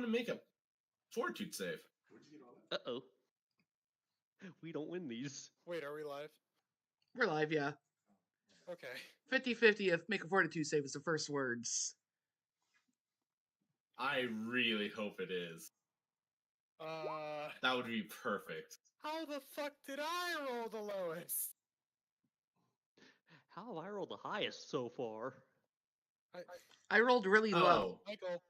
to make a fortitude save. Uh-oh. We don't win these. Wait, are we live? We're live, yeah. Okay. 50-50 if make a fortitude save is the first words. I really hope it is. That would be perfect. How the fuck did I roll the lowest? How have I rolled the highest so far? I rolled really low. Michael.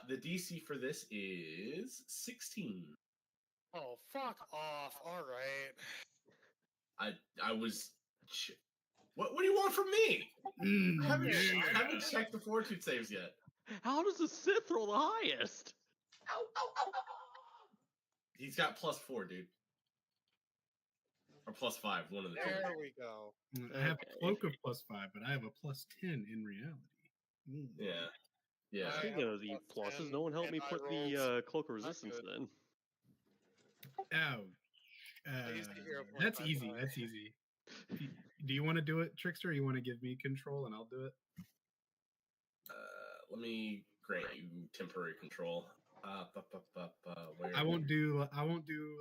The DC for this is 16. Oh, fuck off. All right. I was. What do you want from me? I haven't checked the fortitude saves yet. How does the Sith roll the highest? He's got +4, dude. Or +5, one of the two. There we go. I have a cloak of +5, but I have a +10 in reality. Yeah. Yeah. Speaking of the pluses, no one helped me put the cloak of resistance then. Oh. That's easy. That's easy. Do you want to do it, Trickster, or you want to give me control and I'll do it? Let me grant you temporary control. I won't do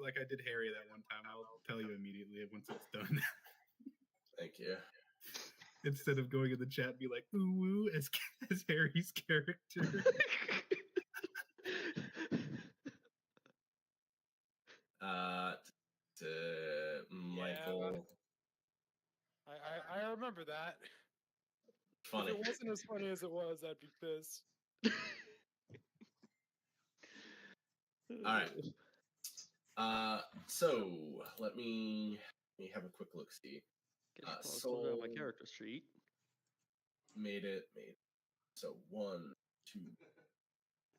like I did Harry that one time. I'll tell you immediately once it's done. Thank you. Instead of going in the chat and be like, ooh woo, as Harry's character. Michael. I remember that. Funny. If it wasn't as funny as it was, I'd be pissed. All right. So let me have a quick look. See. So my character sheet. Made it. So 1, 2,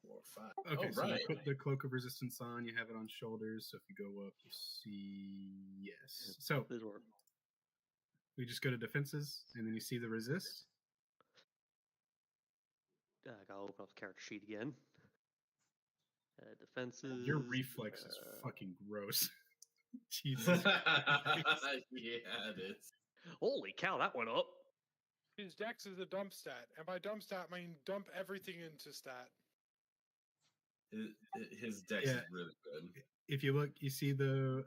4, 5. Okay, so right. you put the cloak of resistance on. You have it on shoulders. So if you go up, you see yes. So we just go to defenses, and then you see the resist. I gotta open up the character sheet again. Defenses. Your reflex is fucking gross. Jesus. Yeah, it is. Holy cow, that went up. His dex is a dump stat, and by dump stat, I mean dump everything into stat. His dex is really good. If you look, you see the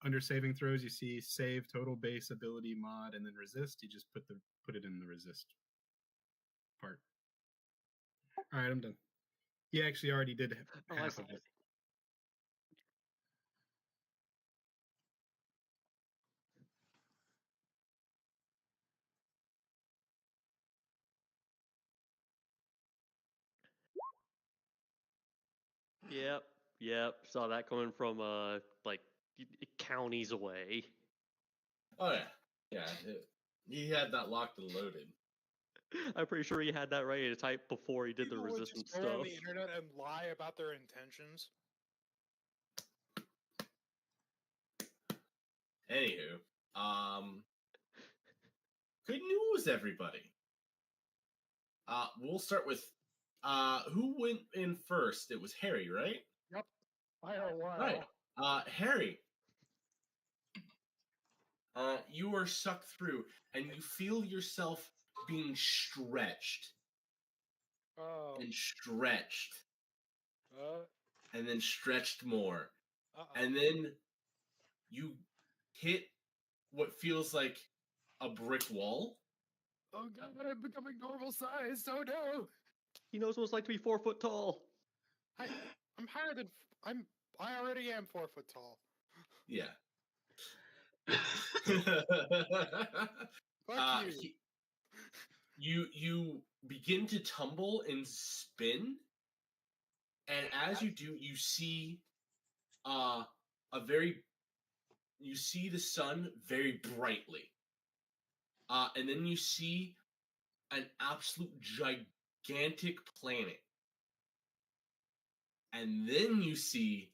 under saving throws. You see save, total base, ability, mod, and then resist. You just put it in the resist part. All right, I'm done. He actually already did half of it. Yep. Saw that coming from like counties away. Oh yeah. He had that locked and loaded. I'm pretty sure he had that ready to type before he did the resistance just go stuff. on the internet and lie about their intentions. Anywho, good news, everybody. We'll start with who went in first? It was Harry, right? Yep. I know why. Right. Harry. You are sucked through, and you feel yourself being stretched. Oh. And stretched. And then stretched more. And then you hit what feels like a brick wall. Oh god, I'm becoming normal size. Oh no. He knows what it's like to be 4 foot tall. I'm higher than I already am 4 foot tall. Yeah. Fuck you. You begin to tumble and spin, and as you do, you see you see the sun very brightly, and then you see an absolute gigantic planet, and then you see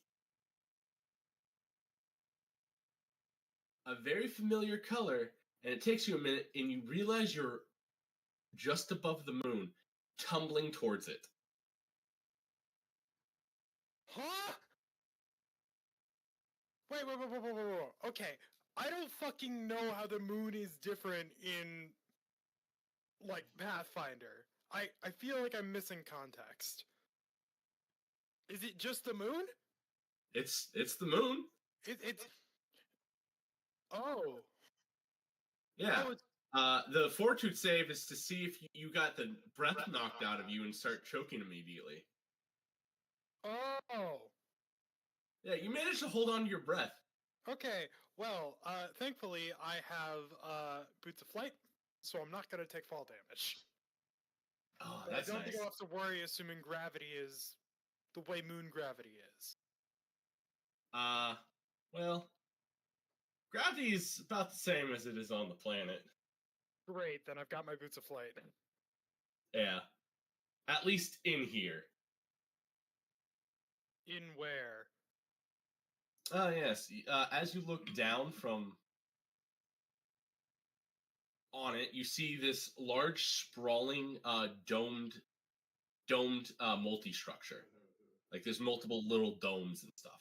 a very familiar color, and it takes you a minute, and you realize you're just above the moon, tumbling towards it. Huh? Wait. Okay, I don't fucking know how the moon is different in, like, Pathfinder. I feel like I'm missing context. Is it just the moon? It's the moon. It's. Oh. Yeah. Oh, it's... The fortitude save is to see if you got the breath knocked out of you and start choking immediately. Oh. Yeah, you managed to hold on to your breath. Okay. Well, thankfully I have boots of flight, so I'm not gonna take fall damage. Oh, But that's I don't nice. think I'll have to worry, assuming gravity is the way moon gravity is. Well, gravity is about the same as it is on the planet. Great, then I've got my boots of flight. Yeah. At least in here. In where? Yes. As you look down from on it, you see this large, sprawling, domed multi-structure. Like there's multiple little domes and stuff.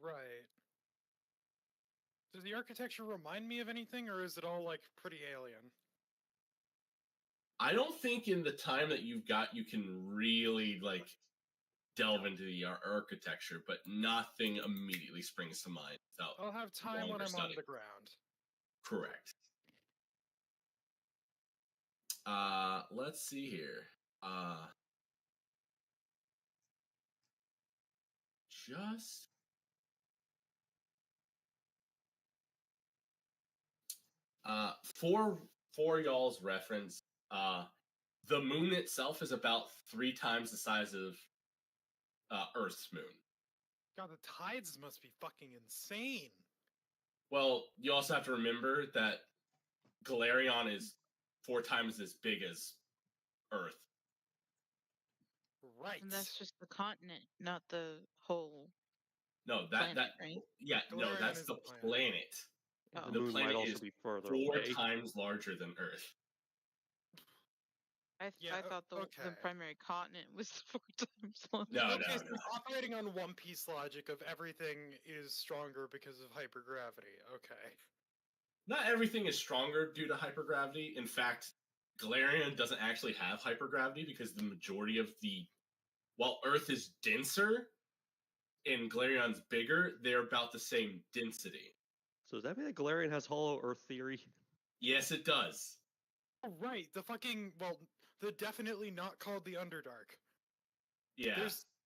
Right. Does the architecture remind me of anything, or is it all, like, pretty alien? I don't think in the time that you've got you can really like delve into the architecture, but nothing immediately springs to mind without I'll have time when longer I'm study. on the ground. Correct. Let's see here. Just for y'all's reference, the moon itself is about 3 times the size of Earth's moon. God, the tides must be fucking insane. Well, you also have to remember that Galarion is 4 times as big as Earth. Right. And that's just the continent, not the whole. No, Planet, right? yeah, no, Galarion that's is the the planet. planet. Oh. The The moon might planet also is be further 4 away. times larger than Earth. Yeah, I thought the okay. primary continent was 4 times longer. No, Okay, no, so no. operating on One Piece logic of everything is stronger because of hypergravity. Okay. Not everything is stronger due to hypergravity. In fact, Galarian doesn't actually have hypergravity because the majority of while Earth is denser and Galarion's bigger, they're about the same density. So does that mean that Galarian has hollow Earth theory? Yes, it does. Oh, right. The fucking, well, the definitely not called the Underdark. Yeah,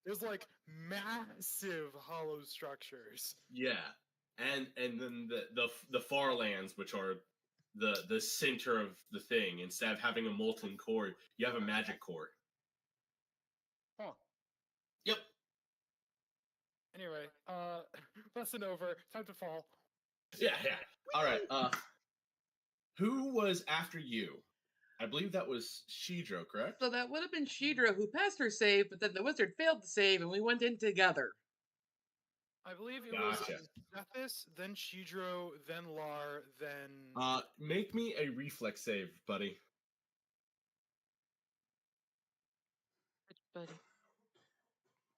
There's like massive hollow structures. yeah, and then the far lands, which are the center of the thing. Instead of having a molten core, you have a magic core. Huh. Yep. Anyway, lesson over. Time to fall. Yeah. All right. Who was after you? I believe that was Shidro, correct? So that would have been Shidra who passed her save, but then the wizard failed to save, and we went in together. I believe it Gotcha. was Zethus, then Shidro, then Lar, then... Make me a reflex save, buddy. Which buddy?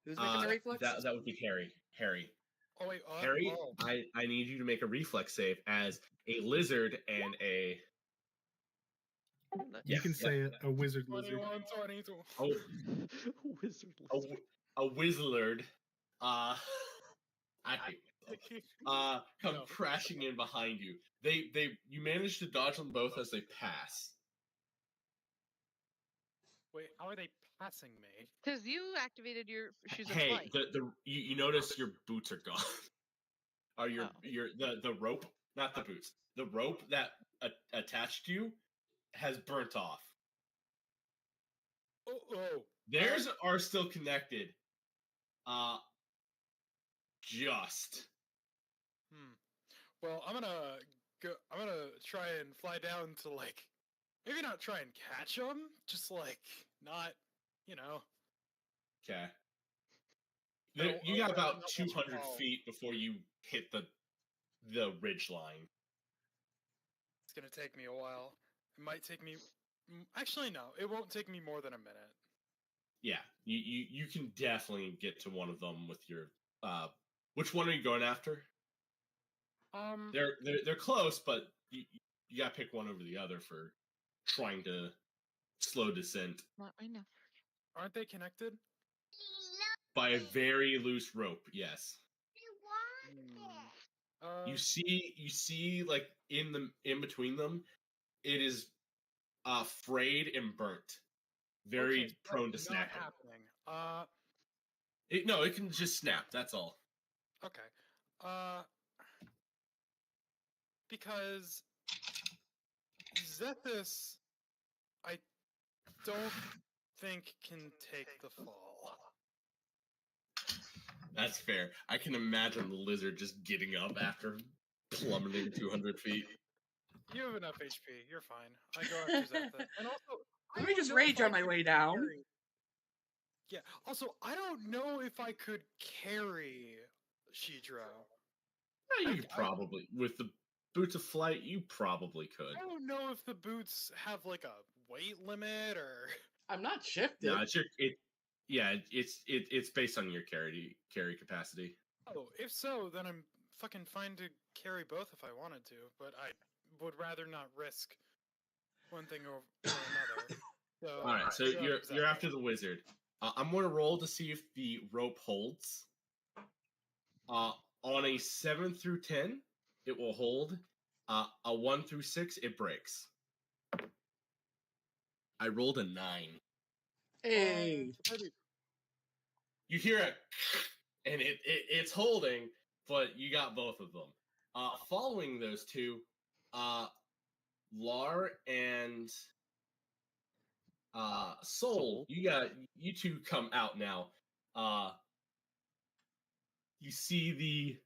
Who's making the reflex? That would be Harry. Harry. Oh, wait, Harry, oh. I need you to make a reflex save as a lizard and a... You can say a wizard 21, lizard. 22. Oh, Wizard. a wizard. I hate myself. Come No. crashing in behind you. You manage to dodge them both as they pass. Wait, how are they passing me? Because you activated your shoes of Hey, flight. you notice your boots are gone. Or Oh. the rope, not the boots. The rope that attached you has burnt off. Oh. Theirs are still connected. Just. Well, I'm gonna try and fly down to, like, maybe not try and catch them, just, like, not, you know. Okay. No, You got not about much 200 fall. feet before you hit the ridge line. It's gonna take me a while. It might take me... Actually, no. It won't take me more than a minute. Yeah, you can definitely get to one of them with your... which one are you going after? They're close, but you gotta pick one over the other for trying to slow descent. Not right now. Aren't they connected? By a very loose rope, yes. Hmm. You see, like in between them, it is frayed and burnt, very okay, prone to that's not snapping. happening. No, it can just snap. That's all. Okay. Because Zethus, I don't think can take the fall. That's fair. I can imagine the lizard just getting up after plummeting 200 feet. You have enough HP. You're fine. I go after Zethus. And also, I Let me don't just know if rage I on my could way down. carry- Yeah. Also, I don't know if I could carry Shidro. Yeah, you could probably, with the boots of flight, you probably could. I don't know if the boots have like a weight limit or. I'm not shifted. No, it's based on your carry capacity. Oh, if so, then I'm fucking fine to carry both if I wanted to, but I would rather not risk one thing or another. So, All right, so you're after the wizard. I'm going to roll to see if the rope holds. On a 7 through 10, it will hold. A 1 through 6, it breaks. I rolled a 9. Hey. You hear it, and it's holding, but you got both of them. Following those two, Lar and Soul, you two come out now. You see the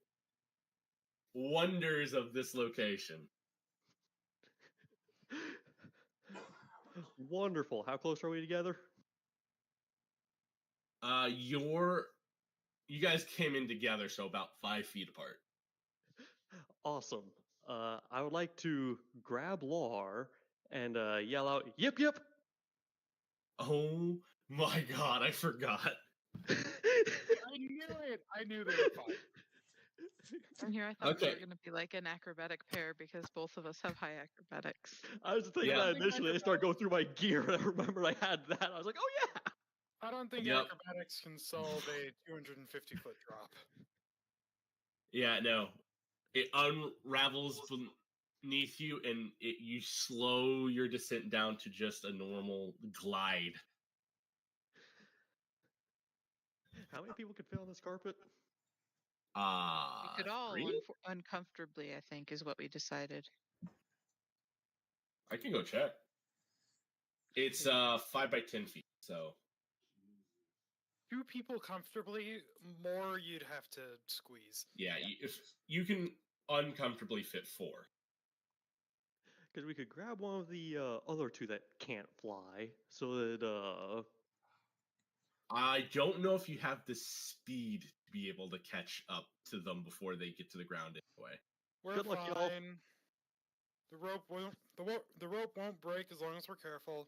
wonders of this location. Wonderful. How close are we together? You guys came in together, so about 5 feet apart. Awesome. I would like to grab Lar and yell out, "Yip yip!" Oh my god, I forgot. I knew it! I knew they were fine. From here, I thought we Okay. were going to be like an acrobatic pair because both of us have high acrobatics. I was thinking Yeah. that initially. I started going through my gear, and I remember I had that. I was like, "Oh yeah!" I don't think Yep. acrobatics can solve a 250-foot drop. Yeah, no. It unravels beneath you, and you slow your descent down to just a normal glide. How many people could fit on this carpet? We could all 3? uncomfortably, I think, is what we decided. I can go check. It's 5 by 10 feet, so 2 people comfortably, more you'd have to squeeze. yeah, if you can uncomfortably fit 4. Because we could grab one of the other two that can't fly, so that I don't know if you have the speed to be able to catch up to them before they get to the ground anyway. We're Good luck, y'all. fine. The rope won't break as long as we're careful.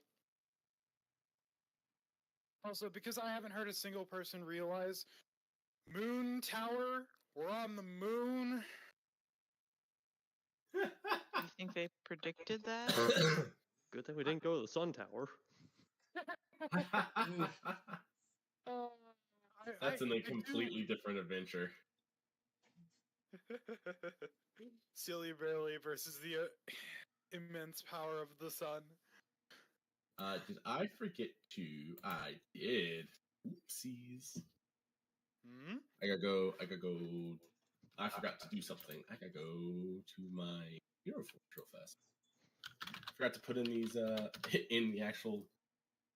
Also, because I haven't heard a single person realize Moon Tower, we're on the moon. You think they predicted that? good thing we didn't go to the Sun Tower. That's a completely different adventure. Silly Barely versus the immense power of the sun. Did I forget to? I did. Oopsies. Hmm? I gotta go. I forgot to do something. I gotta go to my hero forge real fast. Forgot to put in these in the actual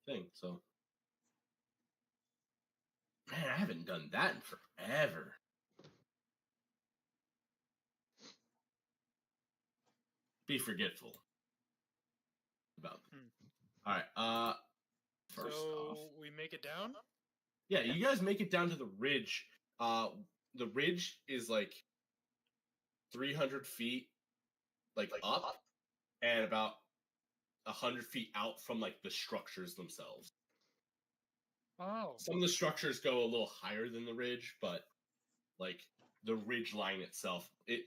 thing. So, man, I haven't done that in forever. Be forgetful about. All right. First off, we make it down. yeah, you guys make it down to the ridge. The ridge is like 300 feet, like up, and about 100 feet out from like the structures themselves. Oh. Some of the structures go a little higher than the ridge, but like the ridge line itself, the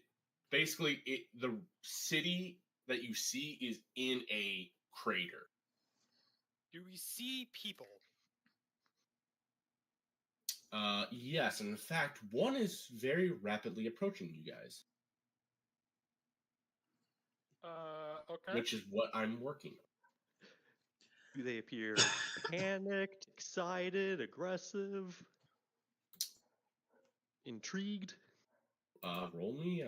city that you see is in a crater. Do we see people? Yes, and in fact, one is very rapidly approaching you guys, Okay. which is what I'm working Do they appear panicked, excited, aggressive, intrigued? on. Roll me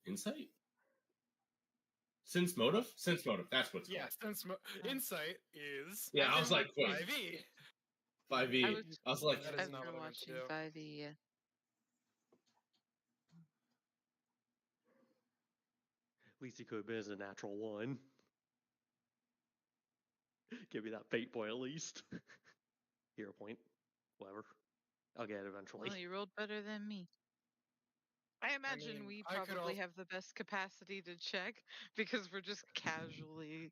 insight. Sense motive. Sense motive. That's what's Yeah, called. since insight is. Yeah, I was like, wait. 5e. 5e. I I was like, That is I've not been what I meant to watching do. 5e. Yeah. At least he could have been as a natural one. Give me that fate point at least. Hero point. Whatever. I'll get it eventually. Well, you rolled better than me. I imagine mean, we I could probably also- have the best capacity to check because we're just casually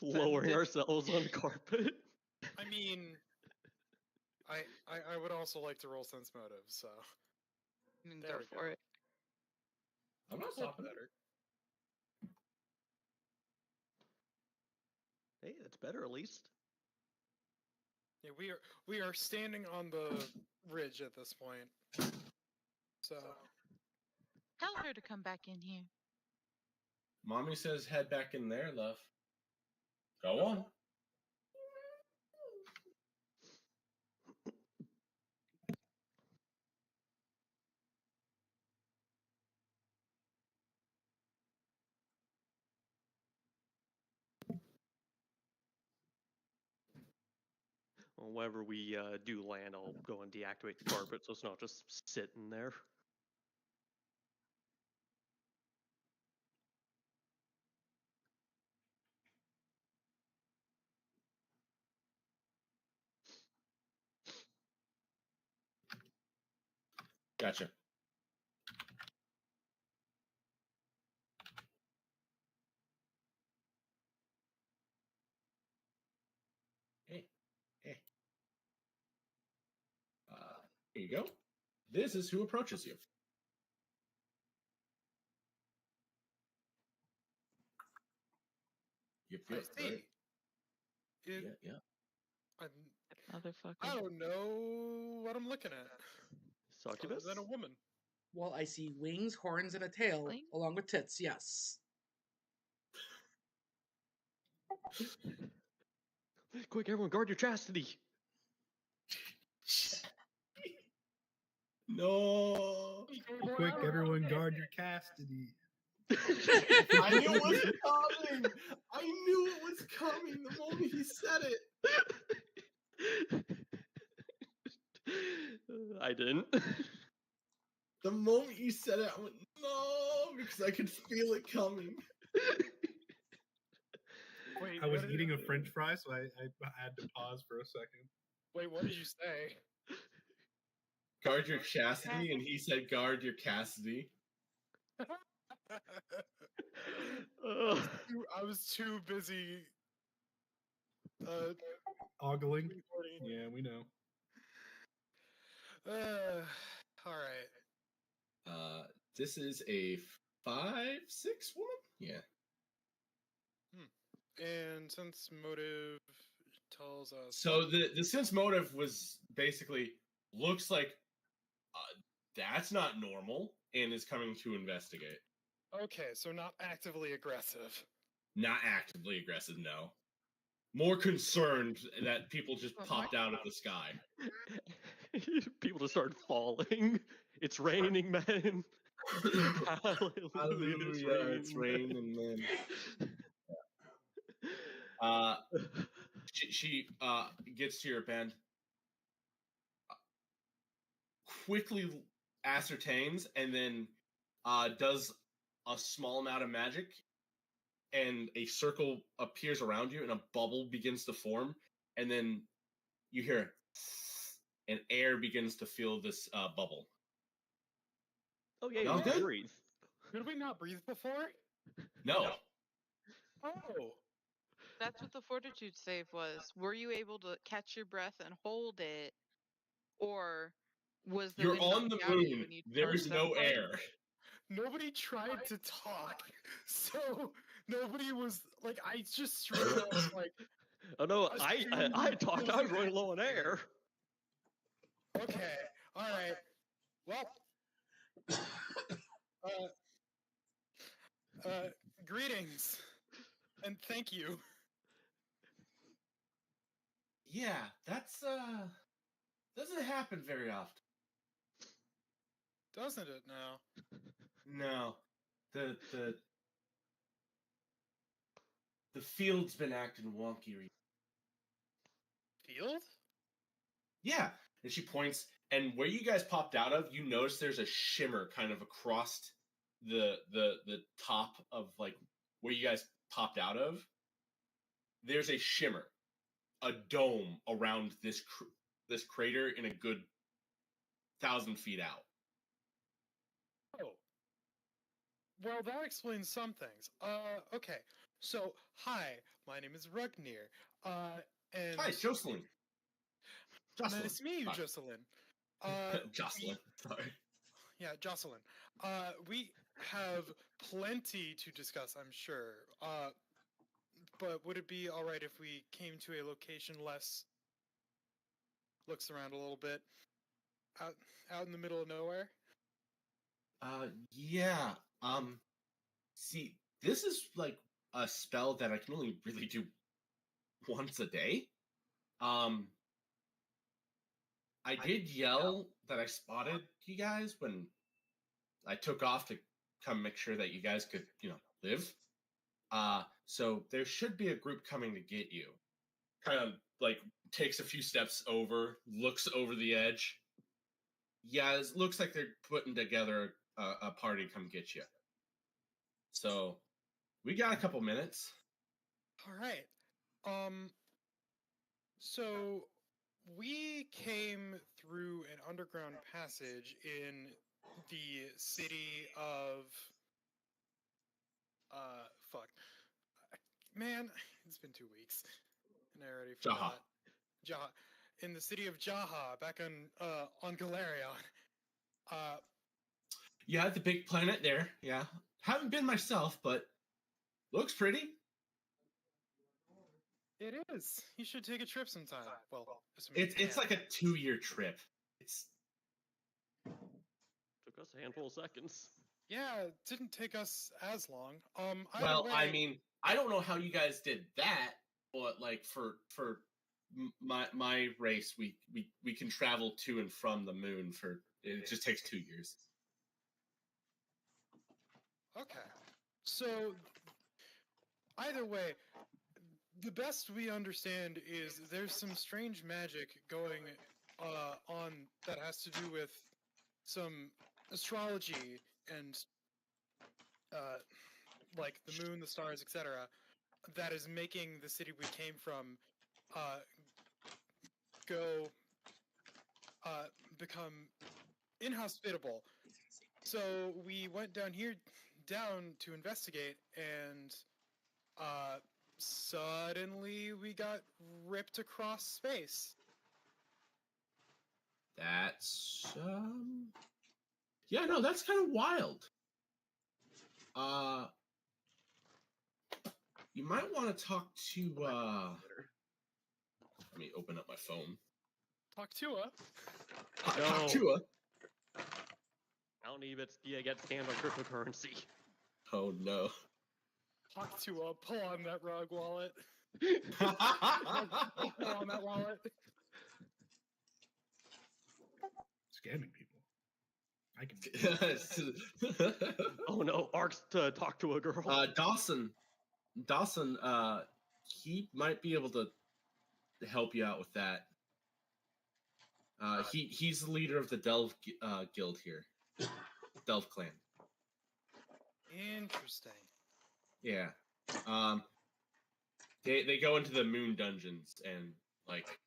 Lowering descended. ourselves on the carpet. I mean, I would also like to roll sense motive, so there Go we for go. it. I'm not stopping it. better. Hey, that's better at least. Yeah, we are standing on the ridge at this point. So Tell her to come back in here. Mommy says head back in there, love. Go on. Well, whenever we do land, I'll go and deactivate the carpet so it's not just sitting there. Gotcha. Hey. Here you go. This is who approaches you. Yep, I yep, see. right. It, Yeah. I Motherfucker. don't know what I'm looking at. Other Succubus? than a woman. Well, I see wings, horns, and a tail, Wing? along with tits. Yes. Quick, everyone, guard your chastity! No. Quick, everyone, guard your chastity. I knew it was coming. I knew it was coming the moment he said it. I didn't. The moment you said it, I went, no, because I could feel it coming. Wait, I was what did- eating a French fry, so I had to pause for a second. Wait, what did you say? Guard your chastity, and he said guard your Cassidy. I was too busy. Ogling. Recording. Yeah, we know. All right. This is a 5'6" woman? Yeah. And since motive tells us. So the sense motive was basically looks like that's not normal and is coming to investigate. Okay, so not actively aggressive. Not actively aggressive, no. More concerned that people just What, popped out of the sky. People just started falling. It's raining, men. Hallelujah, it's raining, man. She gets to your bend, quickly ascertains, and then does a small amount of magic, and a circle appears around you, and a bubble begins to form, and then you hear, and air begins to fill this bubble. Oh yeah, Y'all you can good? breathe. Could we not breathe before? No. Oh. That's what the fortitude save was. Were you able to catch your breath and hold it, or was the You're wind on the knocking out of you moon. when you There is charged no up? air. Nobody tried to talk, so nobody was like. I just straight up was like, Oh no, Just I talked. I was running low on air. Okay. All right. Well. Greetings and thank you. Yeah, that's doesn't happen very often. Doesn't it now? No. The field's been acting wonky. Field? Yeah. And she points, and where you guys popped out of, you notice there's a shimmer kind of across the top of like where you guys popped out of. There's a shimmer, a dome around this crater in a good 1,000 feet out. Oh. Well, that explains some things. Okay. So, hi, my name is Rugnir. And Hi, Jocelyn. nice to meet you, Sorry. Jocelyn. Jocelyn. Sorry. Yeah, Jocelyn. We have plenty to discuss, I'm sure. But would it be all right if we came to a location looks around a little bit, out in the middle of nowhere? Yeah. See, this is like a spell that I can only really do once a day. I did yell that I spotted you guys when I took off to come make sure that you guys could, live. So there should be a group coming to get you. Kind of like takes a few steps over, looks over the edge. Yeah, it looks like they're putting together a party to come get you. So we got a couple minutes. All right. So we came through an underground passage in the city of fuck. Man, it's been 2 weeks. And I already forgot. Jaha. In the city of Jaha, back on Galarion. Yeah, the big planet there. Yeah. Haven't been myself, but looks pretty. It is. You should take a trip sometime. Well, It's like a 2-year trip. It's Took us a handful of seconds. Yeah, it didn't take us as long. well, I mean, I don't know how you guys did that, but like for my race, we can travel to and from the moon for it just takes 2 years. Okay. So either way, the best we understand is there's some strange magic going on that has to do with some astrology and like the moon, the stars, etc. that is making the city we came from become inhospitable. So we went down to investigate, and suddenly we got ripped across space. That's yeah, no, that's kind of wild. You might want to talk to let me open up my phone. Talk to her. Talk to her. I don't even get scammed on cryptocurrency. Oh no. Talk to her. Pull on that rug wallet. Pull on that wallet. Scamming people. I can. Oh no, Ark's to talk to a girl. Dawson, he might be able to help you out with that. He's the leader of the Delve guild here, Delve clan. Interesting. Yeah. They go into the moon dungeons and like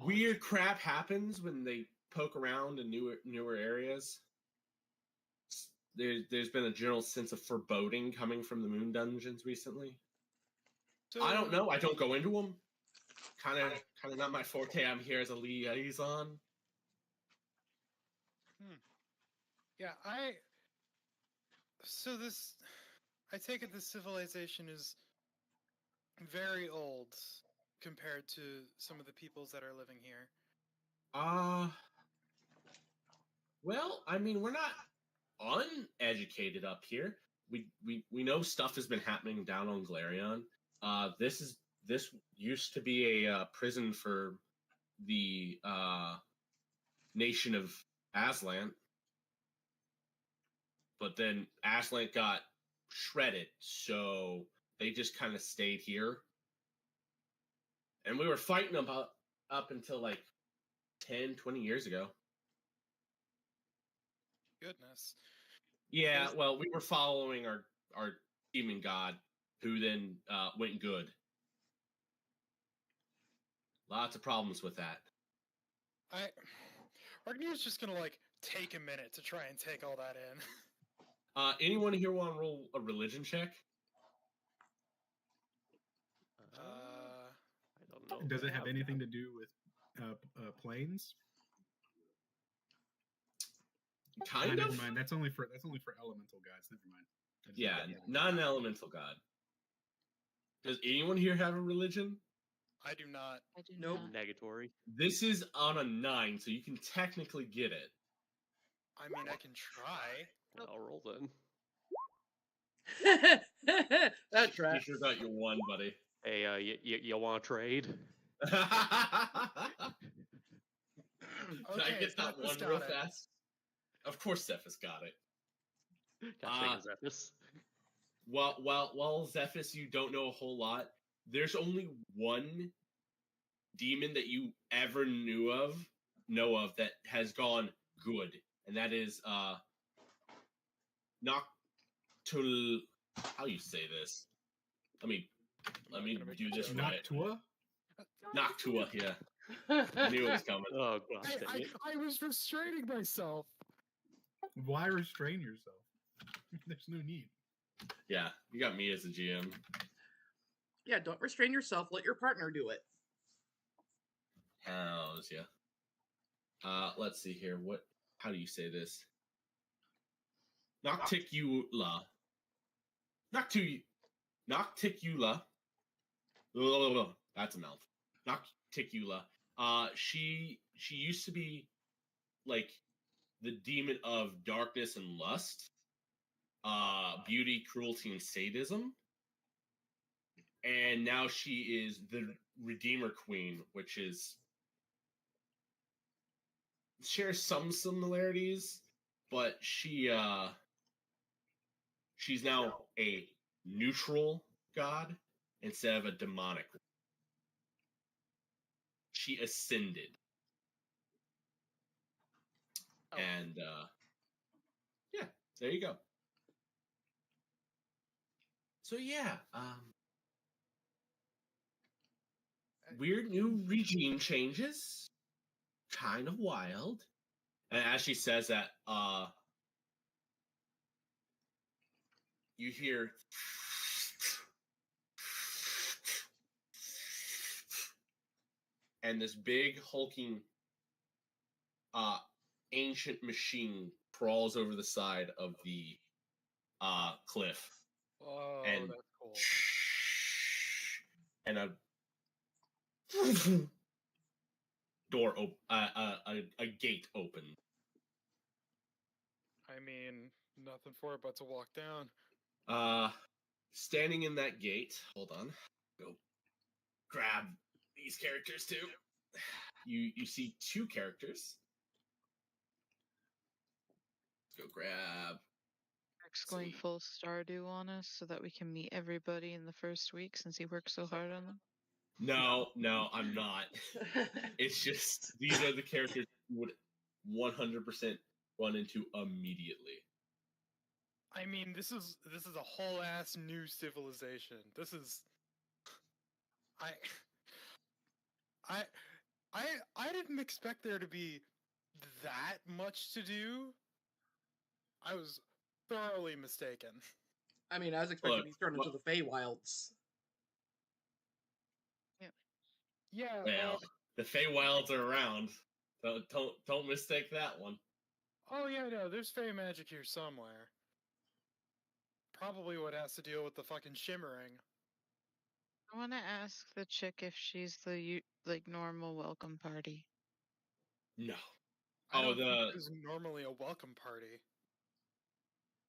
weird crap happens when they poke around in newer areas. There's been a general sense of foreboding coming from the moon dungeons recently. So, I don't know. I don't go into them. Kind of not my forte. I'm here as a liaison. Yeah, I take it this civilization is very old compared to some of the peoples that are living here? Well, I mean, we're not uneducated up here. We know stuff has been happening down on Glarion. This used to be a prison for the nation of Aslan, but then Aslan got shredded, so they just kind of stayed here. And we were fighting them up until like 10, 20 years ago. Goodness. Yeah, There's- well, we were following our demon god, who then went good. Lots of problems with that. Ragnar's just gonna like take a minute to try and take all that in. Anyone here want to roll a religion check? I don't know. Does it have anything to do with planes? Kind Never of. mind. That's only for elemental guys. Never mind. I just Yeah, looked at the other not an one. elemental god. Does anyone here have a religion? I do not. I do Nope. not. Negatory. This is on a 9, so you can technically get it. I mean, I can try. I'll roll then. That You track. sure got your 1, buddy. Hey, you want to trade? Can I Okay, get that Zephyrus 1 real got it. fast? Of course, Zephyrus got it. God dang it, Zephyrus. While Zephyrus, you don't know a whole lot. There's only one demon that you ever know of that has gone good, and that is Noctul. How you say this? Let me not gonna make do a this joke. right. Noctua? Noctua, yeah. I knew it was coming. Oh gosh dang it. I was restraining myself. Why restrain yourself? There's no need. Yeah, you got me as a GM. Yeah, don't restrain yourself. Let your partner do it. How's ya? Let's see here. How do you say this? Nocticula. Nocticula. That's a mouth. Nocticula. She used to be like the demon of darkness and lust, beauty, cruelty, and sadism. And now she is the Redeemer Queen, which shares some similarities, but she's now a neutral god instead of a demonic one. She ascended. Oh. And yeah, there you go. So yeah, weird new regime changes. Kind of wild. And as she says that, you hear and this big hulking ancient machine crawls over the side of the cliff. Oh, And- that's cool. And a gate opened. I mean, nothing for it but to walk down. Standing in that gate, hold on, go grab these characters too. You see 2 characters. Let's go grab. Eric's going See. full Stardew on us so that we can meet everybody in the first week since he worked so hard on them. No, I'm not. It's just these are the characters you would 100% run into immediately. I mean, this is a whole ass new civilization. This is I didn't expect there to be that much to do. I was thoroughly mistaken. I mean, I was expecting Look, these turned into the Feywilds. Yeah. Well, the Feywilds are around. Don't mistake that one. Oh yeah, no, there's fey magic here somewhere. Probably what has to deal with the fucking shimmering. I want to ask the chick if she's the normal welcome party. No. I don't think the there's normally a welcome party.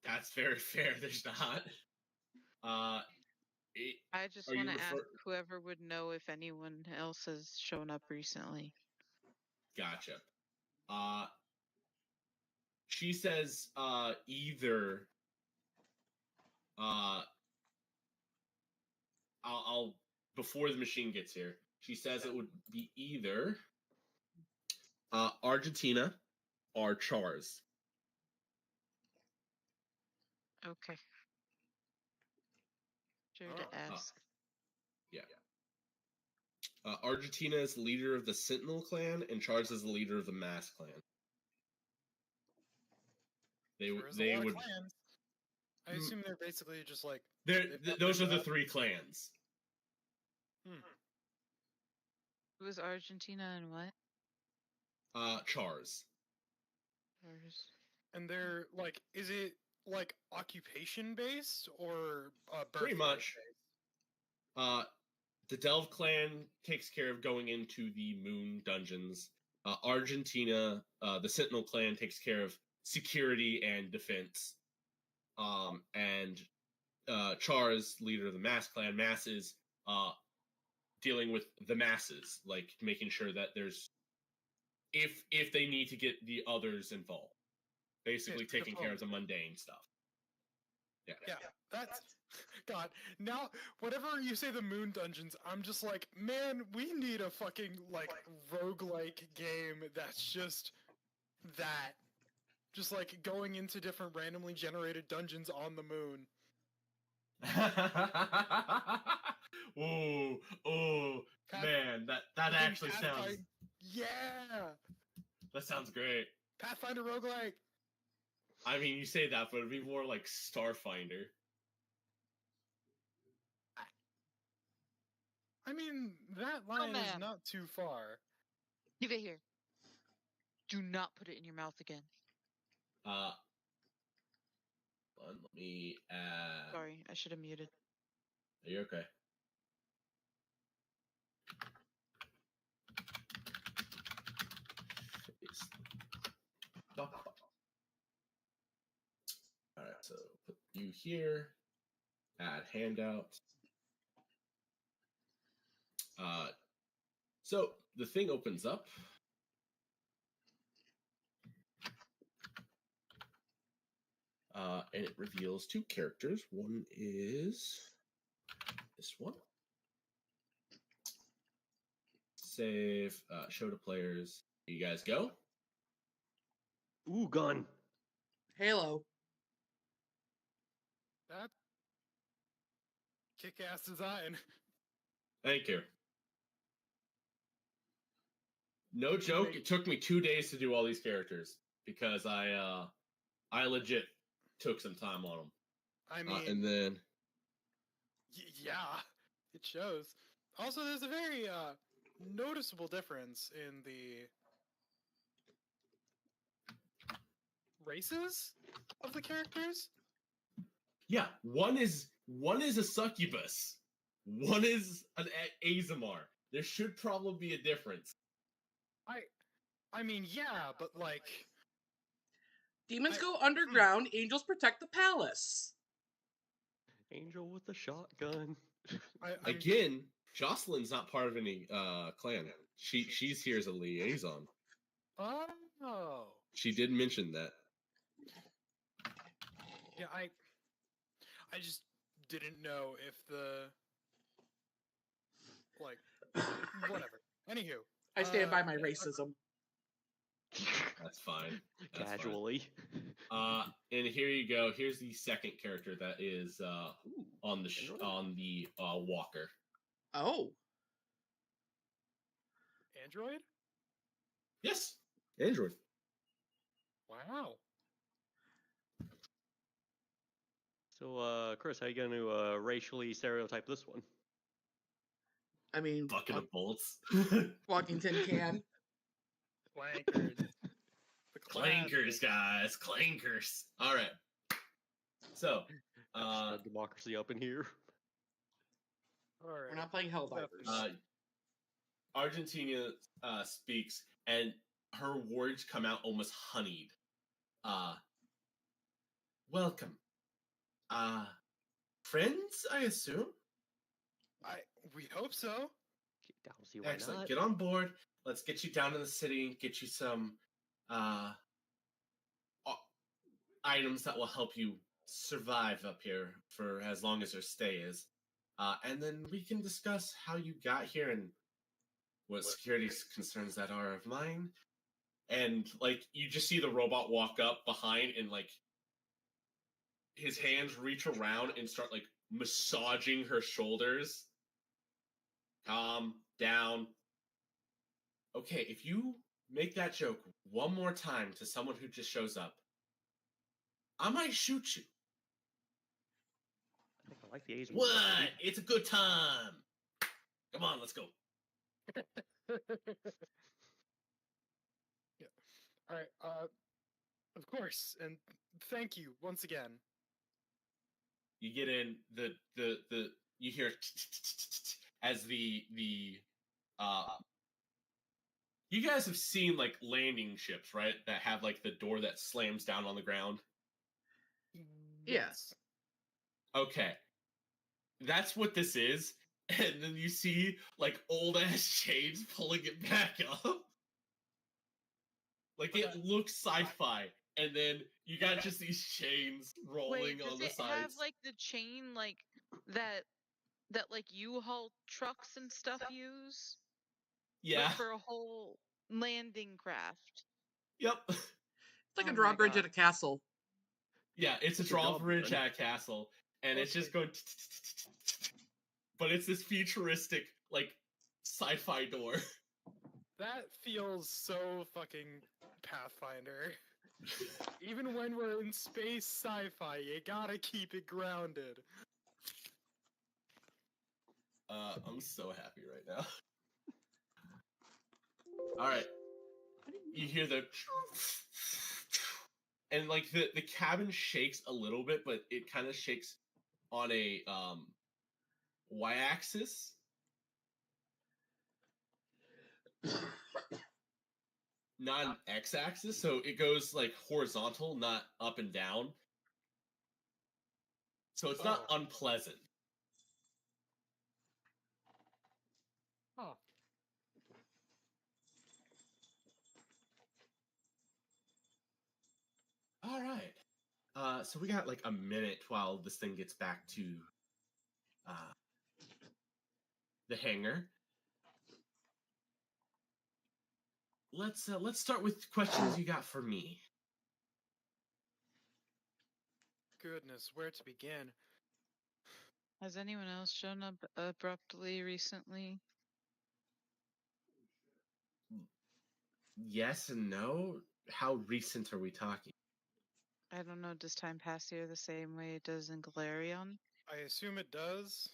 that's very fair. There's not. I just Are you want to ask refer- whoever would know if anyone else has shown up recently. Gotcha. She says either. I'll before the machine gets here. She says it would be either Argentina or Chars. Okay. Sure Oh. to ask. Yeah. Argentina is the leader of the Sentinel clan, and Chars is the leader of the Mass clan. Sure is a They lot of would. clans. I assume they're basically just like. Those are the three clans. Who is Argentina and what? Chars. And they're like, is it like occupation based or Pretty birthright much. based? The Delve clan takes care of going into the Moon dungeons. Argentina, the Sentinel clan takes care of security and defense. And Chars, leader of the Mass clan, Mass is dealing with the masses, like making sure that there's if they need to get the others involved, basically taking care of the mundane stuff. Yeah, that's God. Now, whenever you say the Moon Dungeons, I'm just like, man, we need a fucking like roguelike game that's just that. Just like going into different randomly generated dungeons on the moon. Oh, man, that actually sounds. Yeah. That sounds great. Pathfinder roguelike. I mean, you say that, but it'd be more like Starfinder. I mean, that line is not too far. Give it here. Do not put it in your mouth again. Let me add. Sorry, I should have muted. Are you okay? Alright, so put you here. Add handout. So the thing opens up. And it reveals two characters. One is this one. Save, show to players. You guys go. Ooh, gun. Halo. That kick-ass design. Thank you. No joke, it took me 2 days to do all these characters because I legit took some time on them. I mean, and then yeah, it shows. Also, there's a very noticeable difference in the races of the characters. yeah, one is a succubus, one is an Azamar. There should probably be a difference. I mean, yeah, but like, Demons go underground, angels protect the palace. Angel with the shotgun. Again, Jocelyn's not part of any clan. She's here as a liaison. Oh. She did mention that. Yeah, I just didn't know if the like whatever. Anywho, I stand by my racism. That's fine. That's Casually. Fine. And here you go. Here's the second character that is on the walker. Oh. Android? Yes, Android. Wow. So, Chris, how you going to racially stereotype this one? I mean, Bucket of bullets. walking tin can. Clankers. The Clankers, guys. Clankers. All right. So, Spread democracy up in here. All right. We're not playing Helldivers. Argentina speaks, and her words come out almost honeyed. Welcome. Friends, I assume? We hope so. Don't see why Excellent. not. Get on board. Let's get you down to the city, get you some items that will help you survive up here for as long as your stay is. And then we can discuss how you got here and what security concerns that are of mine. And, like, you just see the robot walk up behind and, like, his hands reach around and start, like, massaging her shoulders. Calm down. Okay, if you make that joke one more time to someone who just shows up, I might shoot you. I think I like the Asian. What? It's a good time. Come on, let's go. Yeah. All right. Of course, and thank you once again. You get in the you hear as the you guys have seen like landing ships, right? That have like the door that slams down on the ground. Yes. Okay. That's what this is. And then you see like old ass chains pulling it back up. Like it looks sci-fi. And then you got just these chains rolling Wait, does on the it sides. have like the chain like that like U-Haul trucks and stuff use? Yeah. But for a whole landing craft. Yep. It's like Oh a my drawbridge God. at a castle. Yeah, it's a Good job, drawbridge man. at a castle, and it's just Okay. going. But it's this futuristic, like, sci-fi door. That feels so fucking Pathfinder. Even when we're in space sci-fi, you gotta keep it grounded. I'm so happy right now. All right, you hear the, and like the cabin shakes a little bit, but it kind of shakes on a y-axis. Not an x-axis, so it goes like horizontal, not up and down. So it's not unpleasant. Huh. All right. So we got like a minute while this thing gets back to the hangar. Let's start with questions you got for me. Goodness, where to begin? Has anyone else shown up abruptly recently? Yes and no. How recent are we talking? I don't know, does time pass here the same way it does in Galarion? I assume it does.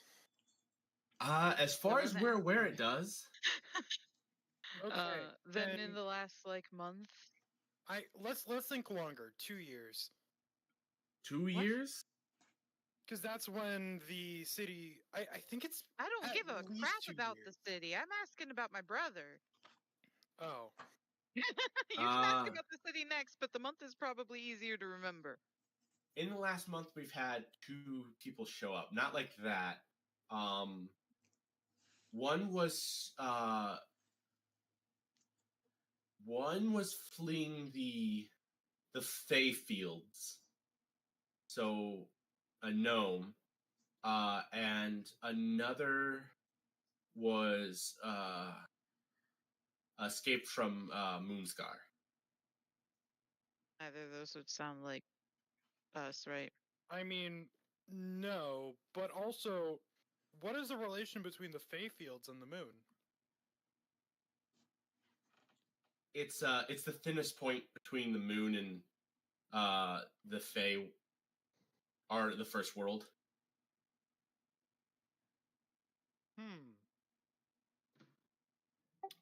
As far as wasn't we're aware, asking. it does. Okay. Then in then the last like month? let's think longer. 2 years, 2 years? because that's when the city. I think it's. I don't At give a least crap 2 about years. the city. I'm asking about my brother. Oh, You can ask about the city next, but the month is probably easier to remember. In the last month, we've had 2 people show up. Not like that. One was fleeing the Fey Fields, so a gnome, and another was escaped from Moonscar. Either of those would sound like us, right? I mean, no, but also, what is the relation between the Fey Fields and the moon? It's the thinnest point between the moon and the Fey, are the first world.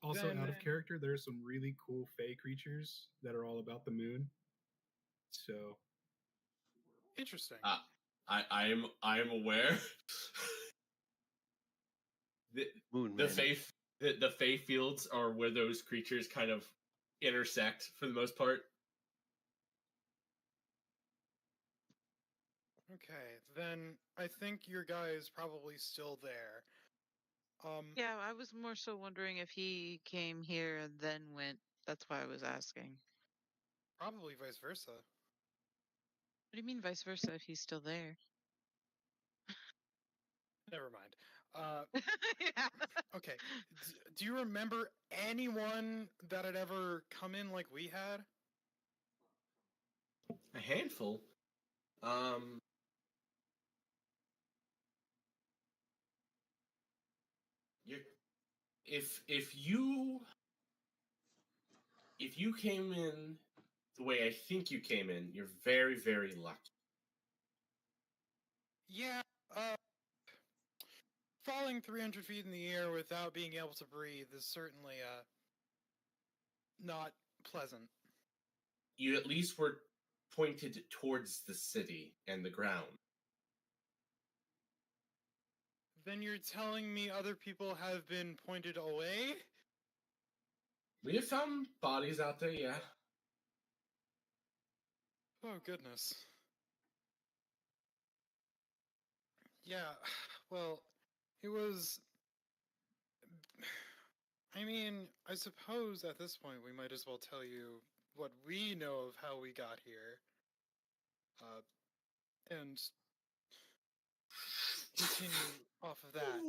Also, Then- out of character, there's some really cool Fey creatures that are all about the moon. So Interesting. I am aware. Moon the men. the Fey fields are where those creatures kind of intersect for the most part. Okay, then I think your guy is probably still there. Yeah, I was more so wondering if he came here and then went. That's why I was asking. Probably vice versa. What do you mean vice versa if he's still there? Never mind. Yeah. Okay. Do you remember anyone that had ever come in like we had? A handful. You if you came in the way I think you came in, you're very, very lucky. Yeah, falling 300 feet in the air without being able to breathe is certainly not pleasant. You at least were pointed towards the city and the ground. Then you're telling me other people have been pointed away? We have found bodies out there, yeah. Oh, goodness. Yeah, well, it was. I mean, I suppose at this point we might as well tell you what we know of how we got here. And continue off of that.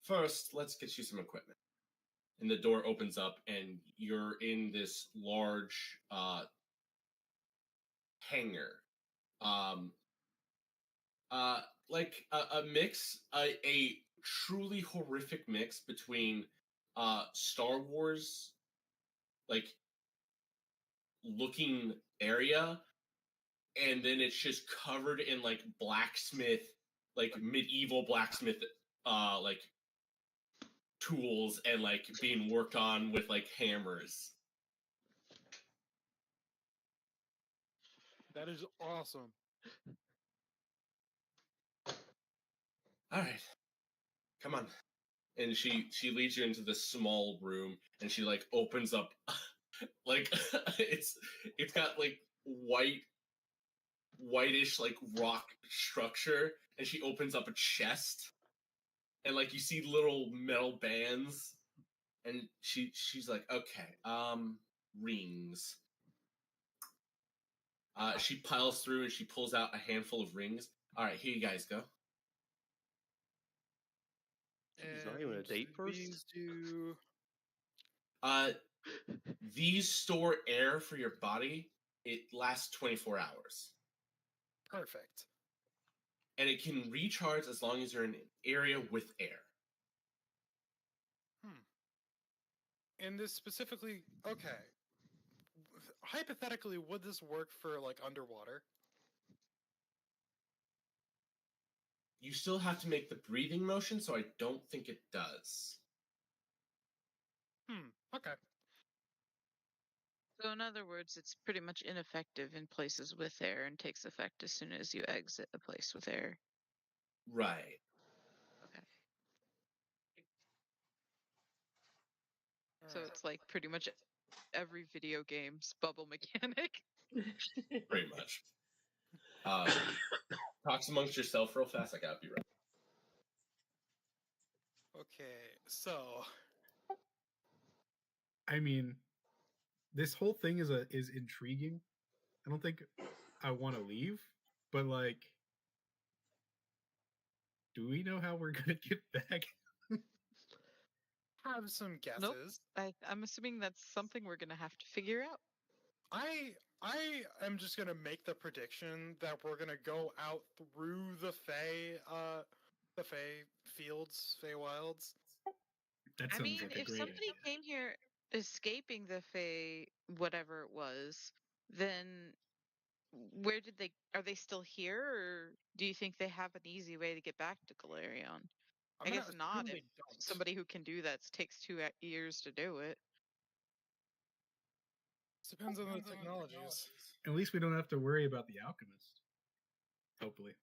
First, let's get you some equipment. And the door opens up, and you're in this large hangar. Like a mix, a truly horrific mix between Star Wars, like looking area, and then it's just covered in like blacksmith, like medieval blacksmith, like tools and like being worked on with like hammers. That is awesome. All right, come on. And she leads you into this small room, and she like opens up, like it's got like whitish like rock structure, and she opens up a chest, and like you see little metal bands, and she's like, okay, rings. She piles through and she pulls out a handful of rings. All right, here you guys go. Is not even a date first? These do. These store air for your body. It lasts 24 hours. Perfect. And it can recharge as long as you're in an area with air. And this specifically, okay. Hypothetically, would this work for like underwater? You still have to make the breathing motion, so I don't think it does. Okay. So in other words, it's pretty much ineffective in places with air and takes effect as soon as you exit a place with air. Right. Okay. So it's like pretty much every video game's bubble mechanic. Pretty much. Talks amongst yourself real fast. I gotta be right. Okay, so I mean, this whole thing is intriguing. I don't think I want to leave, but like, do we know how we're gonna get back? have some guesses. Nope. I'm assuming that's something we're gonna have to figure out. I am just gonna make the prediction that we're gonna go out through the Fey fields, Fey wilds. That I sounds mean, like a if great somebody idea. came here escaping the Fey, whatever it was, then where did they? Are they still here, or do you think they have an easy way to get back to Galarion? I'm I gonna guess assume not. they If don't. somebody who can do that takes 2 years to do it. Depends on the technologies. At least we don't have to worry about the alchemist. Hopefully,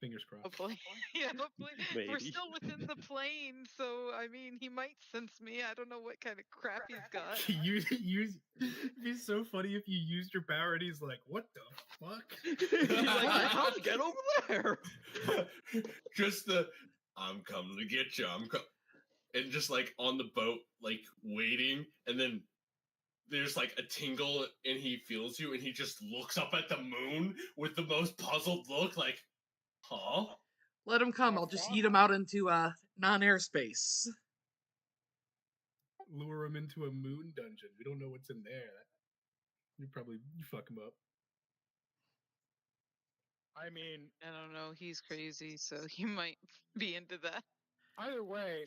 Fingers crossed. Hopefully, yeah, hopefully. We're Maybe. still within the plane, so I mean, he might sense me. I don't know what kind of crap he's got. It'd be so funny if you used your power and he's like, "What the fuck?" He's like, "How'd you get over there?" Just I'm coming to get you. And just like on the boat, like waiting, and then there's like a tingle, and he feels you, and he just looks up at the moon with the most puzzled look, like, huh? Let him come. I'll just eat him out into non-airspace. Lure him into a moon dungeon. We don't know what's in there. You fuck him up. I mean, I don't know. He's crazy, so he might be into that. either way,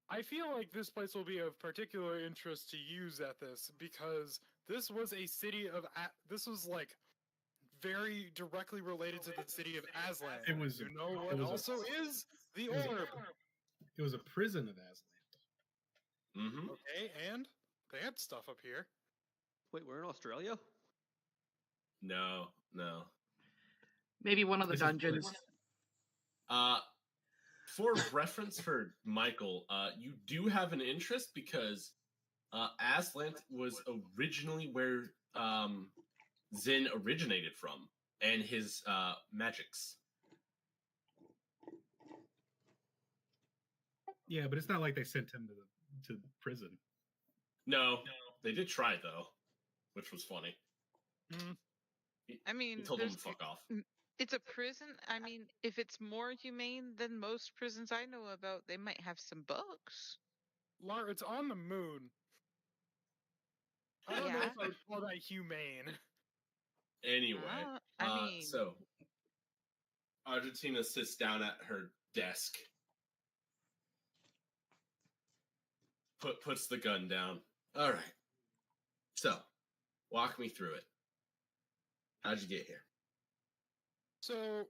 I feel like this place will be of particular interest to use at this because this was a city of. This was like very directly related to the city of Aslan. It was. You know it what was also is the it was a- orb. It was a prison of Aslan. Mm-hmm. Okay, and they had stuff up here. Wait, we're in Australia? No. Maybe one of the This is- dungeons. For reference for Michael, you do have an interest because Aslant was originally where Zin originated from, and his magics. Yeah, but it's not like they sent him to prison. No, they did try though, which was funny. I mean, He told them there's- to fuck off. it's a prison. I mean, if it's more humane than most prisons I know about, they might have some bugs. Lar, it's on the moon. I don't know Yeah. if I would call that humane. Anyway, I mean, so Argentina sits down at her desk, puts the gun down. All right. So, walk me through it. How'd you get here? So,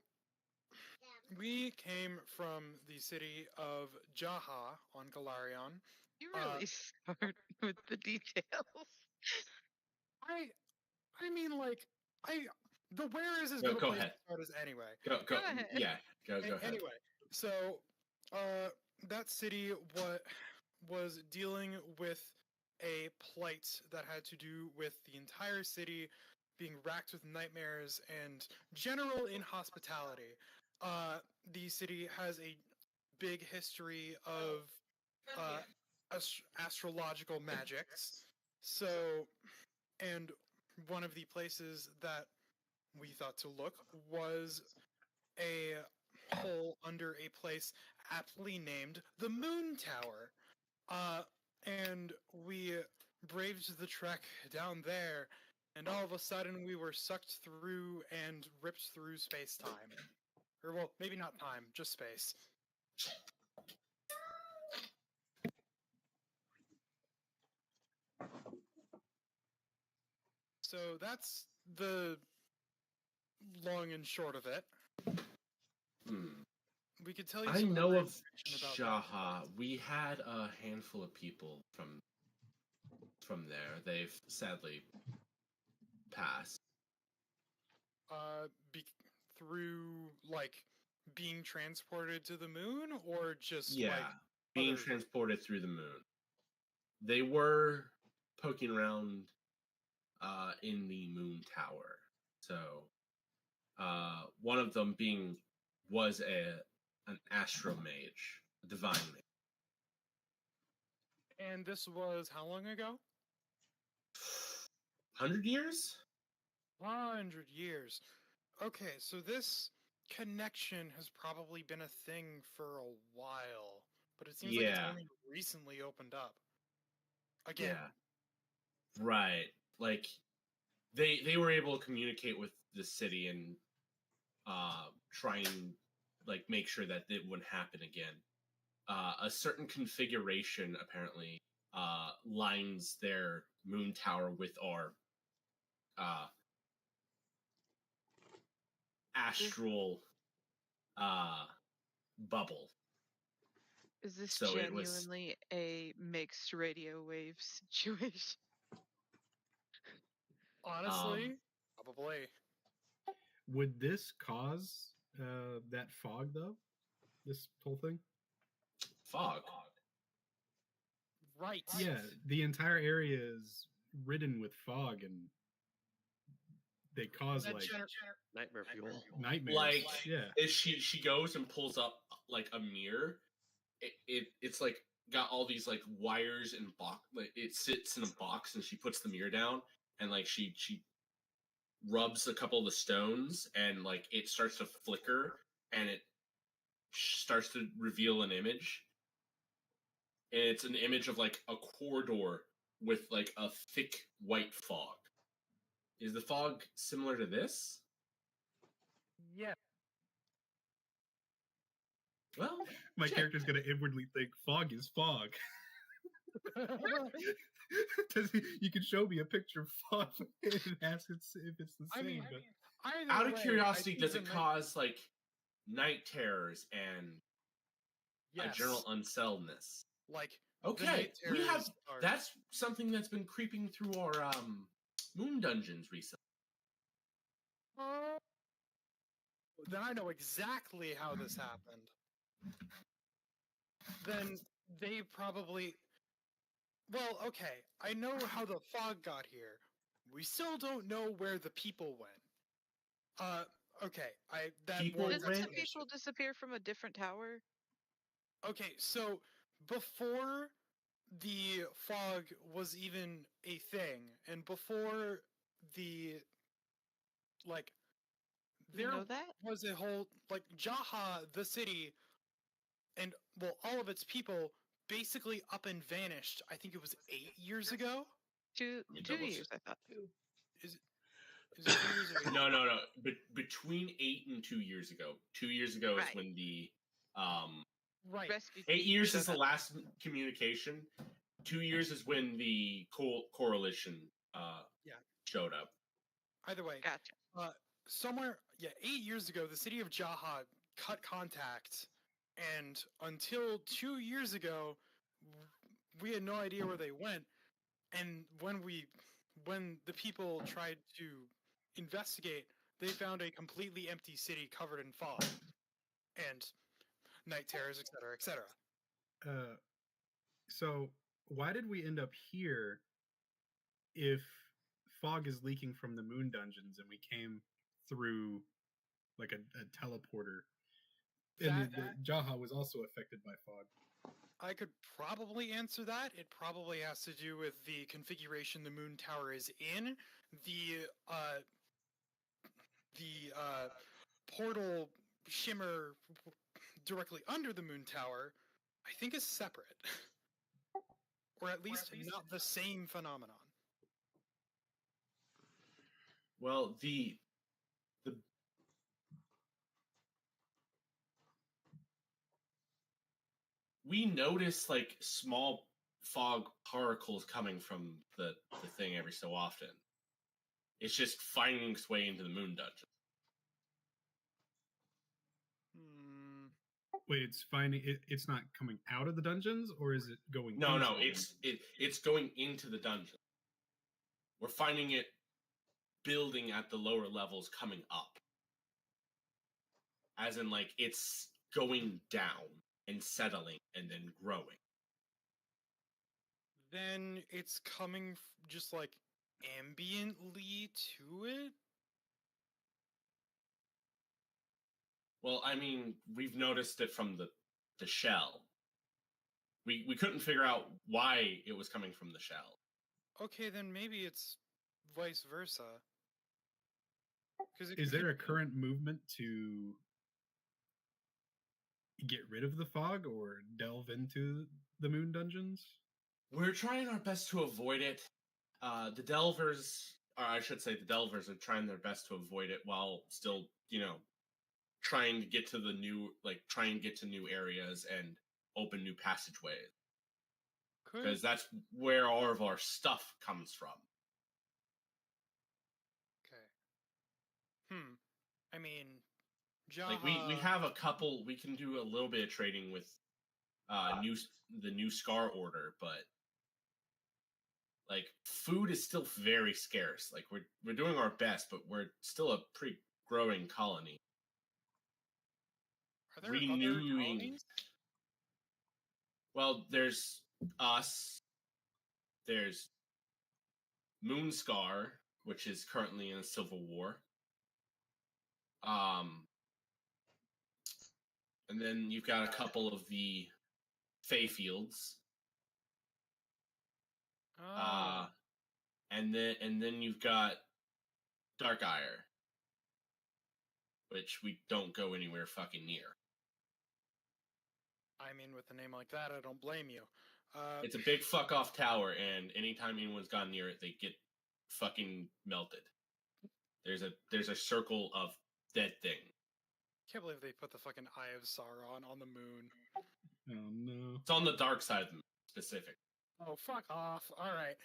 we came from the city of Jaha on Galarion. you really start with the details. I mean, like, the where is No, gonna go place ahead. to start is anyway. Go ahead. Yeah, go ahead. Anyway, so that city was dealing with a plight that had to do with the entire city being racked with nightmares and general inhospitality. The city has a big history of astrological magics. So, and one of the places that we thought to look was a hole under a place aptly named the Moon Tower. And we braved the trek down there, and all of a sudden we were sucked through and ripped through space-time. Or, well, maybe not time, just space. So that's the long and short of it. We could tell you I some know more of information about that. Jaha. We had a handful of people from there. They've sadly passed. Through like being transported to the moon, or just Yeah, like being other- transported through the moon. They were poking around in the moon tower. So one of them was an astro mage, a divine mage. And this was how long ago? 100 years? 100 years. Okay, so this connection has probably been a thing for a while, but it seems like it's Yeah. only recently opened up. Again, Yeah. Right. Like they were able to communicate with the city and try and like make sure that it wouldn't happen again. A certain configuration apparently lines their moon tower with our astral bubble. Is this So it was- genuinely a mixed radio wave situation? honestly, probably. Would this cause That fog, though. This whole thing. Fog. Right. Yeah, the entire area is ridden with fog, and they cause That like Nightmare fuel. nightmares. Like, yeah, if she goes and pulls up like a mirror, it's like got all these like wires and box. Like it sits in a box, and she puts the mirror down, and like she rubs a couple of the stones, and like it starts to flicker, and it starts to reveal an image. And it's an image of like a corridor with like a thick white fog. Is the fog similar to this? Yeah. Well, my shit. character's gonna inwardly think fog is fog. You can show me a picture of fog and ask if it's the same. I mean, but either Out of way, I curiosity, think does the it cause like night terrors and a general unsettledness? like Okay, the night we have terrors are- that's something that's been creeping through our moon dungeons recently. Then I know exactly how this happened. Then they probably. Well, okay, I know how the fog got here. We still don't know where the people went. Okay, that People warrants Didn't some went- explanation. people disappear from a different tower? Okay, so before the fog was even a thing, and before the like, Do you there know that? was a whole like Jaha, the city, and well, all of its people basically up and vanished. I think it was 8 years ago. Two You two double years, I thought. Is it 2 years or 8? No. Between 8 and 2 years ago. 2 years ago is Right. when the Right. Rescue 8 team years showed is the up. last communication. 2 years is when the coalition Yeah. showed up. Either way, Gotcha. somewhere, 8 years ago, the city of Jaha cut contact, and until 2 years ago, we had no idea where they went. And when the people tried to investigate, they found a completely empty city covered in fog and night terrors, etc., etc. So why did we end up here if fog is leaking from the moon dungeons and we came through like a teleporter? And the Jaha was also affected by fog. I could probably answer that. It probably has to do with the configuration the moon tower is in. The portal shimmer directly under the moon tower, I think, is separate, or at least not the same phenomenon. Well, we notice like small fog particles coming from the thing every so often. It's just finding its way into the moon dungeon. Wait, it's finding it. It's not coming out of the dungeons, or is it going? No, into no, the it's going into the dungeon. We're finding it building at the lower levels, coming up. As in, like, it's going down and settling and then growing. Then it's coming just like ambiently to it. Well, I mean, we've noticed it from the shell. We couldn't figure out why it was coming from the shell. Okay, then maybe it's vice versa. Is there a current movement to get rid of the fog or delve into the moon dungeons? We're trying our best to avoid it. The delvers, or I should say, the delvers are trying their best to avoid it while still, trying to get to try and get to new areas and open new passageways. Because that's where all of our stuff comes from. Okay. I mean, Like we have a couple. We can do a little bit of trading with the new Scar Order, but like food is still very scarce. Like we're doing our best, but we're still a pretty growing colony. Are there other renewing. colonies? Well, there's us. There's Moonscar, which is currently in a civil war. And then you've got a couple of the Fey Fields. Oh, And then you've got Darkire, which we don't go anywhere fucking near. I mean, with a name like that, I don't blame you. It's a big fuck off tower, and anytime anyone's gone near it, they get fucking melted. There's a circle of dead thing. Can't believe they put the fucking Eye of Sauron on the moon. Oh no. It's on the dark side of the moon, specific. Oh, fuck off. All right.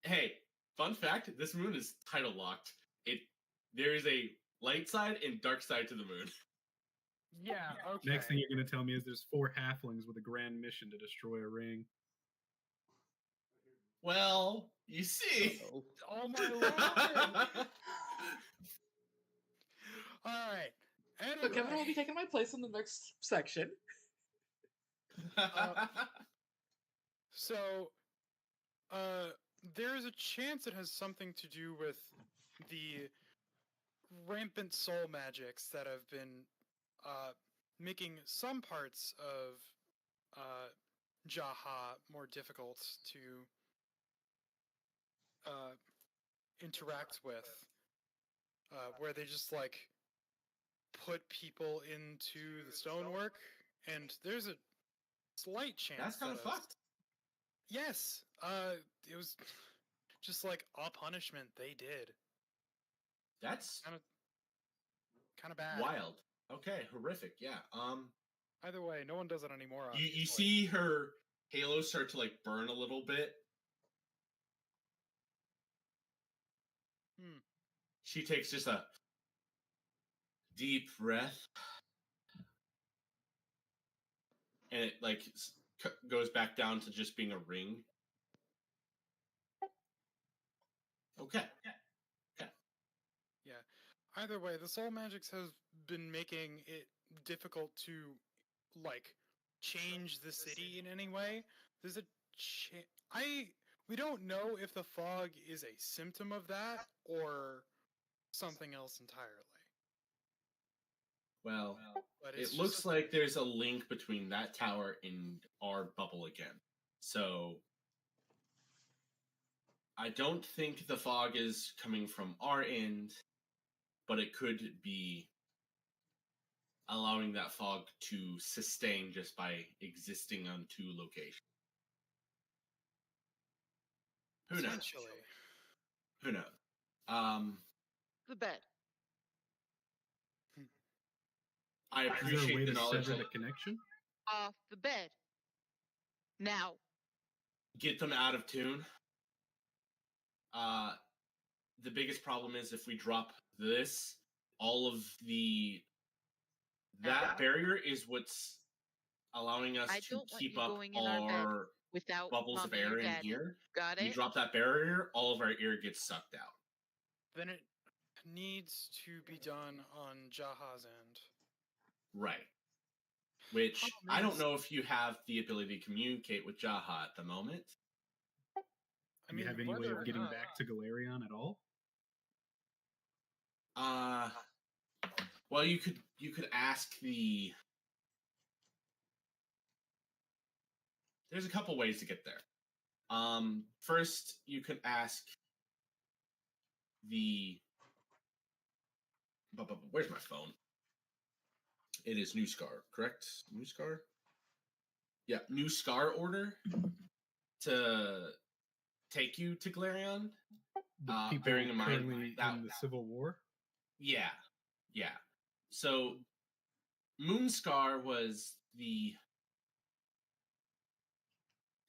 Hey, fun fact: this moon is tidal locked. There is a light side and dark side to the moon. Yeah, okay. Next thing you're gonna tell me is there's 4 halflings with a grand mission to destroy a ring. Well, you see. Uh-oh. Oh my lord! All right. Anyway, So Kevin will be taking my place in the next section. So, there is a chance it has something to do with the rampant soul magics that have been making some parts of Jaha more difficult to interact with, where they just like put people into the stonework, and there's a slight chance That's kind of that fucked. Yes, it was just like a punishment they did. That's Kind of bad. wild. Okay, horrific. Yeah. Either way, no one does it anymore. You obviously. see her halo start to like burn a little bit. She takes just a deep breath, and it like goes back down to just being a ring. Okay. Yeah. Either way, the soul magics has been making it difficult to like change the city in any way. There's a we don't know if the fog is a symptom of that or something else entirely. Well, But it it's just looks like there's a link between that tower and our bubble again. So I don't think the fog is coming from our end, but it could be allowing that fog to sustain just by existing on 2 locations. Who knows? potentially. Who knows? The bed. I Is there a appreciate way the to knowledge. sever the connection? Off the bed. Now. Get them out of tune. The biggest problem is if we drop this, all of that barrier is what's allowing us I to don't want keep you up going in our bed our without bubbles of mommy or air in daddy. here. Got You it? drop that barrier, all of our air gets sucked out. Then it needs to be done on Jaha's end. Right. Which Problem I don't is- know if you have the ability to communicate with Jaha at the moment. I Do you mean, have any way whether of or getting not- back to Galarion at all? Well, you could ask the. There's a couple ways to get there. First, you could ask the. Where's my phone? It is New Scar, correct? New Scar? Yeah, New Scar order to take you to Galarion. The people bearing in mind currently that- in the Civil War? Yeah. So, Moonscar was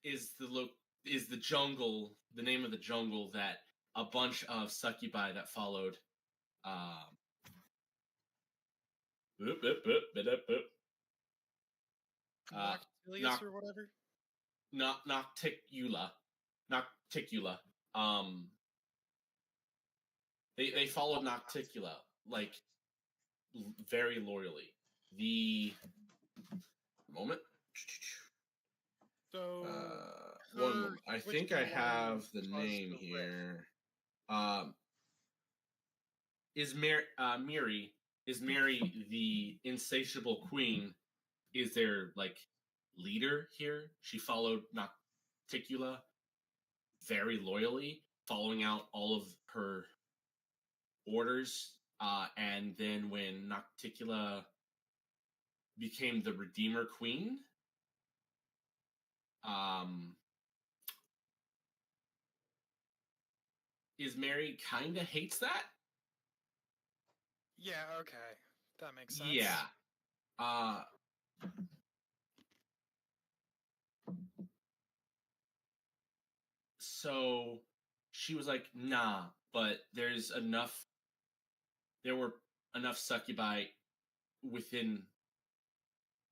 is the jungle, the name of the jungle that a bunch of succubi that followed Noctilius or whatever? Nocticula. They followed Nocticula like very loyally. the moment. So One her moment. I which think I one have the caused name the rift? here. Is Miri? Is Mary the insatiable queen? Is their like leader here? She followed Nocticula very loyally, following out all of her orders. And then when Nocticula became the Redeemer Queen, is Mary kinda hates that? Yeah, okay. That makes sense. Yeah. So she was like, nah, but there were enough succubi within,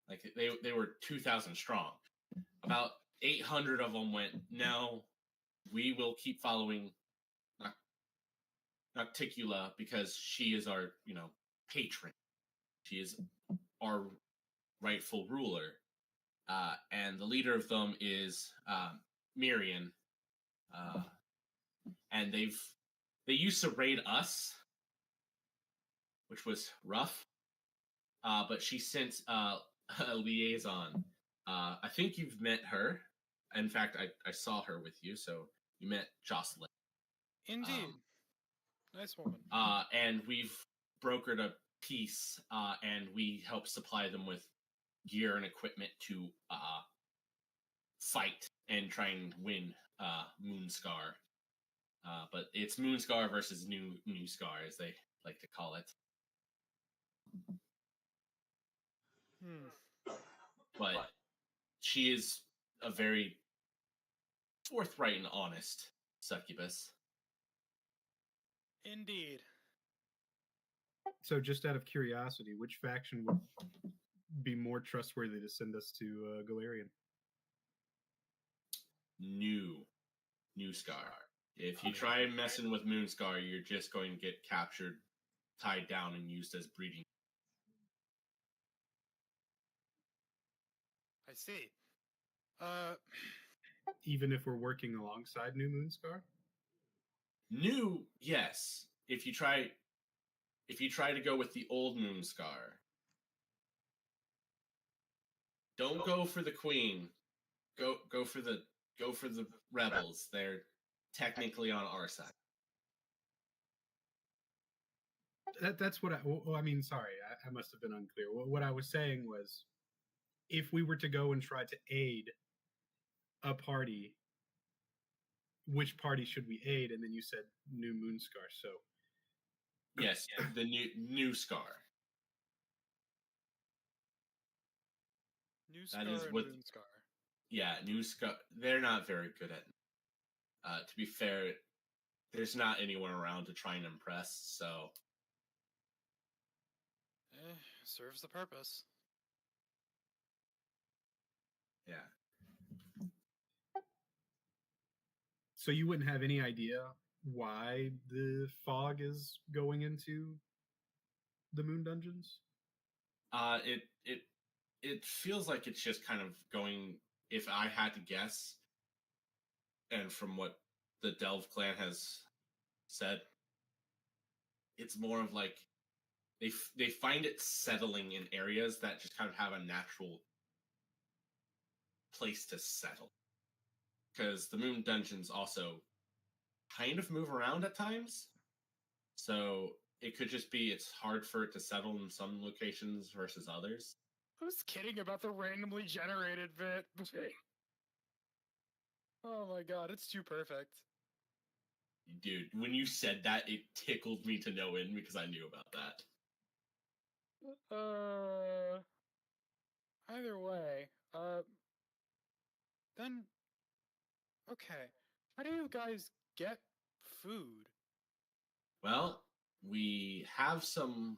like, they were 2,000 strong. About 800 of them went, no, we will keep following Nocticula because she is our, patron. She is our rightful ruler. And the leader of them is Mirian. And they used to raid us, which was rough. But she sent a liaison. I think you've met her. In fact, I saw her with you, so you met Jocelyn. Indeed. Nice woman. And we've brokered a peace, and we help supply them with gear and equipment to fight and try and win Moonscar. But it's Moonscar versus New Scar, as they like to call it. But she is a very forthright and honest succubus. Indeed. So, just out of curiosity, which faction would be more trustworthy to send us to Galarian? New Scar. If you try messing with Moonscar, you're just going to get captured, tied down, and used as breeding. I see. Even if we're working alongside New Moonscar? Yes. If you try to go with the old Moonscar, don't go for the Queen. Go for the rebels. They're technically on our side. That's what I mean. Sorry, I must have been unclear. What I was saying was, if we were to go and try to aid a party, which party should we aid? And then you said New Moonscar. So yes, the new Scar. New Scar That is and what. Moonscar. Yeah, New Scar. They're not very good at. To be fair, there's not anyone around to try and impress. So. Serves the purpose. Yeah. So you wouldn't have any idea why the fog is going into the moon dungeons? It feels like it's just kind of going. If I had to guess, and from what the Delve clan has said, it's more of like they find it settling in areas that just kind of have a natural place to settle. Because the moon dungeons also kind of move around at times, so it could just be it's hard for it to settle in some locations versus others. I was kidding about the randomly generated bit. Oh my god, it's too perfect. Dude, when you said that, it tickled me to no end because I knew about that. Either way, then, okay. How do you guys get food? Well, we have some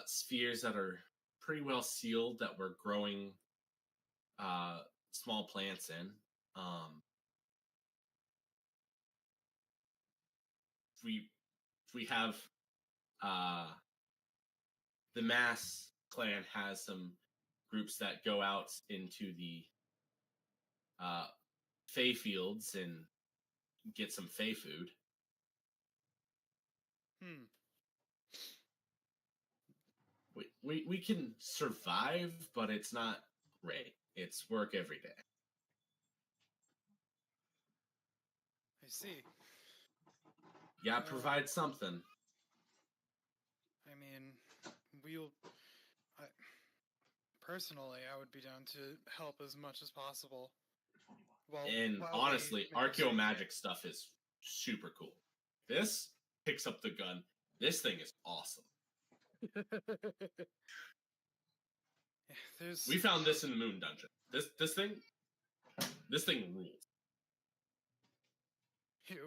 spheres that are pretty well sealed that we're growing small plants in. We have the Mass clan has some groups that go out into the Fey fields and get some Fey food. We can survive, but it's not great. It's work every day. I see. You gotta provide something. I mean, personally, I would be down to help as much as possible. And while honestly, we make archeo sure- magic stuff is super cool. This picks up the gun. This thing is awesome. There's We found this in the Moon Dungeon. This thing rules.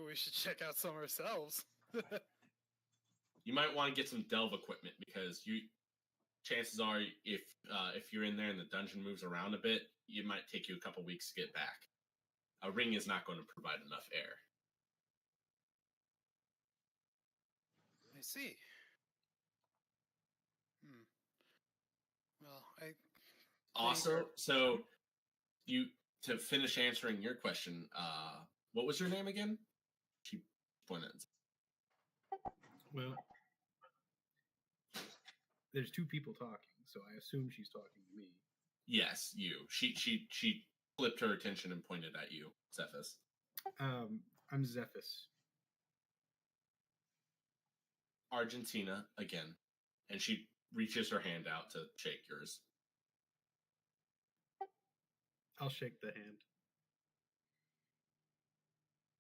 we should check out some ourselves. You might want to get some delve equipment because chances are if you're in there and the dungeon moves around a bit, it might take you a couple weeks to get back. A ring is not going to provide enough air. I see. Well, Also, so to finish answering your question, what was your name again? She pointed. Well, there's two people talking, so I assume she's talking to me. Yes, you. She flipped her attention and pointed at you, Zephys. I'm Zephys. Argentina again, and she reaches her hand out to shake yours. I'll shake the hand.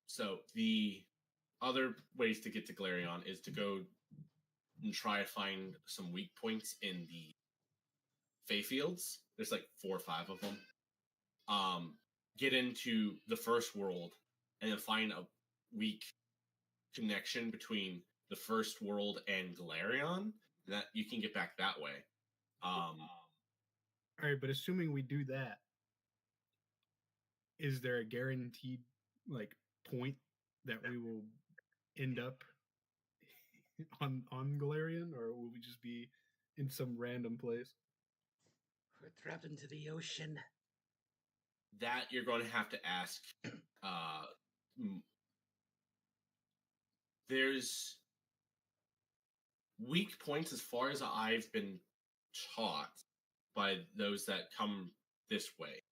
So the other ways to get to Galarion is to go and try to find some weak points in the Fey fields. There's like 4 or 5 of them. Get into the first world and then find a weak connection between the first world and Galarion. That you can get back that way. All right, but assuming we do that, is there a guaranteed point that we will end up on Galarian, or will we just be in some random place? We're dropped into the ocean. That you're going to have to ask. There's weak points, as far as I've been taught by those that come this way,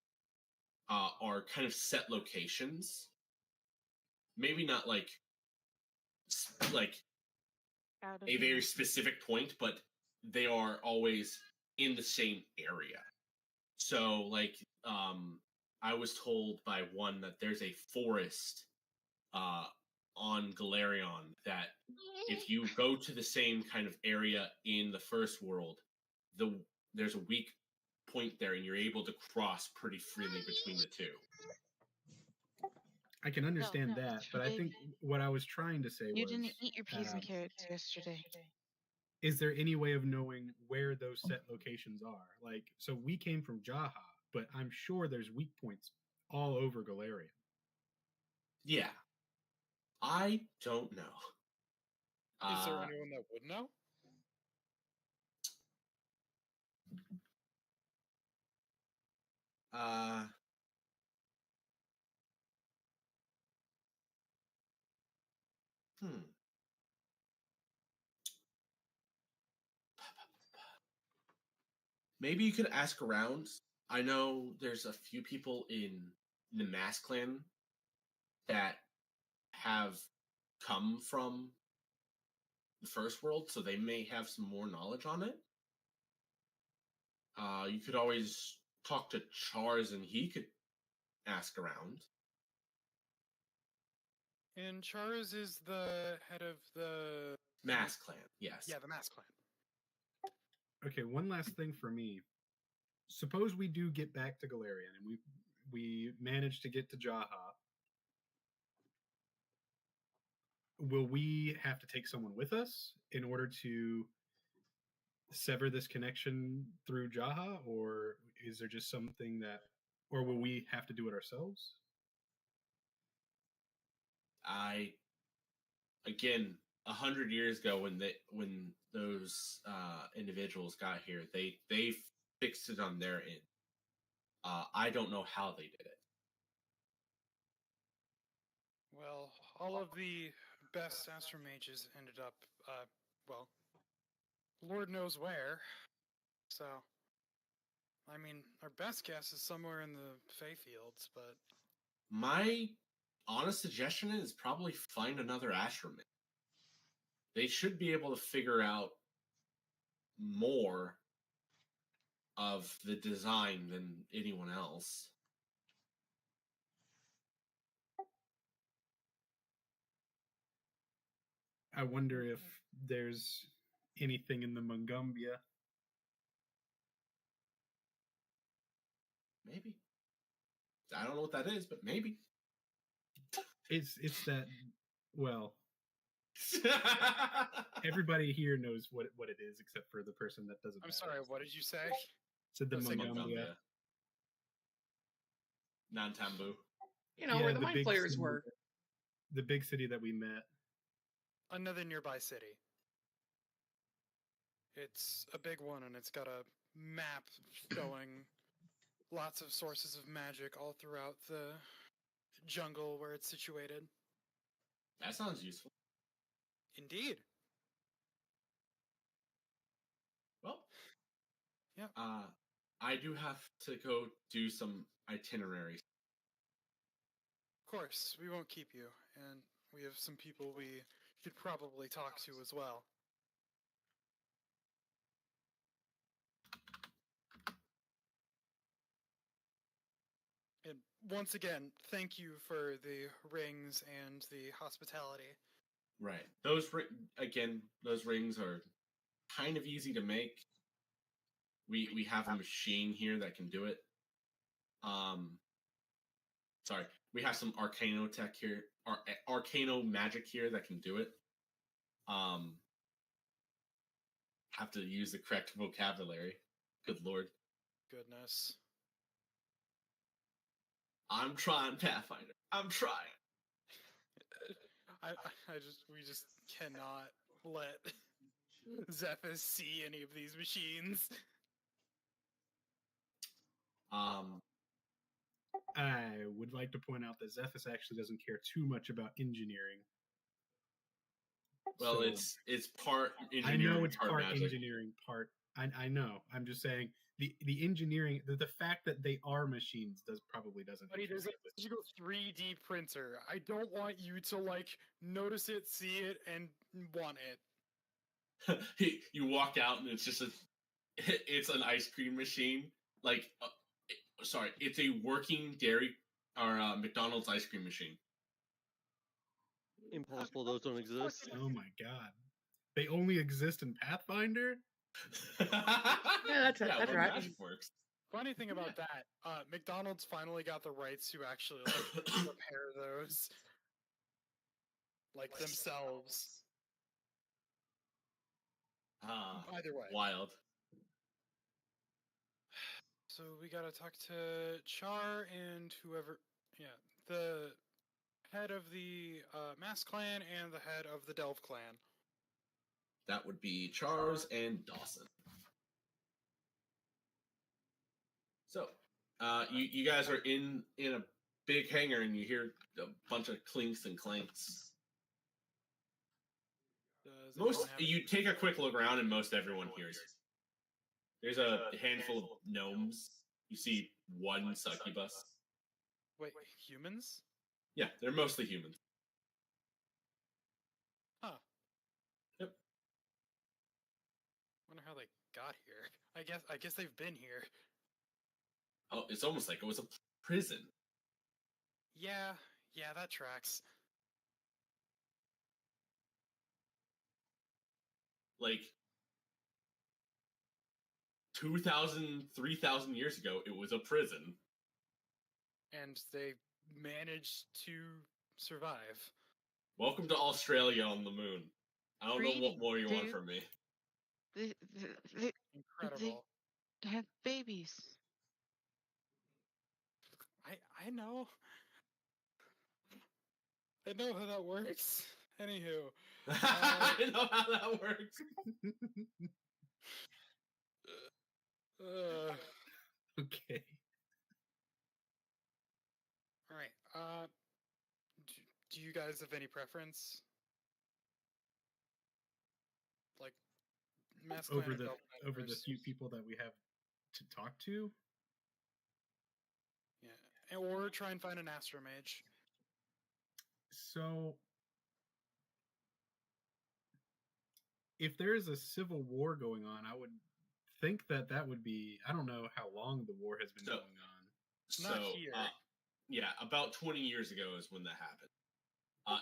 are kind of set locations. Maybe not like Out of a very the- specific point, but they are always in the same area. So, I was told by one that there's a forest on Galarion that if you go to the same kind of area in the first world, there's a weak point there, and you're able to cross pretty freely between the two. I can understand no, that, but I they- think what I was trying to say You was, didn't eat your peas and um, carrots yesterday. is there any way of knowing where those set locations are? So we came from Jaha, but I'm sure there's weak points all over Galarian. Yeah. I don't know. is there anyone that would know? Maybe you could ask around. I know there's a few people in the Mass Clan that have come from the first world, so they may have some more knowledge on it. You could always talk to Charles, and he could ask around. And Charles is the head of the Mass Clan, yes. Yeah, the Mass Clan. Okay, one last thing for me. Suppose we do get back to Galarian and we manage to get to Jaha. Will we have to take someone with us in order to sever this connection through Jaha, or is there just something or will we have to do it ourselves? Again, 100 years ago, when those individuals got here, they fixed it on their end. I don't know how they did it. Well, all of the best astromages ended up, well, Lord knows where. So, I mean, our best guess is somewhere in the Fey Fields, but My honest suggestion is probably find another astromech. They should be able to figure out more of the design than anyone else. I wonder if there's anything in the Mungumbia. Maybe. I don't know what that is, but maybe. It's that, well, everybody here knows what it is except for the person that doesn't. I'm sorry, what did you say? Said the Let's say Mungumbia. Non-Tambu. You know, where the mind big flayers city- were. The big city that we met. Another nearby city. It's a big one, and it's got a map showing lots of sources of magic all throughout the jungle where it's situated. That sounds useful. Indeed. Well, Yep. I do have to go do some itineraries. Of course, we won't keep you, and we have some people we should probably talk to as well. And once again, thank you for the rings and the hospitality. Right. Those rings are kind of easy to make. We have a machine here that can do it. Sorry, we have some arcano tech here, arcano magic here that can do it. Have to use the correct vocabulary. Good lord. Goodness. I'm trying, Pathfinder. I'm trying. We just cannot let Zephys see any of these machines. I would like to point out that Zephys actually doesn't care too much about engineering. Well, So, it's part I engineering, know it's part magic. engineering, part. I know. I'm just saying the engineering, the fact that they are machines probably doesn't. Buddy, there's a interest digital 3D printer. I don't want you to like notice it, see it, and want it. You walk out and it's just it's an ice cream machine. Like, sorry, it's a working dairy or McDonald's ice cream machine. Impossible, those don't exist. Oh my god, they only exist in Pathfinder. Yeah, that's where right. magic works. Funny thing about that, McDonald's finally got the rights to actually like repair those, like themselves. Either way. Wild. So we gotta talk to Char and whoever, the head of the Mass Clan and the head of the Delve Clan. That would be Charles and Dawson. So, you guys are in a big hangar and you hear a bunch of clinks and clanks. You take a quick look around and most everyone hears. There's a handful of gnomes. You see one succubus. Wait, humans? Yeah, they're mostly humans. Huh. Yep. Wonder how they got here. I guess they've been here. Oh, it's almost like it was a prison. Yeah, that tracks. Like 2,000, 3,000 years ago, it was a prison. And they managed to survive. Welcome to Australia on the moon. I don't know what Greetings, more you want dude. from me. They Incredible. have babies. I know. I know how that works. Anywho, I know how that works. Okay. all right. Do you guys have any preference? Like masculine Over or the double over the members? few people that we have to talk to. Yeah, or try and find an astromage. So if there is a civil war going on, I would think that that would be. I don't know how long the war has been So- going on. Not So, here. yeah, about 20 years ago is when that happened.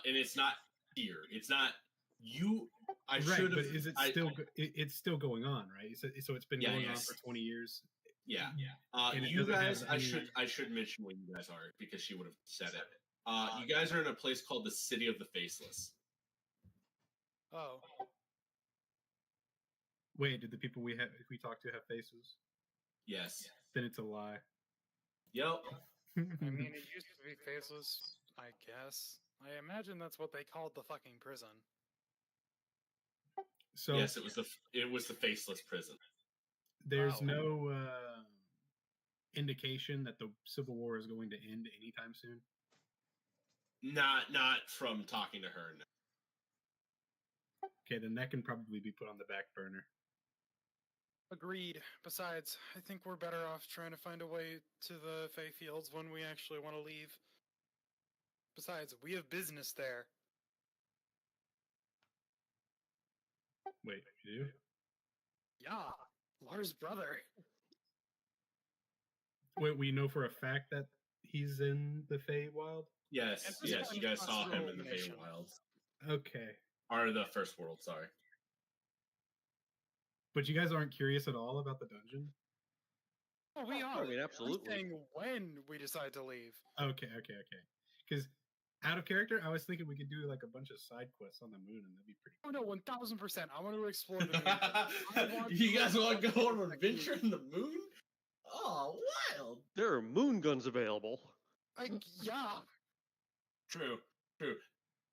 And it's not here. It's not you. I Right, should have. but is it still? It's still going on, right? So it's been Yeah, going on yes. for 20 years. Yeah. And it You doesn't have guys, any- I should mention what you guys are because she would have said it. You guys are in a place called the City of the Faceless. Oh, Wait, did the people we talked to have faces? Yes. Then it's a lie. Yep. I mean, it used to be faceless, I guess. I imagine that's what they called the fucking prison. So Yes, it was the Faceless prison. there's Wow. no indication that the Civil War is going to end anytime soon. Not from talking to her. No. Okay, then that can probably be put on the back burner. Agreed. Besides, I think we're better off trying to find a way to the Fey Fields when we actually want to leave. Besides, we have business there. Wait, you do? Yeah, Lars' brother. Wait, we know for a fact that he's in the Feywild? Yes, And this yes, you one guys is saw him Rural in the Nation. Feywilds. Okay. Or the First World, sorry. But you guys aren't curious at all about the dungeon? Oh, we are. I mean, absolutely. I'm saying when we decide to leave. Okay. Because out of character, I was thinking we could do like a bunch of side quests on the moon, and that'd be pretty Oh no, 1000%. I want to explore the moon. You guys want to go on an adventure in the moon? Oh, wild! There are moon guns available. Yeah. True.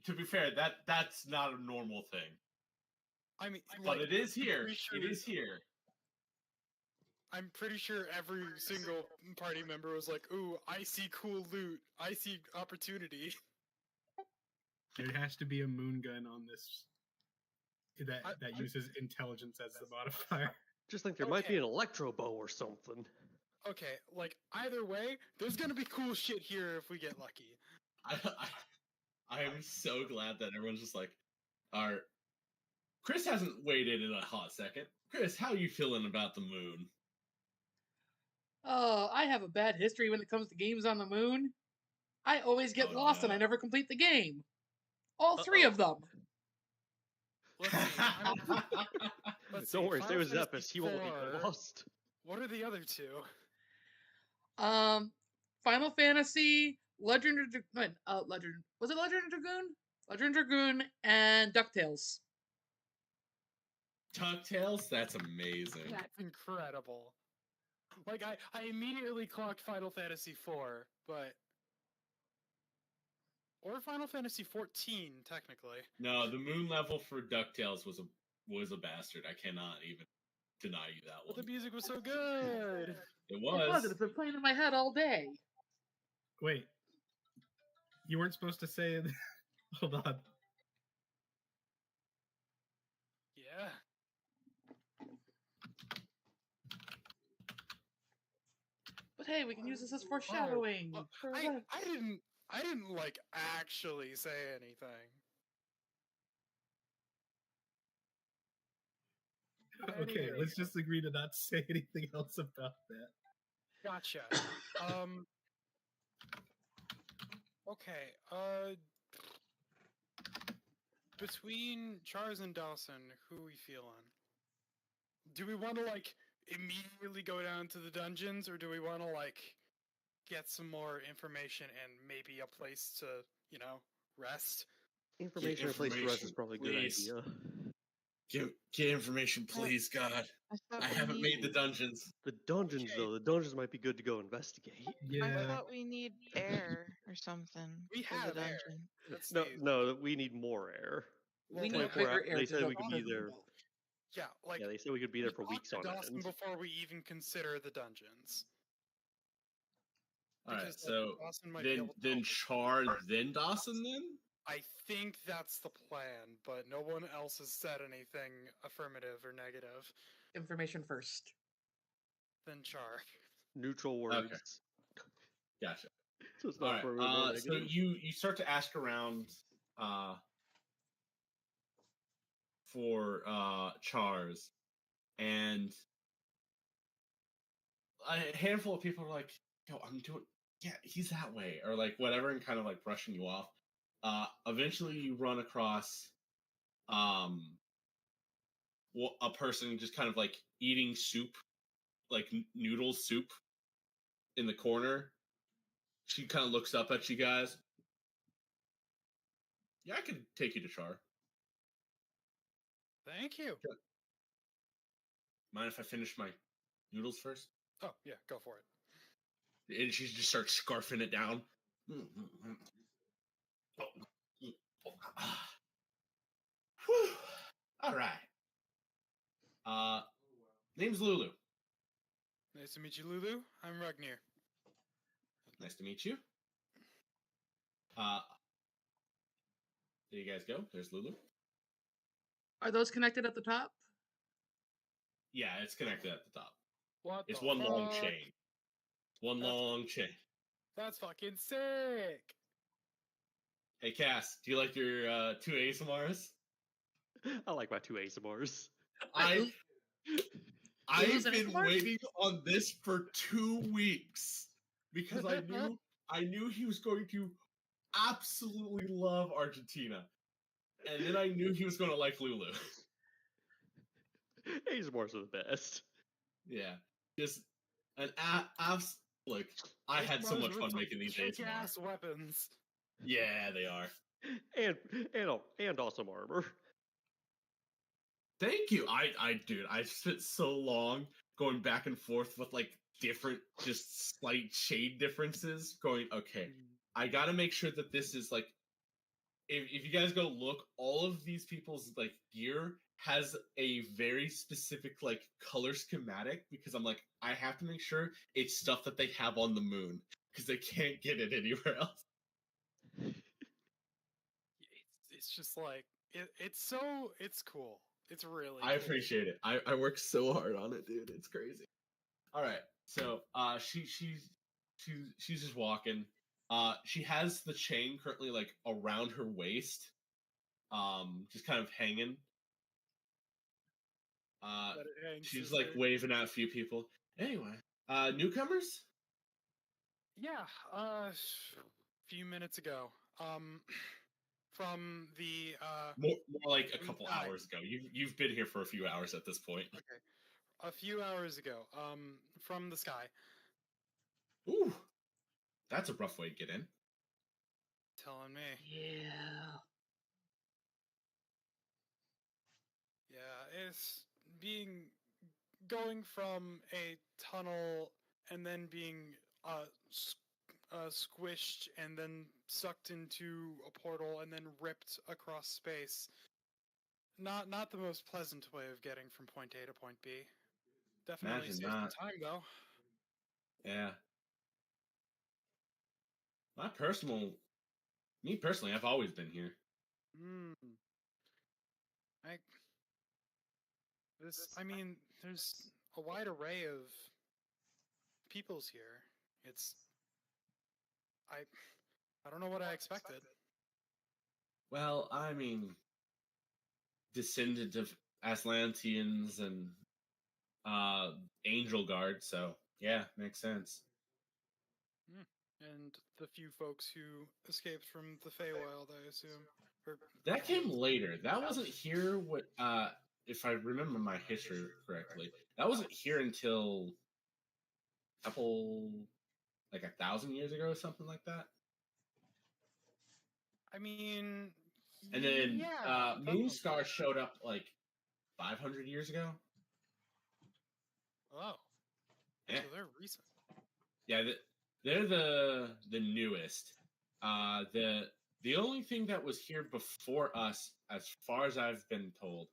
To be fair, that's not a normal thing, I mean, but like, it is I'm here. pretty sure- It is here. I'm pretty sure every single party member was like, "Ooh, I see cool loot. I see opportunity." There has to be a moon gun on this that I- uses intelligence as the modifier. Just think there might be Okay. an electro bow or something. Okay, like either way, there's gonna be cool shit here if we get lucky. I am so glad that everyone's just like, our Chris hasn't waited in a hot second. Chris, how you feeling about the moon? Oh, I have a bad history when it comes to games on the moon. I always get Oh, lost and no. I never complete the game. All three of them. Let's see. Let's Don't see, worry, stay Final with Fantasy Zephys. He won't IV. get lost. What are the other two? Final Fantasy, Legend of Legend. Was it Legend of Dragoon? Legend of Dragoon and DuckTales. DuckTales? That's amazing. That's incredible. Like I immediately clocked Final Fantasy IV, but or Final Fantasy 14 technically. No, the moon level for DuckTales was a bastard. I cannot even deny you that But one. the music was so good. It It was. wasn't. It's been playing in my head all day. Wait, you weren't supposed to say it. Hold on. Yeah. But hey, we can use this as foreshadowing. for I events. I didn't like actually say anything. Okay, let's just agree to not say anything else about that. Gotcha. Okay. Between Charles and Dawson, who we feeling? Do we want to like immediately go down to the dungeons, or do we want to like get some more information and maybe a place to, rest? Information in a place to rest is information, probably a good please. idea. Get information, please, God. I thought I we haven't need, made the dungeons. The dungeons, Okay. though. The dungeons might be good to go investigate. I Yeah. thought we need air or something. We for the have air. dungeon. Let's No, see. no, we need more air. We need 24 bigger air They to said go we could through. be there. Yeah, like Yeah, they said we could be there for talk weeks to on Dawson end. before we even consider the dungeons. All right, Because, like, so Dawson might be able to then help us. Char, then Dawson, then. I think that's the plan, but no one else has said anything affirmative or negative. Information first. Then Char. Neutral words. Gotcha. So it's All not right. affirmative or So negative. you start to ask around for Chars, and a handful of people are like, "Yo, I'm doing. Yeah, he's that way," or like whatever, and kind of like brushing you off. Eventually, you run across a person just kind of like eating soup, like noodle soup, in the corner. She kind of looks up at you guys. Yeah, I can take you to Char. Thank you. Mind if I finish my noodles first? Oh, yeah, go for it. And she just starts scarfing it down. Whew. All right. Name's Lulu. Nice to meet you, Lulu. I'm Ragnir. Nice to meet you. There you guys go. There's Lulu. Are those connected at the top? Yeah, it's connected at the top. What It's the one long fuck? chain. One That's- long chain. That's fucking sick. Hey, Cass, do you like your 2 ASMRs? I like my 2 ASMRs. I've Lulu's been ASMR? waiting on this for 2 weeks because I knew he was going to absolutely love Argentina, and then I knew he was going to like Lulu. ASMRs are the best. Yeah, just an look. I had so much fun making these ASMRs. Ass weapons. Yeah, they are. And awesome armor. Thank you. Dude, I spent so long going back and forth with like different, just slight shade differences. Going, okay, I got to make sure that this is like, if you guys go look, all of these people's like gear has a very specific like color schematic because I'm like, I have to make sure it's stuff that they have on the moon because they can't get it anywhere else. It's just like it's cool. It's really. I cool. appreciate it. I work so hard on it, dude. It's crazy. All right, so she's just walking. She has the chain currently like around her waist, just kind of hanging. But it hangs She's as like a- waving at a few people. Anyway, newcomers. Yeah, few minutes ago. From the More like a We couple died. hours ago. You've been here for a few hours at this point. a few hours ago. From the sky. Ooh, that's a rough way to get in. Telling me. Yeah. Yeah, it's going from a tunnel and then being squished and then sucked into a portal and then ripped across space. Not the most pleasant way of getting from point A to point B. Definitely Imagine saves some that. time though. Yeah. Me personally, I've always been here. I mean, there's a wide array of peoples here. I don't know what I expected. Well, I mean, descendant of Atlanteans and Angel Guard, so yeah, makes sense. And the few folks who escaped from the Feywild, I assume. Or That came later. That wasn't here. What, if I remember my history correctly, that wasn't here until a couple, like 1,000 years ago, or something like that. I mean, And then yeah, that sounds Moonscar right. showed up like 500 years ago. Oh, Yeah. so they're recent. Yeah, they're the newest. The only thing that was here before us, as far as I've been told,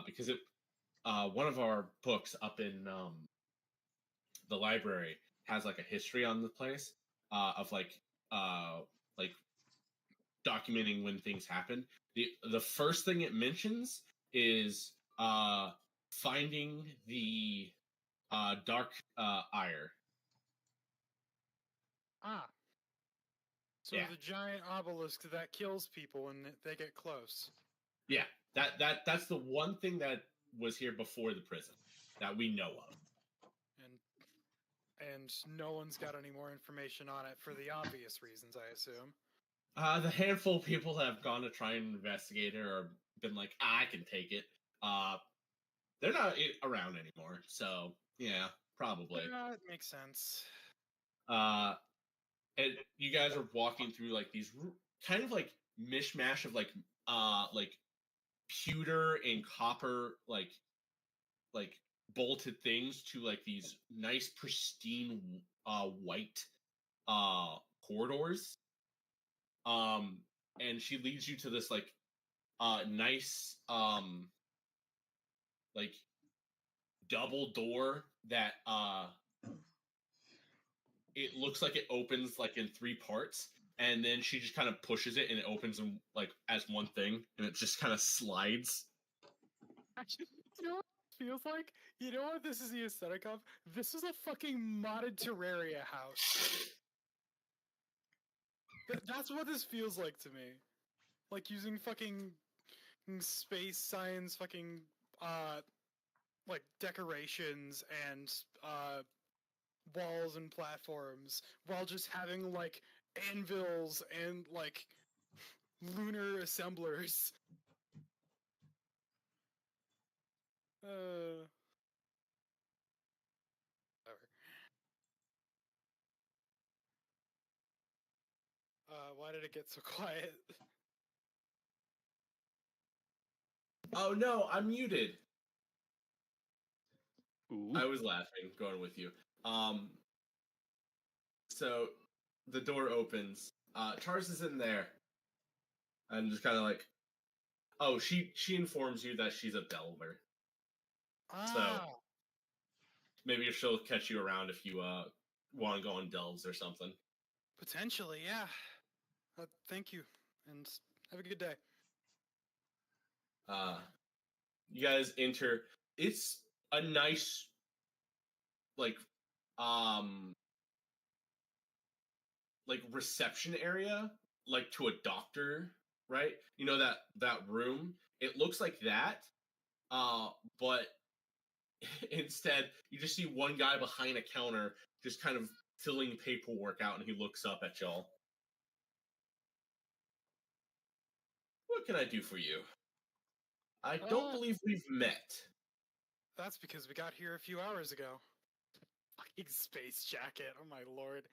because one of our books up in the library has like a history on the place of like documenting when things happen. The first thing it mentions is finding the dark ire. Ah. So Yeah. the giant obelisk that kills people when they get close. Yeah, that's the one thing that was here before the prison that we know of. And no one's got any more information on it for the obvious reasons, I assume. The handful of people that have gone to try and investigate it or been like, I can take it. They're not around anymore, so yeah, probably. Yeah, it makes sense. And you guys are walking through like these kind of like mishmash of like pewter and copper like bolted things to like these nice pristine white corridors. And she leads you to this like nice like double door that it looks like it opens like in 3 parts, and then she just kind of pushes it and it opens in like as one thing, and it just kind of slides. Actually, you know what it feels like? You know what this is the aesthetic of? This is a fucking modded Terraria house. That's what this feels like to me. Like using fucking space science fucking like decorations and walls and platforms while just having like anvils and like lunar assemblers. Whatever. Why did it get so quiet? Oh no, I'm muted. Ooh. I was laughing, going with you. So the door opens. Charles is in there, and just kind of like, oh, she informs you that she's a delver. So maybe she'll catch you around if you want to go on delves or something. Potentially, yeah. Thank you, and have a good day. You guys enter. It's a nice, like reception area, like to a doctor, right? You know that room. It looks like that, but instead you just see one guy behind a counter, just kind of filling paperwork out, and he looks up at y'all. What can I do for you? I don't believe we've met. That's because we got here a few hours ago. Fucking space jacket, oh my lord.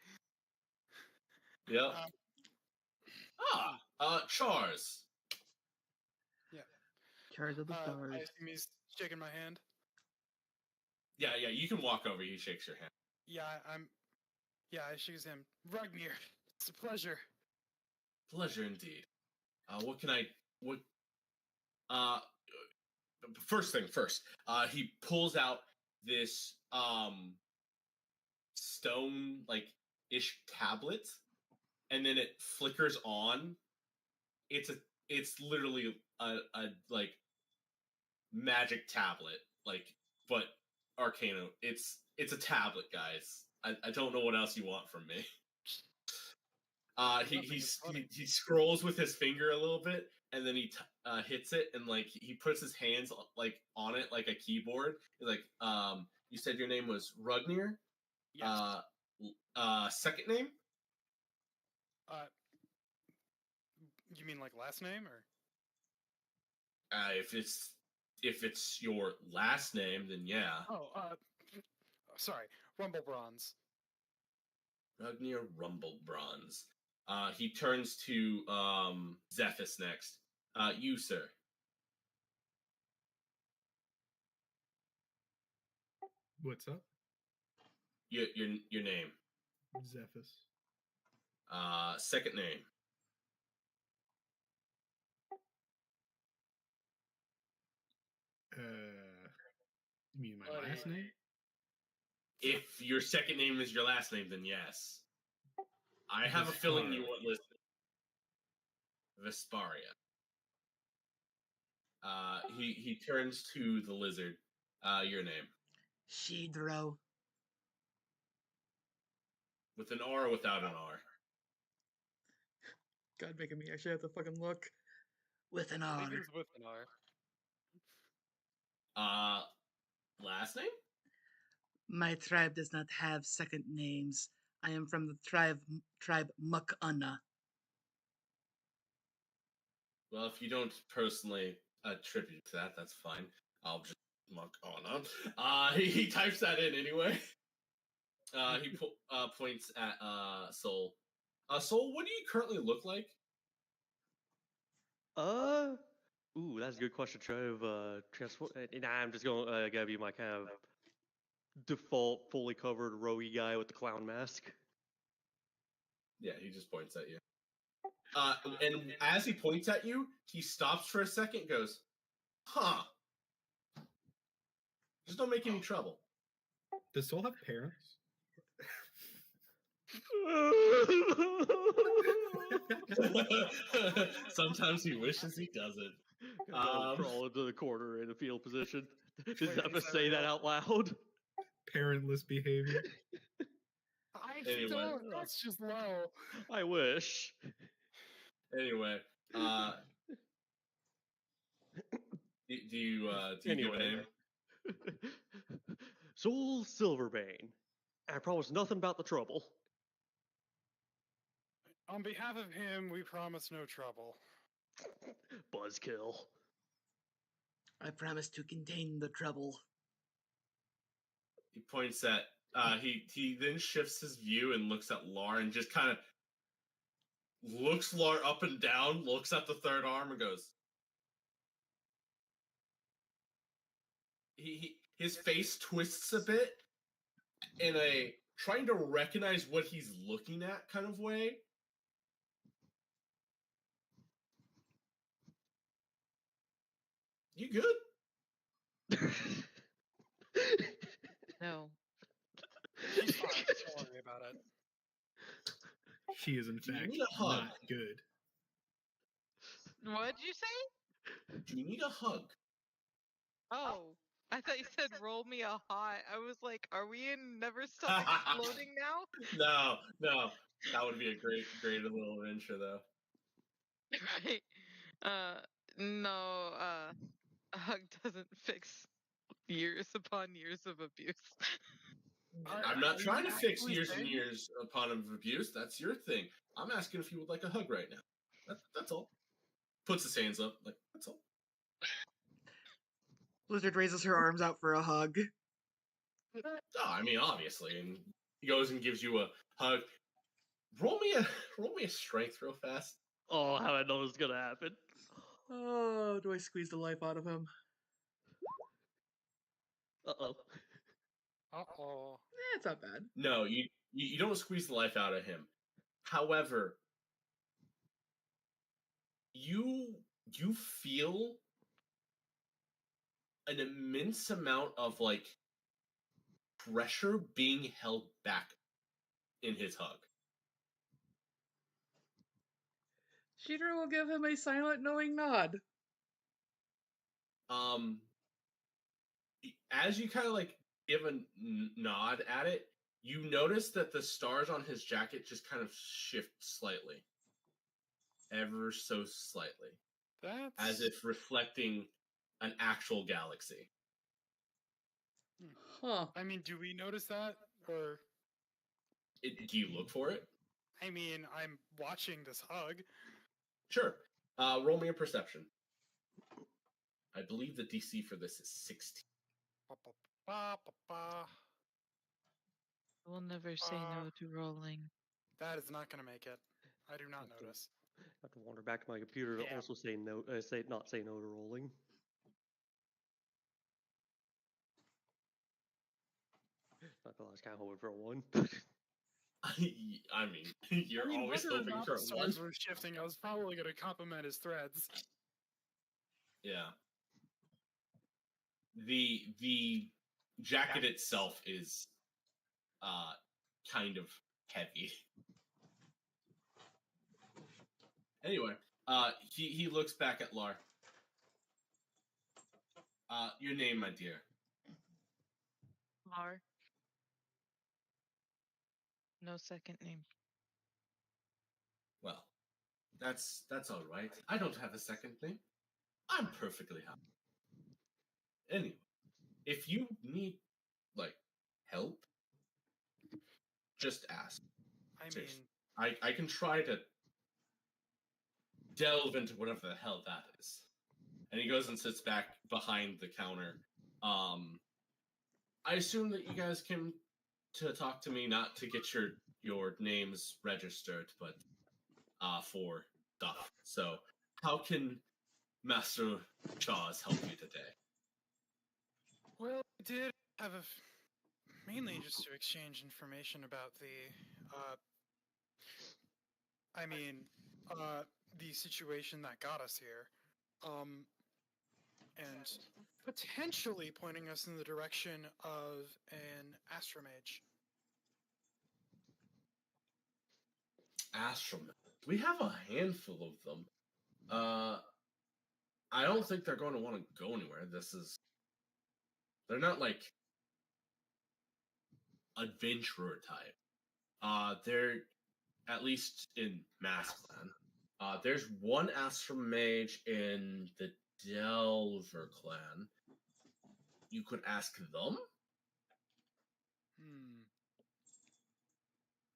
Yep. Charles. Yeah. Charge of the stars. I assume he's shaking my hand. Yeah, you can walk over. He shakes your hand. Yeah, I shake his hand. Ragnir, it's a pleasure. Pleasure indeed. First thing first, he pulls out this stone like ish tablet, and then it flickers on. It's literally a like magic tablet, like, but arcano. It's a tablet, guys. I don't know what else you want from me. He scrolls with his finger a little bit, and then he hits it, and like he puts his hands like on it like a keyboard. He's like, you said your name was Ragnir? Yes. Second name? You mean like last name or? If it's your last name, then yeah. Oh, sorry, Rumble Bronze. Ragnir Rumblebronze. He turns to Zephys next. You, sir. What's up? Your name. Zephys. Second name. You mean my Buddy. last name? If your second name is your last name, then yes. I have a feeling you won't listen. Vesparia. He turns to the lizard. Your name. Shidro. With an R or without an R? God, making me actually have to fucking look. With an I R. think it's with an R. Last name? My tribe does not have second names. I am from the tribe Muk'ana. Well, if you don't personally attribute to that, that's fine. I'll just muck on up. He types that in anyway. He points at Soul. Soul, what do you currently look like? Ooh, that's a good question. Trev, transform. Nah, I'm just going. Gotta be my kind of default, fully covered, rogue guy with the clown mask. Yeah, he just points at you. And as he points at you, he stops for a second, and goes, "Huh? Just don't make any trouble." Does Soul have parents? Sometimes he wishes he doesn't. Crawl into the corner in a fetal position. Does Wait, Zephyr is that say that real? out loud? Parentless behavior. I Anyway. don't. That's just low. I wish. Anyway, do you give a Anyway. name? Soul Silverbane. I promise nothing about the trouble. On behalf of him, we promise no trouble. Buzzkill. I promise to contain the trouble. He points at. He then shifts his view and looks at Lar and just kind of looks Lar up and down, looks at the third arm and goes. His face twists a bit in a trying to recognize what he's looking at kind of way. You good? No. He's fine. Don't worry about it. She is in Do you fact need a hug? not good. What'd you say? Do you need a hug? Oh, I thought you said roll me a hot. I was like, are we in Never Stop Exploding now? No. That would be a great little adventure, though. Right. No, a hug doesn't fix years upon years of abuse. I'm not trying to fix actually years and saying- years upon of abuse. That's your thing. I'm asking if you would like a hug right now. That's all. Puts his hands up, like, that's all. Blizzard raises her arms out for a hug. Oh, I mean, obviously, and he goes and gives you a hug. Roll me a strength real fast. Oh, how I know it's gonna happen. Oh, do I squeeze the life out of him? Uh-oh. Uh-oh. It's not bad. No, you don't squeeze the life out of him. However, you feel an immense amount of like pressure being held back in his hug. Shidro will give him a silent, knowing nod. As you kind of like give a nod at it, you notice that the stars on his jacket just kind of shift slightly, ever so slightly, That's as if reflecting an actual galaxy. Huh. I mean, do we notice that? Or Do you look for it? I mean, I'm watching this hug. Sure. Roll me a perception. I believe the DC for this is 16. Ba-ba-ba-ba-ba. We'll never say no to rolling. That is not going to make it. I do not Okay. notice. I have to wander back to my computer to Yeah. also say no. Not say no to rolling. Not gonna lie, I was kind of hoping for a 1. I mean, you're always whether or hoping not for the a one. swords were shifting, I was probably going to compliment his threads. Yeah. The jacket itself is kind of heavy. Anyway, he looks back at Lar. Your name, my dear. Mar. No second name. Well, that's all right. I don't have a second name. I'm perfectly happy. Anyway, if you need like help, just ask. I Seriously. mean, I can try to delve into whatever the hell that is. And he goes and sits back behind the counter. I assume that you guys came to talk to me, not to get your names registered, but for stuff. So, how can Master Charles help you today? well, we did have mainly just to exchange information about the situation that got us here, and potentially pointing us in the direction of an astromage. Astrom. We have a handful of them. I don't think they're going to want to go anywhere. They're not like adventurer type. They're at least in Mass Clan. There's one Astrom Mage in the Delver clan. You could ask them.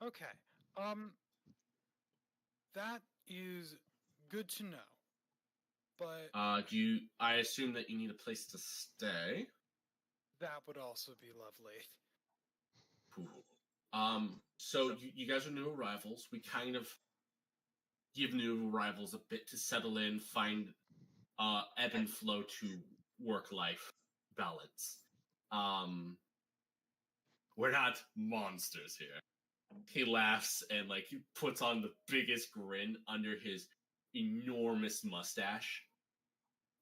Okay. That is good to know. But I assume that you need a place to stay. that would also be lovely. Cool. So you guys are new arrivals. We kind of give new arrivals a bit to settle in, find ebb and flow to work-life balance. We're not monsters here. He laughs and like he puts on the biggest grin under his enormous mustache.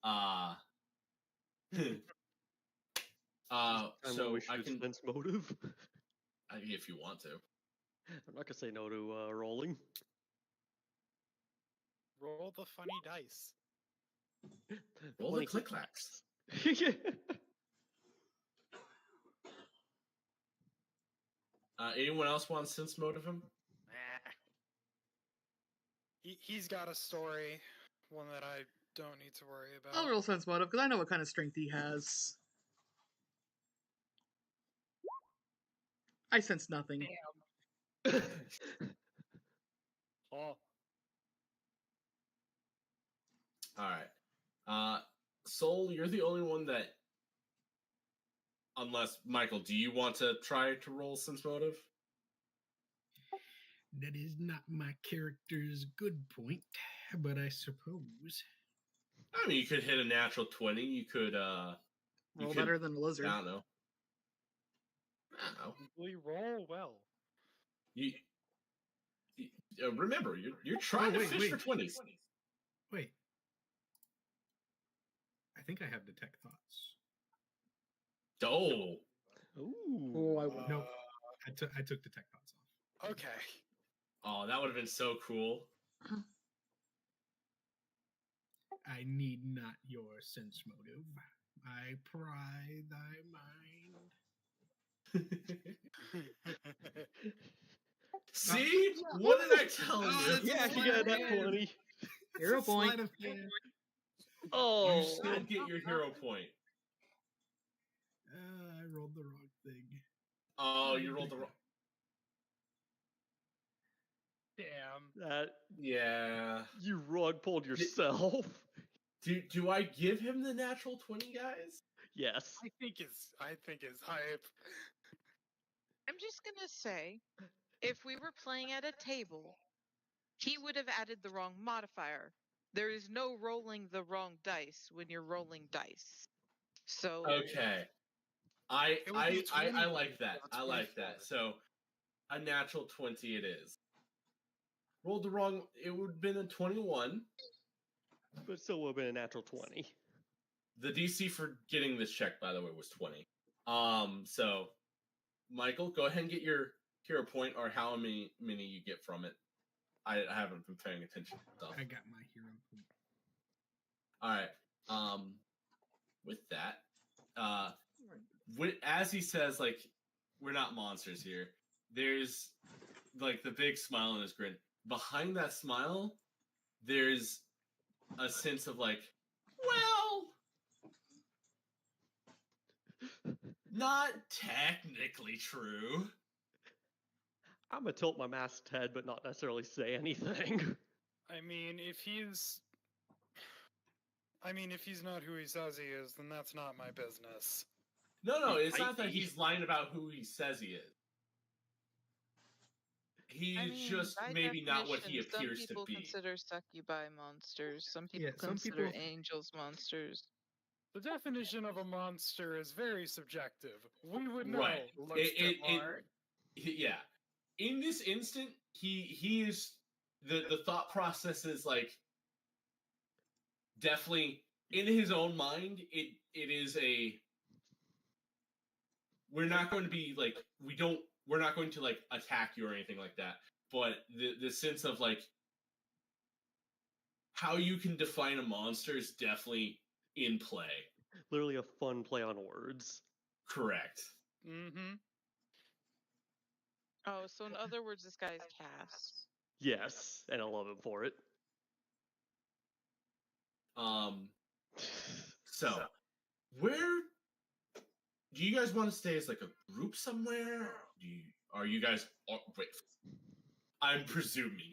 So we I should can, sense motive. if you want to. I'm not gonna say no to rolling. Roll the funny dice. Roll the click-clacks. Anyone else want to sense motive him? He's got a story, one that I don't need to worry about. I'll roll sense motive because I know what kind of strength he has. I sense nothing. Oh. All right. Soul, you're the only one that. Unless Michael, do you want to try to roll sense motive? That is not my character's good point, but I suppose. I mean, you could hit a natural 20. You could Roll better than a lizard. I don't know. We roll well. You remember, you're trying to fish for 20s. Wait. I think I have detect thoughts. Oh. Ooh. No, I took detect thoughts off. Okay. Oh, that would have been so cool. I need not your sense motive. I pry thy mind. See? What did I tell you? Yeah, he got that 20. Hero point. Sleight of hand. Oh. You still get your hero point. I rolled the wrong thing. Oh, you rolled the wrong. Damn. Yeah. You rug pulled yourself. Do I give him the natural 20, guys? Yes. I think it's hype. I'm just gonna say, if we were playing at a table, he would have added the wrong modifier. There is no rolling the wrong dice when you're rolling dice. So Okay. I It would be a I 20, like that. not I like 24. that. So a natural 20 it is. Rolled the wrong. It would have been a 21. But still would have been a natural 20. The DC for getting this check, by the way, was 20. So Michael, go ahead and get your hero point, or how many you get from it. I haven't been paying attention to stuff. I got my hero point. All right. With that, as he says, like, we're not monsters here. There's like the big smile on his grin. Behind that smile, there's a sense of like, well, not technically true. I'm gonna tilt my masked head, but not necessarily say anything. I mean, if he's not who he says he is, then that's not my business. No, He it's might not that be. he's lying about who he says he is. He's I mean, just by maybe not what he definition, appears some to people be. consider succubi monsters. Some people Yeah, some consider people- angels monsters. The definition of a monster is very subjective. We would know. Right. Yeah. In this instant, he is the thought process is like definitely in his own mind. It is a. We're not going to be like we're not going to like attack you or anything like that. But the sense of like how you can define a monster is definitely in play. Literally a fun play on words. Correct. Mm-hmm. Oh, so in other words, this guy's Cass. Yes, and I love him for it. So where do you guys want to stay as like a group somewhere? Are you guys wait? I'm presuming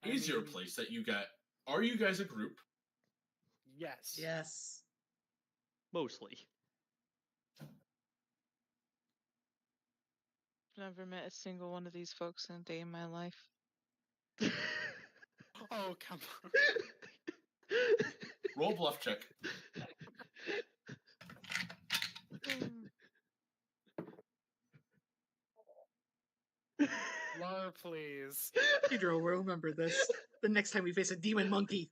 again. Is your place that you got? Are you guys a group? Yes. Yes. Mostly. Never met a single one of these folks in a day in my life. Oh, come on. Roll bluff check. Lar, please. Pedro will remember this the next time we face a demon monkey.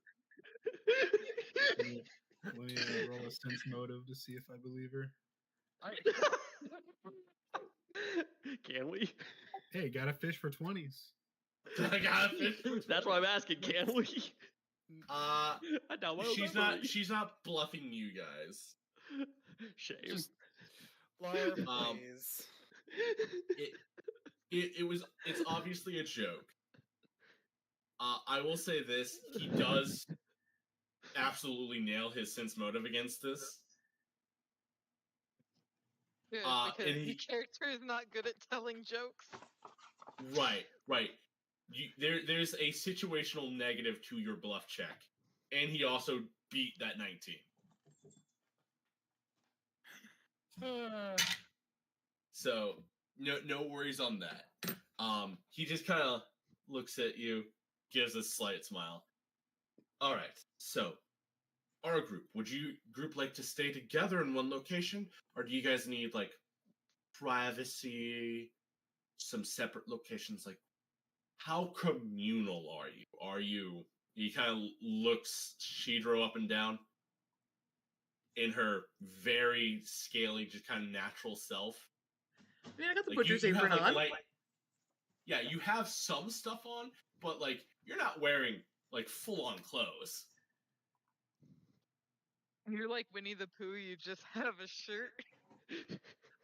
Let me roll a sense motive to see if I believe her. Can we? Hey, got a fish for 20s. I got it. That's why I'm asking. Can we? Uh, I doubt my own she's memory. she's not bluffing you guys. Shame. Just Lar, please. It's obviously a joke. I will say this: he does absolutely nail his sense motive against this. Good, and because the character is not good at telling jokes. Right. There's a situational negative to your bluff check, and he also beat that 19. So no worries on that. He just kind of looks at you, gives a slight smile. All right, so our would you like to stay together in one location, or do you guys need like privacy, some separate locations? Like, how communal are you? He kind of looks Shidro up and down in her very scaly, just kind of natural self. I mean, I got the Like, butcher's you have, apron like, on. yeah, you have some stuff on, but like you're not wearing like full-on clothes. You're like Winnie the Pooh, you just have a shirt.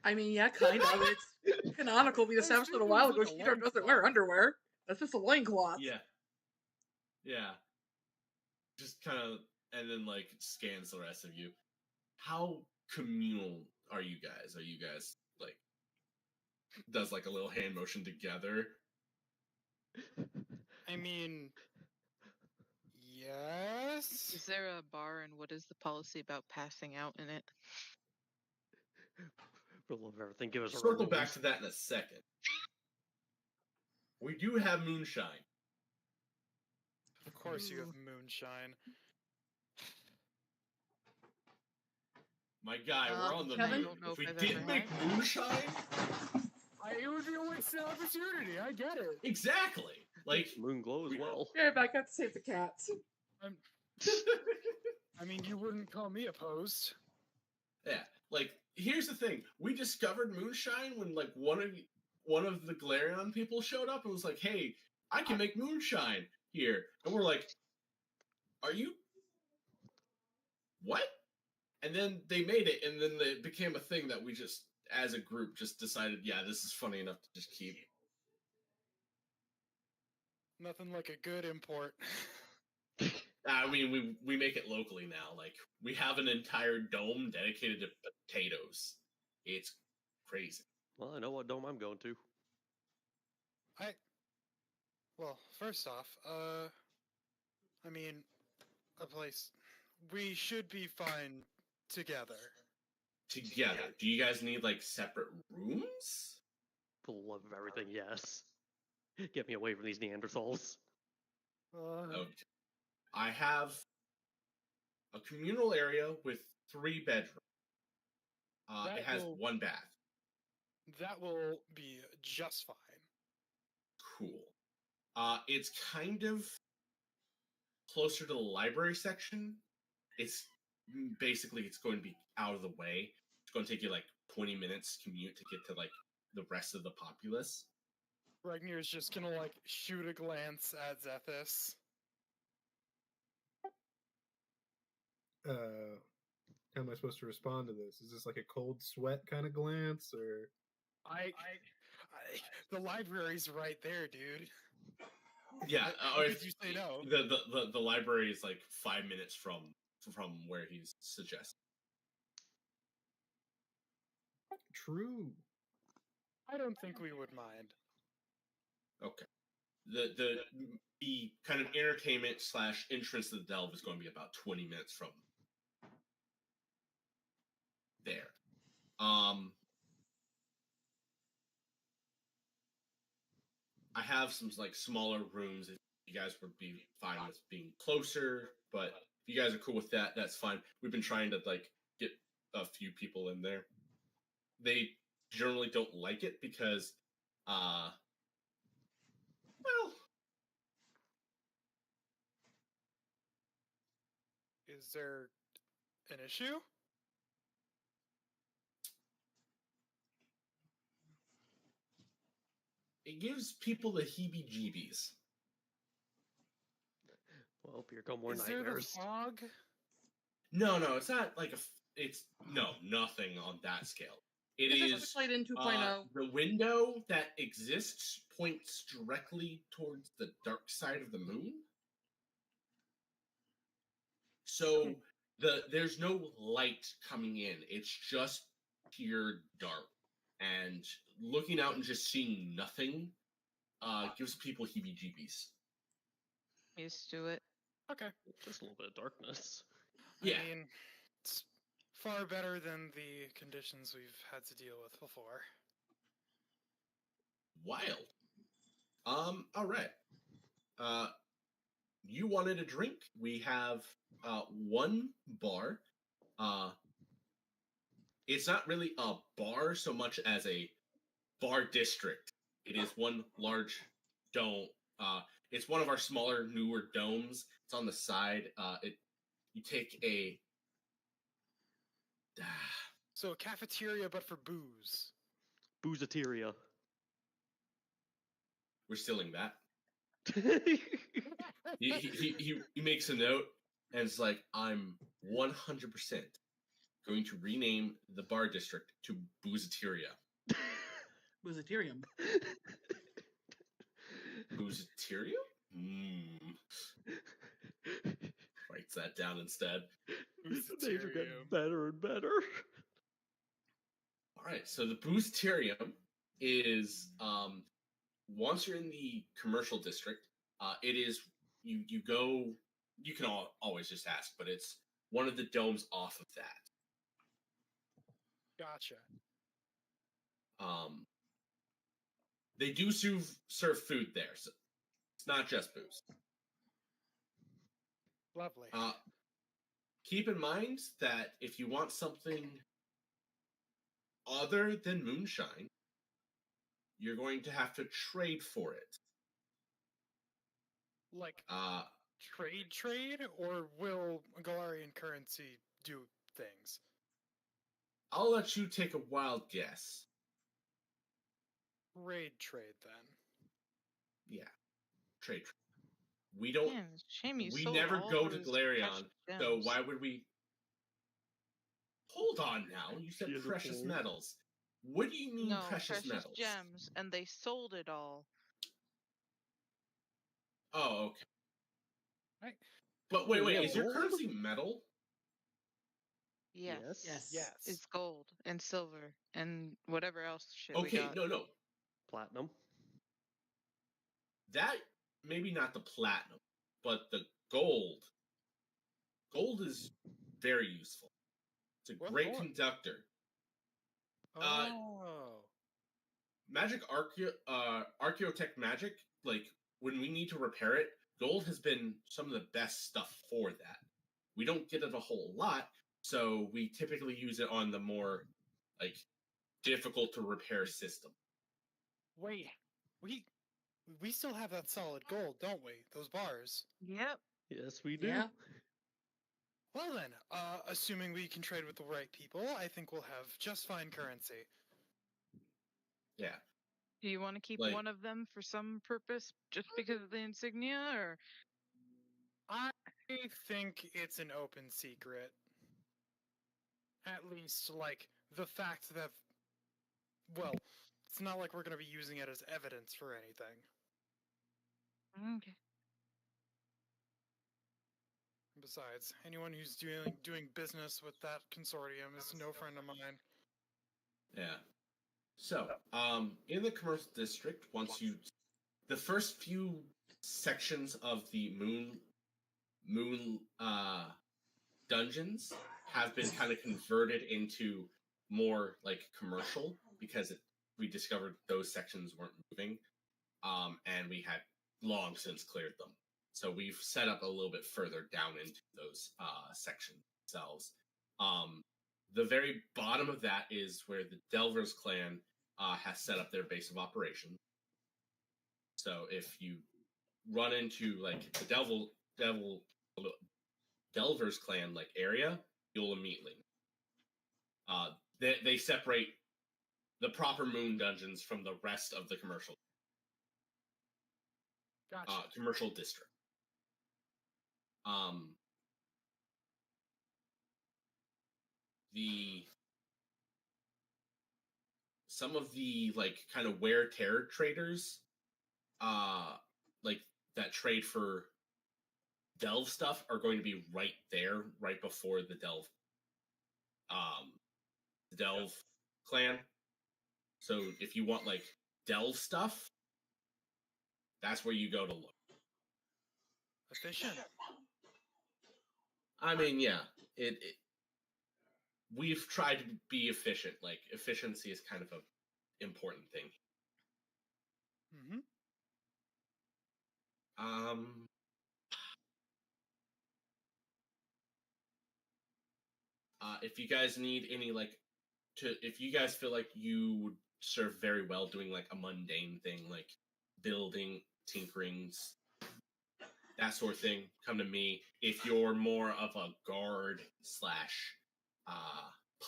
I mean, yeah, kind of. It's canonical. We established it a while ago. Shidro doesn't wear underwear. That's just a loincloth. Yeah. Just kind of, and then like scans the rest of you. How communal are you guys? Are you guys like, does like a little hand motion together? I mean, yes. Is there a bar, and what is the policy about passing out in it? For the love of everything, give us a Circle back rules. to that in a second. We do have moonshine. Of course you have moonshine. My guy, we're on the Kevin? moon. I don't know If we if I've didn't ever make had. moonshine, It would be a wasted opportunity. I get it. exactly. Like, Moon glow as we- well. Be right back. I have to save the cats. I mean, you wouldn't call me opposed. yeah. Like, here's the thing: we discovered moonshine when like one of the Galarian people showed up and was like, "Hey, I can make moonshine here," and we're like, "Are you what?" And then they made it, and then it became a thing that we just, as a group, just decided, yeah, this is funny enough to just keep. Nothing like a good import. I mean, we make it locally now. Like, we have an entire dome dedicated to potatoes. It's crazy. Well, I know what dome I'm going to. Well, first off, I mean, a place. We should be fine together. Together. Do you guys need like separate rooms? For the love of everything, yes. Get me away from these Neanderthals. Okay. I have a communal area with 3 bedrooms. That It has will- 1 bath. That will be just fine. Cool. It's kind of closer to the library section. It's basically, it's going to be out of the way. It's going to take you like 20 minutes commute to get to like the rest of the populace. Ragnir's just gonna like shoot a glance at Zethus. How am I supposed to respond to this? Is this like a cold sweat kind of glance, or The library's right there, dude. Yeah, How or could if you say no? the library is like 5 minutes from where he's suggesting. true? I don't think we would mind. Okay. The kind of entertainment / entrance to the delve is going to be about 20 minutes from there. I have some like smaller rooms if you guys would be fine with being closer, but if you guys are cool with that, that's fine. We've been trying to like get a few people in there. They generally don't like it because well, Is there an issue? it gives people the heebie-jeebies. Well, here come more Is there the nightmares. fog? No, it's not like it's nothing on that scale. It Is is Played in 2.0. the window that exists points directly towards the dark side of the moon. So there's no light coming in. It's just pure dark. And looking out and just seeing nothing gives people heebie-jeebies. Used to it. Okay. Just a little bit of darkness. Yeah. I mean, it's far better than the conditions we've had to deal with before. Wild. All right. You wanted a drink? We have 1 bar. It's not really a bar so much as a bar district. It is one large dome. It's one of our smaller, newer domes. It's on the side. You take a. So a cafeteria, but for booze. Boozateria. We're stealing that. He makes a note and it's like, I'm 100% going to rename the bar district to Boozateria. Boozaterium. Boozateria? Writes that down instead. Names are getting Boozaterium. better and better. All right, so the Boozaterium is once you're in the commercial district, it is you go. You can always just ask, but it's one of the domes off of that. Gotcha. They do serve food there, so it's not just booze. Lovely. keep in mind that if you want something other than moonshine, you're going to have to trade for it. Like Uh, trade, or will Galarian currency do things? I'll let you take a wild guess. Trade then. Yeah, trade. We don't. Man, shame you We sold never all go to those Galarion, precious so gems. why would we? Hold on now. You said She has a precious point. metals. What do you mean No, precious metals? gems, and they sold it all. Oh, okay. Right. But wait, Yeah, is your gold? currency metal? Yes. Yes. Yes. It's gold and silver and whatever else shit we Okay, got. no. Platinum. That maybe not the platinum, but the gold. Gold is very useful. It's a What great for? conductor. Oh. Magic Archaeotech magic, like when we need to repair it, gold has been some of the best stuff for that. We don't get it a whole lot, so we typically use it on the more like difficult to repair system. Wait. We still have that solid gold, don't we? Those bars. Yep. Yes, we do. Yeah. Well then, assuming we can trade with the right people, I think we'll have just fine currency. Yeah. Do you want to keep Like- one of them for some purpose just because of the insignia, or I think it's an open secret. At least, like, the fact that, well, it's not like we're going to be using it as evidence for anything. okay? Besides, anyone who's doing business with that consortium is no friend of mine. Yeah. So, in the commercial district, the first few sections of the moon dungeons have been kind of converted into more like commercial because we discovered those sections weren't moving, and we had long since cleared them. So we've set up a little bit further down into those sections themselves. The very bottom of that is where the Delvers clan has set up their base of operations. So if you run into like the Delvers clan like area, you'll immediately. They separate the proper moon dungeons from the rest of the commercial Gotcha. district. Some of the like kind of wear tear traders, like that trade for Delve stuff are going to be right there, right before the Delve clan. So if you want like Delve stuff, that's where you go to look. Efficient. I mean, yeah, we've tried to be efficient. Like efficiency is kind of an important thing. Mm-hmm. If you guys need any if you guys feel like you would serve very well doing like a mundane thing like building, tinkerings, that sort of thing, come to me. If you're more of a guard /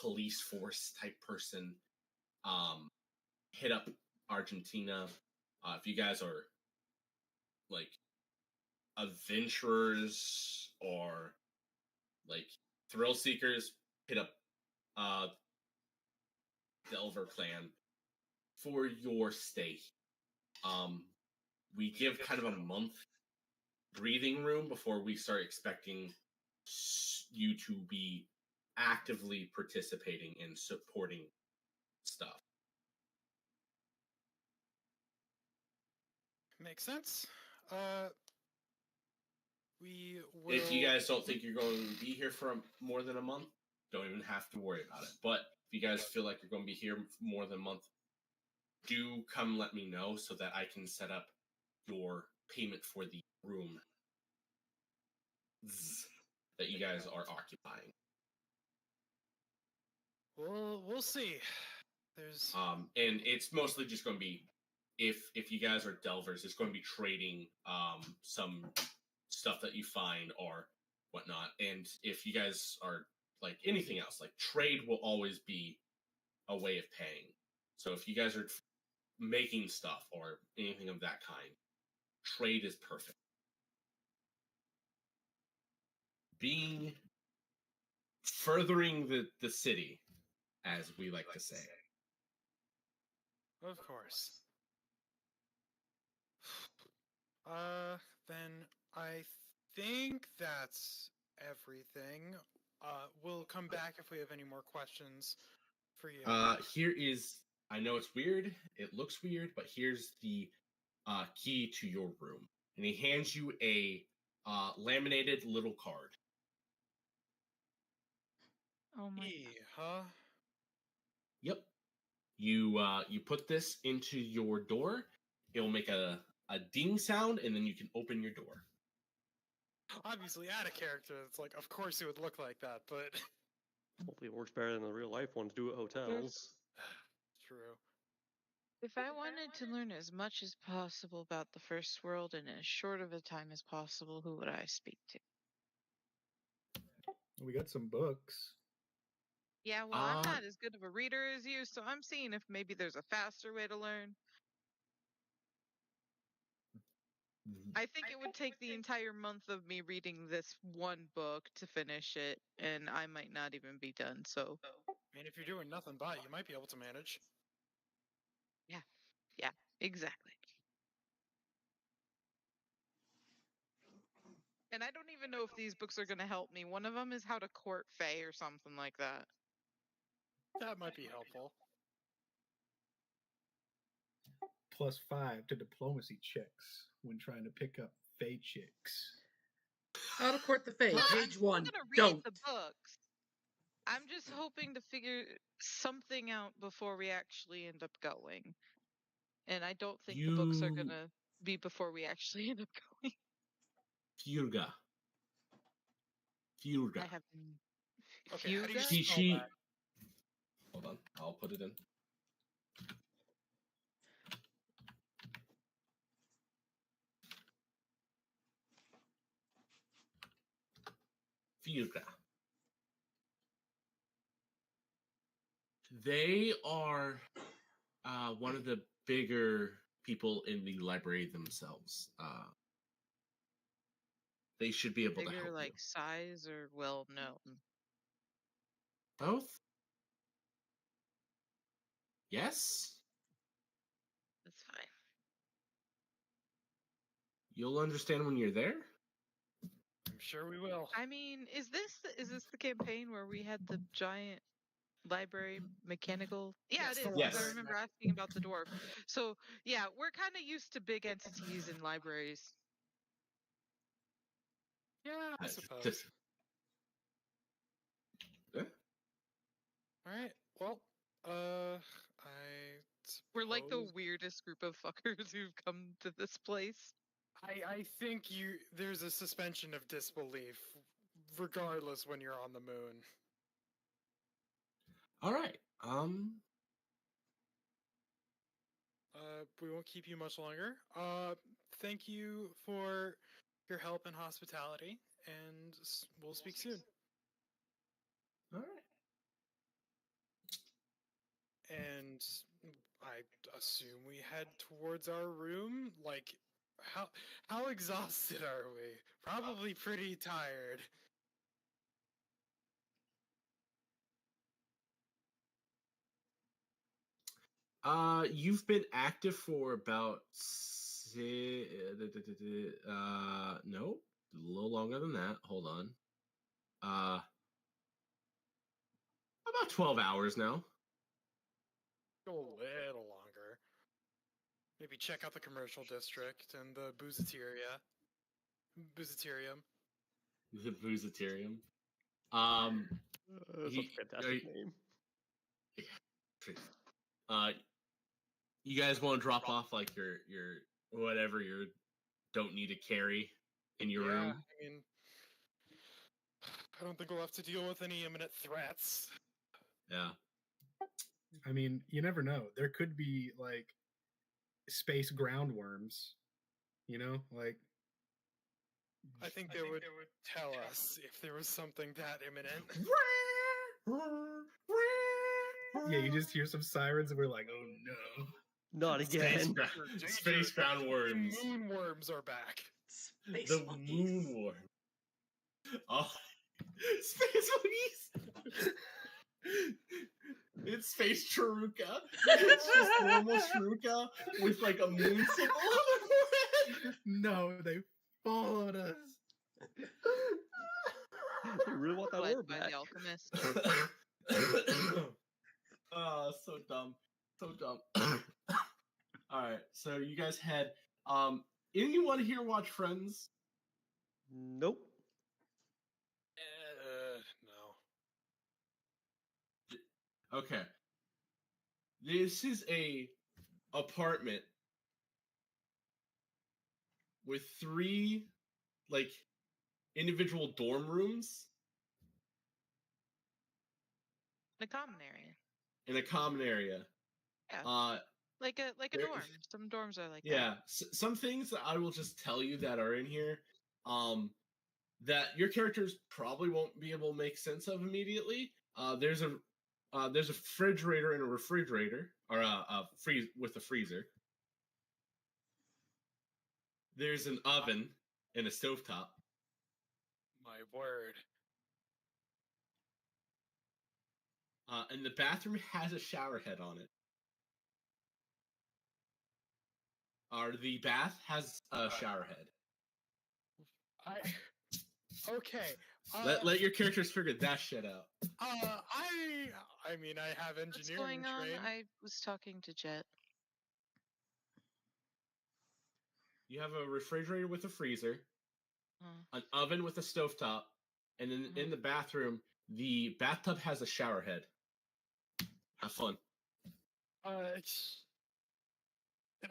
police force type person, hit up Argentina. If you guys are like adventurers or like thrill seekers, hit up Delver clan for your stay. We give kind of a month breathing room before we start expecting you to be actively participating in supporting stuff. Makes sense. We will... If you guys don't think you're going to be here for more than a month, don't even have to worry about it. But if you guys feel like you're going to be here more than a month, do come let me know so that I can set up your payment for the room. that you guys are occupying. We'll see. There's And it's mostly just going to be if you guys are delvers, it's going to be trading some stuff that you find or whatnot. And if you guys are like anything else, like trade will always be a way of paying. So if you guys are making stuff or anything of that kind, trade is perfect. Being furthering the city, as we like to say. Of course. Then I think that's everything. We'll come back if we have any more questions for you. Here is, I know it's weird, it looks weird, but here's the key to your room. And he hands you a laminated little card. Oh my. Huh? Yep. You put this into your door. It'll make a ding sound, and then you can open your door. Obviously, out of character, it's like, of course it would look like that, but Hopefully, it works better than the real life ones do at hotels. true. If I wanted to learn as much as possible about the first world in as short of a time as possible, who would I speak to? We got some books. Yeah, well, I'm not as good of a reader as you, so I'm seeing if maybe there's a faster way to learn. I think it would take the entire month of me reading this one book to finish it, and I might not even be done, so. I mean, if you're doing nothing but, you might be able to manage. Yeah, exactly. And I don't even know if these books are going to help me. One of them is How to Court Fae or something like that. That might be helpful. +5 to diplomacy checks when trying to pick up Fae chicks. How to Court the Fae, Well, I'm page still 1. gonna read Don't. the books. I'm just hoping to figure something out before we actually end up going. And I don't think the books are going to be before we actually end up going. Furga. I have Okay, how do you Fuga? spell that? Hold on, I'll put it in. Furga. They are one of the bigger people in the library themselves. They should be able to Bigger, help like size or well known? you. Both? Yes? That's fine. You'll understand when you're there? I'm sure we will. I mean, is this the campaign where we had the giant library mechanical? Yeah, Yes, it the is. 'Cause Yes. I remember asking about the dwarf. So yeah, we're kind of used to big entities in libraries. Yeah, I suppose. Just- Yeah. All right. Well, I We're like the suppose- weirdest group of fuckers who've come to this place. I think there's a suspension of disbelief, regardless when you're on the moon. All right. We won't keep you much longer. Thank you for your help and hospitality, and we'll speak soon. All right. And I assume we head towards our room. Like, how exhausted are we? Probably pretty tired. You've been active for about no, a little longer than that. Hold on. About 12 hours now. Go a little longer. Maybe check out the commercial district and the Boozateria. Boozaterium. The Boozaterium. That's a fantastic name. You guys want to drop off like your whatever you don't need to carry in your room? I mean, I don't think we'll have to deal with any imminent threats. Yeah. I mean, you never know. There could be like space ground worms. You know, like I think they would tell us if there was something that imminent. yeah, you just hear some sirens and we're like, oh no. Not again. Space ground worms. The moon worms are back. Space The monkeys. moon worm. Oh, space monkeys. It's space Chiruka. It's just normal Chiruka with like a moon symbol on the forehead. No, they followed us. You really want that Led orb by back? the alchemist. Oh, so dumb. So dumb. Alright, so you guys had anyone here watch Friends? Nope. No. Okay. This is a apartment with 3 like individual dorm rooms The common area. in a common area. Yeah. Like a there- dorm. Some dorms are like Yeah, some things that I will just tell you that are in here, that your characters probably won't be able to make sense of immediately. There's a refrigerator and a refrigerator, or a freeze with a freezer. There's an oven and a stovetop. My word. And the bathroom has a shower head on it. The bath has a shower head. Okay. Let your characters figure that shit out. I mean, I have What's engineering going on? train. I was talking to Jet. You have a refrigerator with a freezer, Oh. an oven with a stovetop, and then in the bathroom, the bathtub has a shower head. Have fun. Can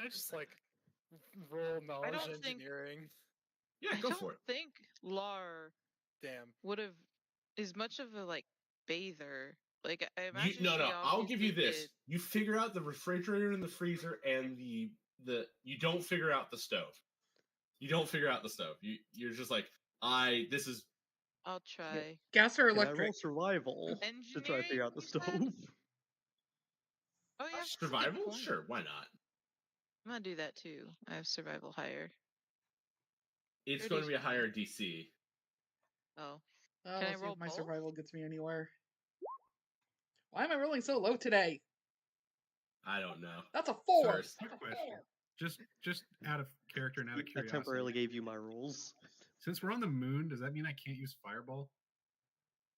I just like roll knowledge don't think- engineering? Yeah, I go don't for it. think Lar Damn. would have is much of a like bather. Like I imagine. No. she I'll give you obviously this. did- You figure out the refrigerator and the freezer, and the you don't figure out the stove. You don't figure out the stove. You're just like, this is I'll try. Gas or Can I electric? roll survival to try to figure out the Engineering, you stove? said? Oh yeah. that's a good survival. point. Sure, why not? I'm gonna do that too. I have survival higher. It's Or going to DC. be a higher DC. Oh. Oh, Can I let's see roll if my both? survival gets me anywhere. Why am I rolling so low today? I don't know. That's a 4. First. Quick question. Just out of character and out of I curiosity. temporarily gave you my rules. Since we're on the moon, does that mean I can't use fireball?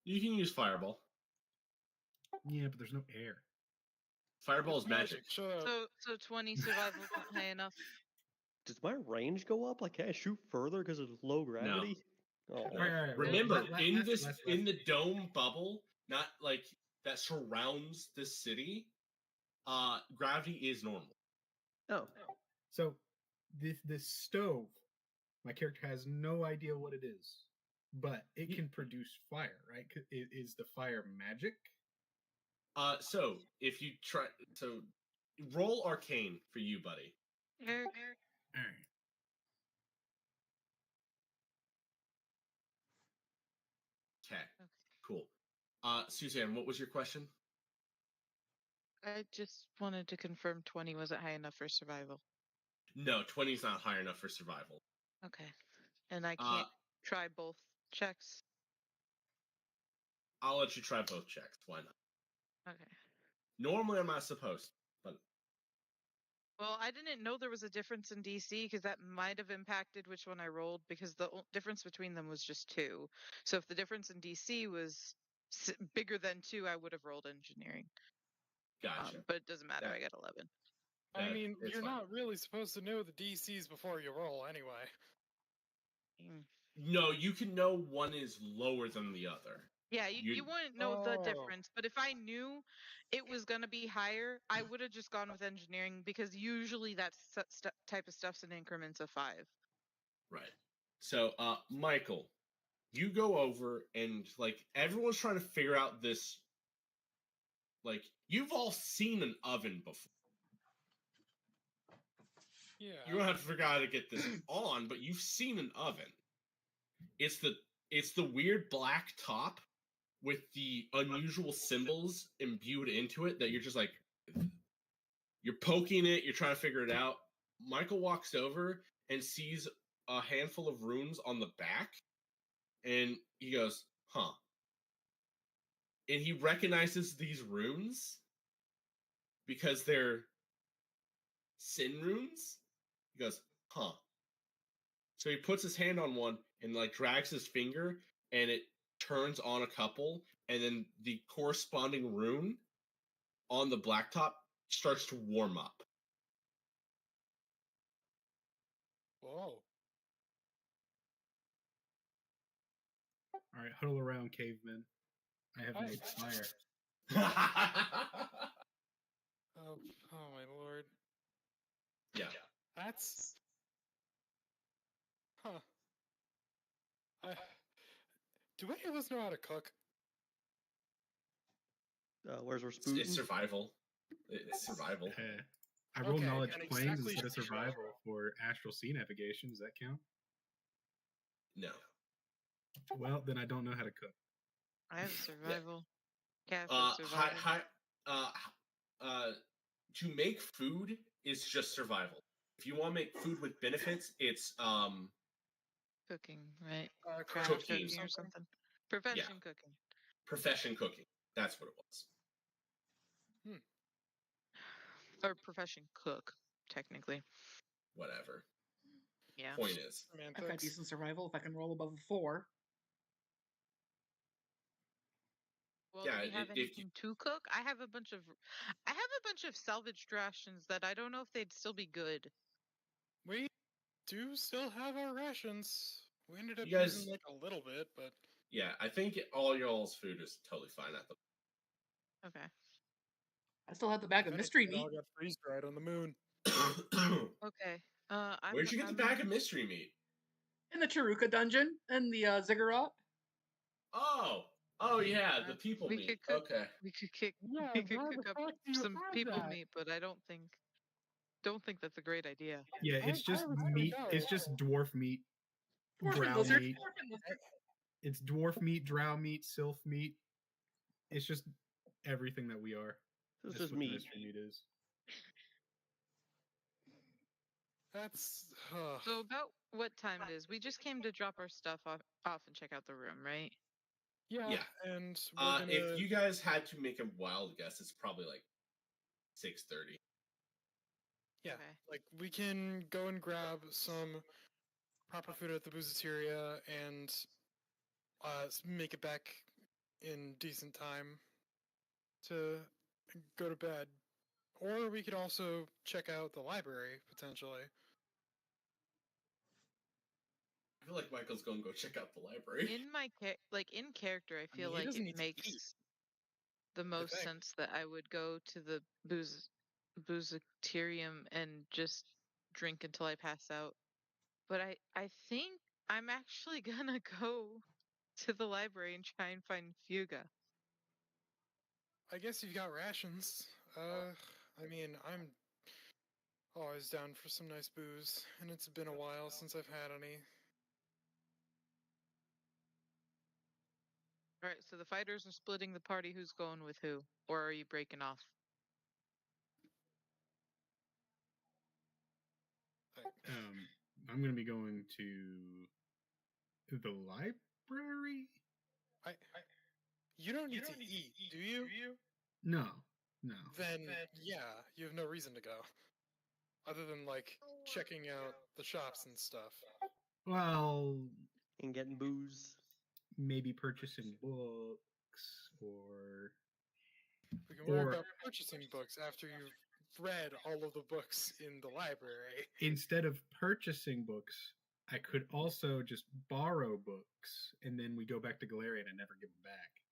You can use fireball. Yeah, but there's no air. Fireball is magic. Shut up. So 20 survival is not high enough. Does my range go up? Like, can I shoot further because of low gravity? Oh, No. Right. Remember, in less- this less- in the dome bubble, not like that surrounds this city, gravity is normal. oh. So this stove, my character has no idea what it is, but it can produce fire, right? Is the fire magic? So if you try, roll arcane for you, buddy. Eric, All right. Okay, cool. Suzanne, what was your question? I just wanted to confirm 20 wasn't high enough for survival. No, 20 is not high enough for survival. Okay. And I can't try both checks. I'll let you try both checks. Why not? Okay. Normally, I'm not supposed, but Well, I didn't know there was a difference in DC because that might have impacted which one I rolled because the difference between them was just 2. So if the difference in DC was bigger than 2, I would have rolled engineering. gotcha. But it doesn't matter. Yeah. I got 11. I mean, it's you're fine. not really supposed to know the DCs before you roll, anyway. Mm. No, you can know one is lower than the other. Yeah, you wouldn't know the Oh. difference, but if I knew it was going to be higher, I would have just gone with engineering because usually that type of stuff's in increments of 5. Right. So, Michael, you go over and like everyone's trying to figure out this. Like you've all seen an oven before. Yeah. You don't have to figure out how to get this on, but you've seen an oven. It's the weird black top with the unusual symbols imbued into it that you're just like you're poking it, you're trying to figure it out. Michael walks over and sees a handful of runes on the back, and he goes, "Huh." And he recognizes these runes because they're sin runes. He goes, "Huh." So he puts his hand on one and like drags his finger, and it turns on a couple, and then the corresponding rune on the blacktop starts to warm up. Whoa. All right, huddle around, cavemen. I have made fire. Oh my lord. Yeah. That's. Huh. Do any of us know how to cook? Where's our It's spoon? survival. It's survival. I roll Okay, knowledge and planes exactly instead of sure. survival for astral sea navigation. Does that count? No. Well, then I don't know how to cook. I have survival. Catholic High, survival. to make food is just survival. If you want to make food with benefits, it's Cooking, right? Craft Craft cooking. cooking or something. Profession cooking. profession cooking. That's what it was. Or profession cook, technically. Whatever. Yeah. Point is. I've got Semantics. decent survival if I can roll above a 4. Well, Yeah, do we have if you- anything to cook? I have a bunch of salvaged rations that I don't know if they'd still be good. We do still have our rations. We ended up You guys- using like a little bit, but Yeah, I think all y'all's food is totally fine at the. Okay. I still have the bag of mystery it meat all got freeze dried on the moon. Okay. Where'd you get the bag of mystery meat? in the Chiruka dungeon and the ziggurat. Oh yeah, the people we meat. could cook. Okay. We could cook. Yeah, we could why the cook up fuck do you some have people that? meat, but I don't think that's a great idea. Yeah, it's I just was meat. gonna It's go. just dwarf meat. Dwarven Drow lizard. meat. Dwarven lizard. It's dwarf meat, drow meat, sylph meat. It's just everything that we are. This That's is what the meat. mystery meat is. That's So about what time it is? We just came to drop our stuff off and check out the room, right? yeah, Yeah. and we're gonna If you guys had to make a wild guess, it's probably like 6:30. yeah, Okay. like we can go and grab some proper food at the Boozateria and make it back in decent time to go to bed. Or we could also check out the library potentially. I feel like Michael's going to go check out the library. In my in character, I feel he like doesn't it need to eat. makes the most think. sense that I would go to the Boozaterium and just drink until I pass out. But I think I'm actually gonna go to the library and try and find Fuga. I guess you've got rations. I mean, I'm always down for some nice booze, and it's been a while since I've had any. All right, so the fighters are splitting the party. Who's going with who? Or are you breaking off? I'm going to be going to the library. You don't need to eat, do you? No. Then yeah, you have no reason to go, other than like checking out the shops and stuff. Well, And getting booze. maybe purchasing books or We can worry Or- about purchasing books after you've read all of the books in the library. instead of purchasing books, I could also just borrow books and then we go back to Galarian and never give them back.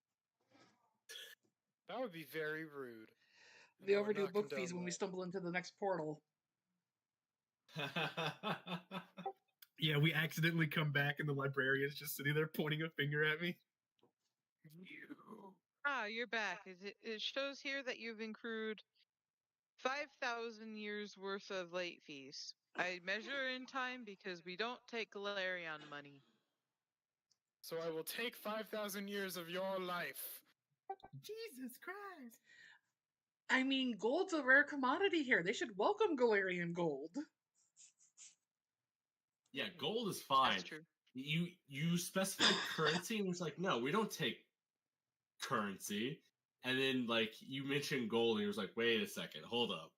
That would be very rude. and The I would overdue not book condone fees when we that. stumble into the next portal. Yeah, we accidentally come back and the librarian's just sitting there pointing a finger at me. Ah, you're back. It shows here that you've accrued 5,000 years worth of late fees. I measure in time because we don't take Galarian money. So I will take 5,000 years of your life. Jesus Christ. I mean, gold's a rare commodity here. They should welcome Galarian gold. Yeah, gold is fine. That's true. You specify currency, and it's like, no, we don't take currency. And then like you mentioned gold, and he was like, wait a second, hold up.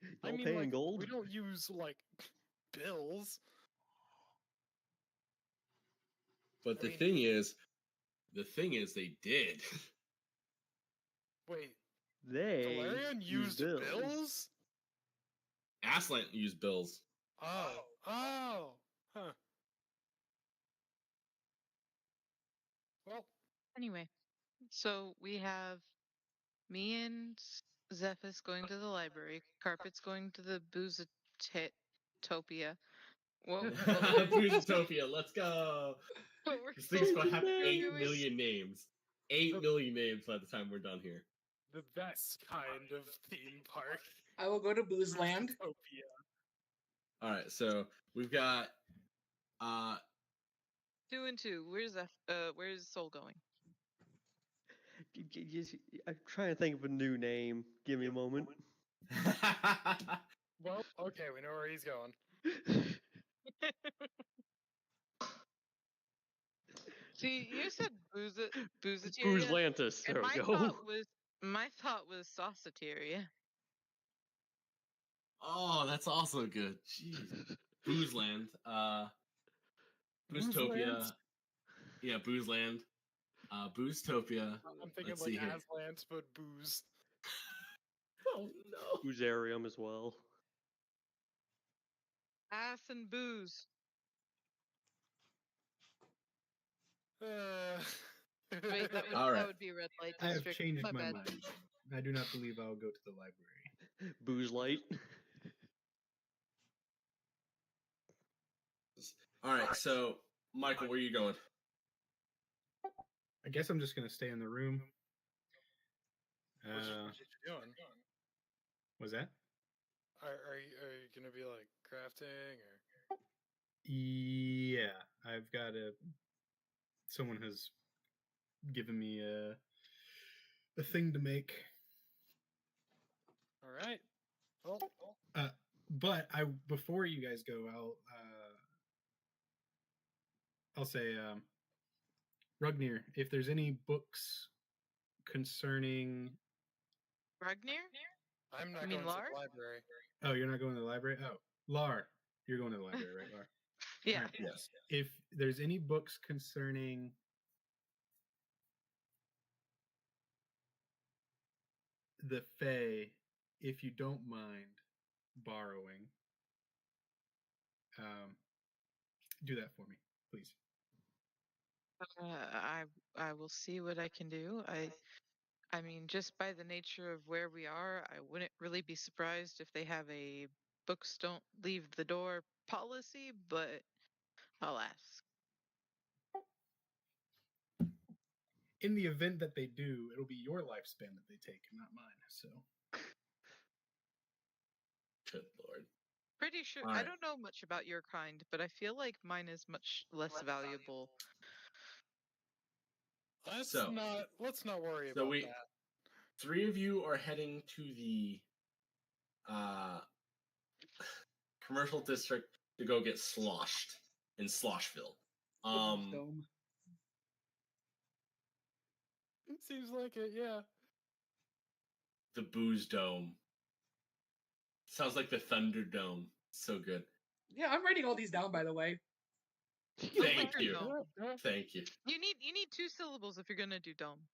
Y'all I mean, paying like, gold? we don't use, like, bills. But I the mean- thing is, they did. Wait, They Galarian use used bills? Aslan used bills. Oh. Oh. Huh. Well, Anyway, so we have me and Zephys going to the library. Carpet's going to the Boozatopia. What Boozatopia, let's go. we're This thing's gonna have supposed to 8 do is- million names. 8 million names by the time we're done here. the best kind of theme park. I will go to Boozland. Utopia. All right, so we've got 2 and 2. Where's Soul going? I'm trying to think of a new name. Give me a moment. Well, okay, we know where he's going. See, you said Boozateria. Boozlantis. There And we my go. thought was Sauceteria. Oh, that's also good. Jeez. Boozland. Booztopia. Boozland? Yeah, Boozland. Booztopia. I'm thinking Let's like see here. Aslan, but booze. Oh no. Boozarium as well. Ass and booze. Wait, that would, All right. that would be a red light I have district. changed My my bad. mind. I do not believe I'll go to the library. Booze light. All right, so Michael, where are you going? I guess I'm just gonna stay in the room. What you doing? Was that? Are you gonna be like crafting or? Yeah, I've got a. Someone has given me a thing to make. All right. Well, But before you guys go, I'll say, Rugnir, if there's any books concerning. Ragnir? I'm not You going mean to Lar? the library. Oh, you're not going to the library? Oh, Lar, you're going to the library, right, Lar? Yeah. Alright. Yes. If there's any books concerning the Fae, if you don't mind borrowing, do that for me, please. I will see what I can do. I mean, just by the nature of where we are, I wouldn't really be surprised if they have a books don't leave the door policy, but I'll ask. In the event that they do, it'll be your lifespan that they take, and not mine. So Good lord. Pretty sure. All I right. don't know much about your kind, but I feel like mine is much less valuable. Let's So- not worry so about we- that. 3 of you are heading to the commercial district to go get sloshed in Sloshville. Dome. It seems like it, yeah. The Booze Dome. Sounds like the Thunderdome. So good. Yeah, I'm writing all these down, by the way. Thank you. Dome. Thank you. You need 2 syllables if you're gonna do dome.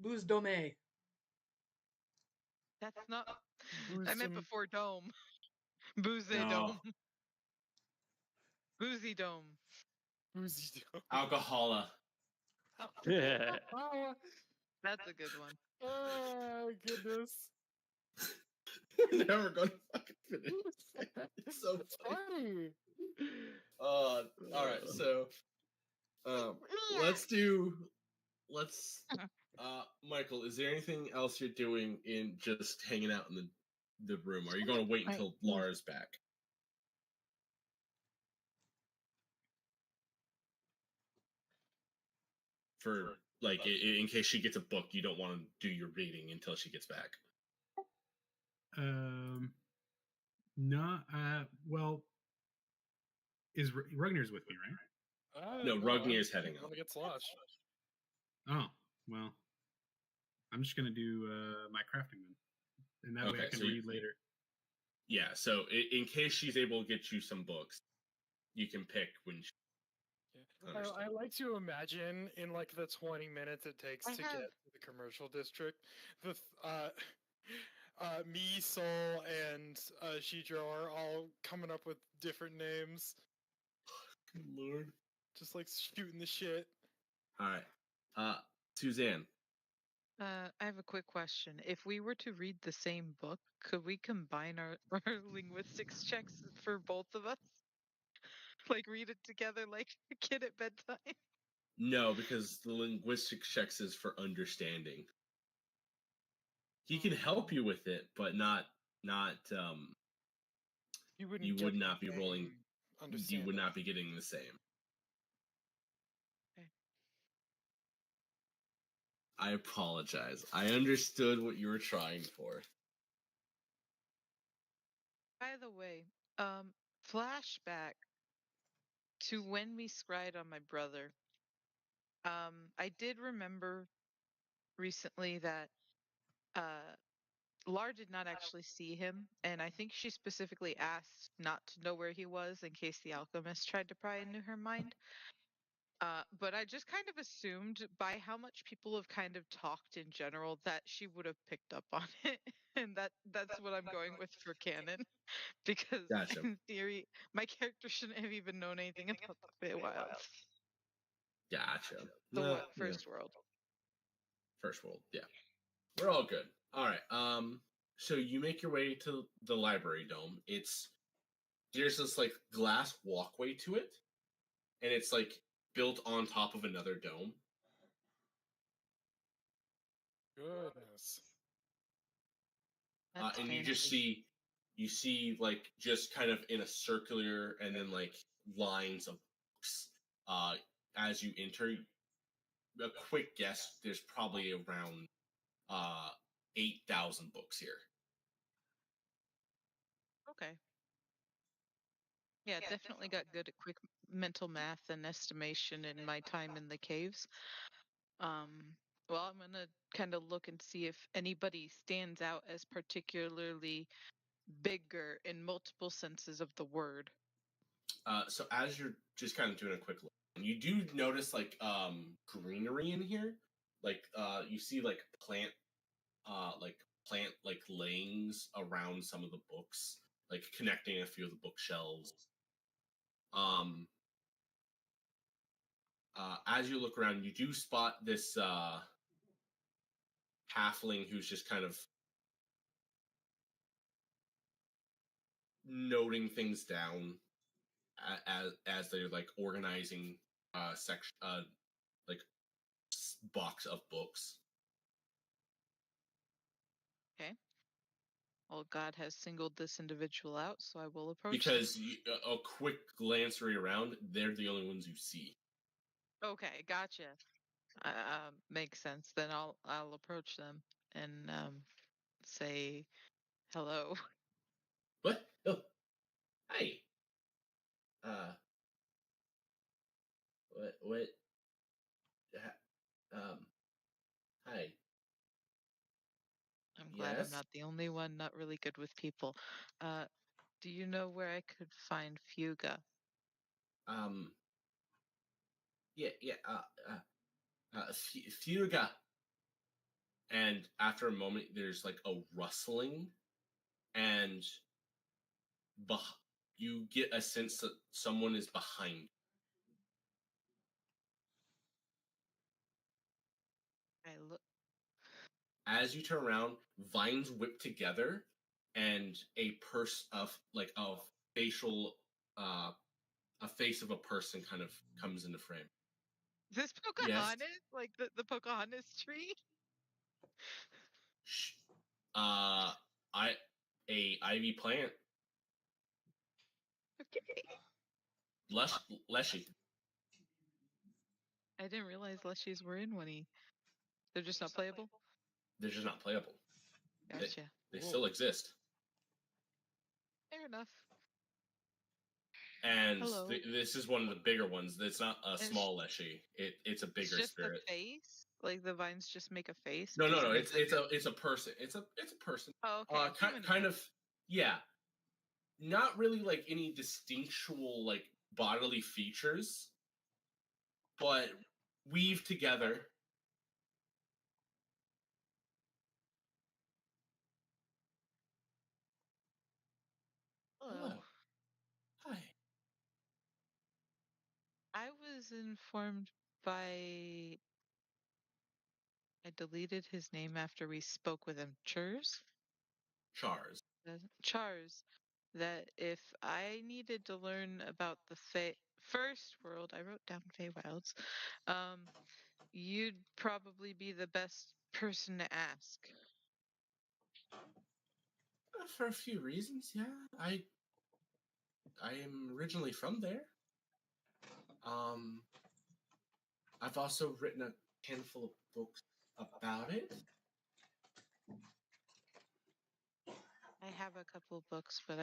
Booze Dome. That's not. Booze I meant dome. before dome. Boozy No. dome. Boozy dome. Boozy dome. Alcohola. Oh, That's a good one. oh goodness. We're never gonna fucking finish. It's so funny. funny. All right, so let's Michael, is there anything else you're doing in just hanging out in the room? Are you going to wait until Lara's back? For like, in case she gets a book, you don't want to do your reading until she gets back. Not well. Is Rugnir's with me, right? No, Rugnir's heading out. When it gets lost. Oh well. I'm just gonna do my crafting then, and that way I can read later. Yeah. So in case she's able to get you some books, you can pick when. I like to imagine in like the 20 minutes it takes to get to the commercial district, the me, Sol, and Shidro are all coming up with different names. Good lord. Just like shooting the shit. Alright. Suzanne. I have a quick question. If we were to read the same book, could we combine our linguistics checks for both of us? Like read it together like a kid at bedtime? No, because the linguistic checks is for understanding. He can help you with it, but not you would not be rolling. You would not be getting the same. Okay. I apologize. I understood what you were trying for. By the way, flashback to when we scried on my brother. I did remember recently that Lar did not actually see him, and I think she specifically asked not to know where he was in case the alchemist tried to pry into her mind. But I just kind of assumed by how much people have kind of talked in general that she would have picked up on it, and that's what I'm going with for canon, because Gotcha. in theory, my character shouldn't have even known anything about the Feywilds. Gotcha. First world. First world, yeah. We're all good. Alright, so you make your way to the library dome. There's this like glass walkway to it, and it's like built on top of another dome. Goodness. That's And fancy. you see like just kind of in a circular and then like lines of books as you enter. A quick guess, there's probably around 8,000 books here. Okay. Yeah, definitely got good at quick mental math and estimation in my time in the caves. Well, I'm gonna kind of look and see if anybody stands out as particularly bigger in multiple senses of the word. So as you're just kind of doing a quick look, you do notice like greenery in here. Like you see like plant layings around some of the books, like connecting a few of the bookshelves. As you look around, you do spot this halfling who's just kind of noting things down as they're like organizing section like box of books. Okay. Well, God has singled this individual out, so I will approach Because a quick glance around, they're the only ones you see. Okay, gotcha. Makes sense. Then I'll approach them and say hello. What? Oh, hi. Uh, what? Hi. I'm glad I'm Yes. not the only one not really good with people. Do you know where I could find Fuga? Um. Yeah. Yeah. Fuga. And after a moment, there's like a rustling, and you get a sense that someone is behind. I look. As you turn around, vines whip together, and a facial, a face of a person kind of comes into frame. This Yes. Pocahontas, like the Pocahontas tree. Sh- Uh, a ivy plant, Okay. leshy. I didn't realize Leshies were in Winnie. They're just not playable. They're just not playable. Gotcha. They Cool. still exist. Fair enough. And Hello. this is one of the bigger ones. It's not a And small leshy. It's a It's bigger just spirit. the face. Like the vines just make a face. No, It no, doesn't no. make It's a person. It's a person. Oh, okay. Kind of. Yeah. Not really like any distinctual like bodily features, but weave together. Hello. Hi. I was informed by. I deleted his name after we spoke with him. Churs? Chars. Chars. That if I needed to learn about the first world, I wrote down Feywilds. You'd probably be the best person to ask. For a few reasons, yeah. I am originally from there. I've also written a handful of books about it. I have a couple books, but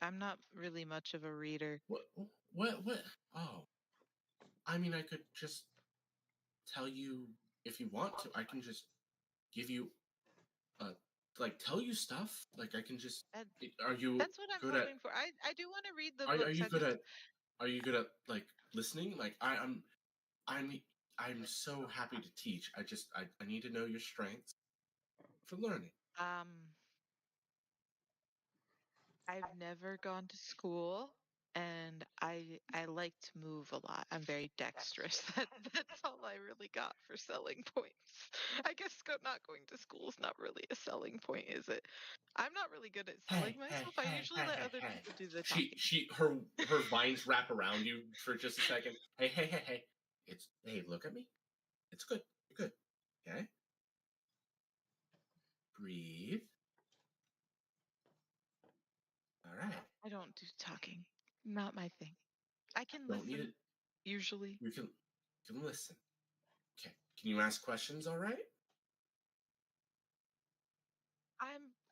I'm not really much of a reader. What? Oh, I mean, I could just tell you if you want to. I can just give you, like tell you stuff. Like I can just. That, Are you that's what I'm good at? hoping for. I do want to read the Are books. you I good just, at? Are you good at like listening? Like I'm so happy to teach. I need to know your strengths for learning. um, I've never gone to school, and I like to move a lot. I'm very dexterous. That's all I really got for selling points. I guess not going to school is not really a selling point, is it? I'm not really good at selling myself. I usually let other people do the talking. Her vines wrap around you for just a second. Hey. Look at me. It's good. You're good. Okay. Breathe. All right. I don't do talking. Not my thing. I can Don't need listen, it. usually. You can listen. Okay. Can you ask questions? All right.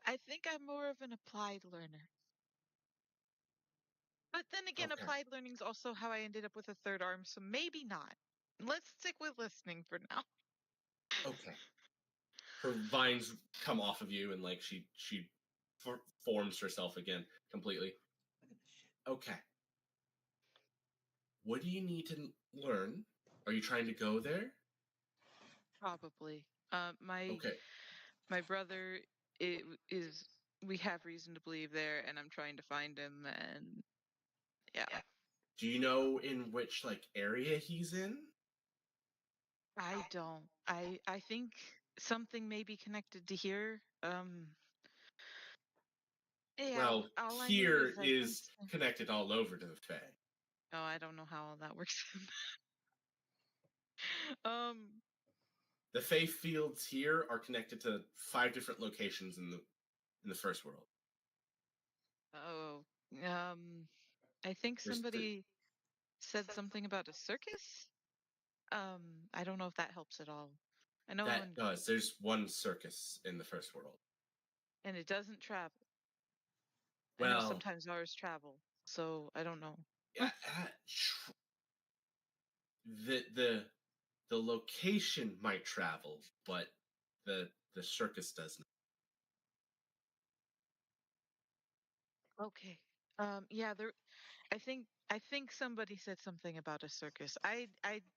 I think I'm more of an applied learner. But then again, Okay. applied learning is also how I ended up with a third arm, so maybe not. Let's stick with listening for now. Okay. Her vines come off of you, and like she forms herself again completely. Okay. What do you need to learn? Are you trying to go there? Probably. Okay. My brother is. We have reason to believe there, and I'm trying to find him. And yeah, Do you know in which like area he's in? I don't. I think something may be connected to here. Yeah. Well, All I knew here is I think. is connected all over to the Fae. Oh, I don't know how all that works. The Fae fields here are connected to 5 different locations in the first world. Oh, I think There's somebody said something about a circus. I don't know if that helps at all. I know that does. There's one circus in the first world. and it doesn't travel. I know Well, sometimes ours travel, so I don't know. yeah, the location might travel, but the circus does not. Okay. Yeah, there. I think somebody said something about a circus. I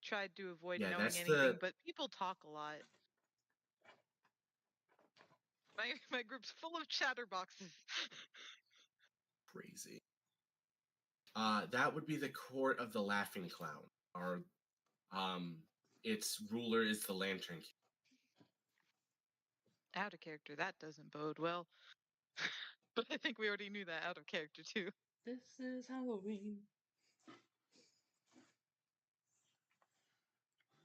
tried to avoid Yeah, knowing that's anything, but people talk a lot. My group's full of chatterboxes. crazy. That would be the court of the Laughing Clown. Or, its ruler is the Lantern King. Out of character. That doesn't bode well. But I think we already knew that out of character too. This is Halloween.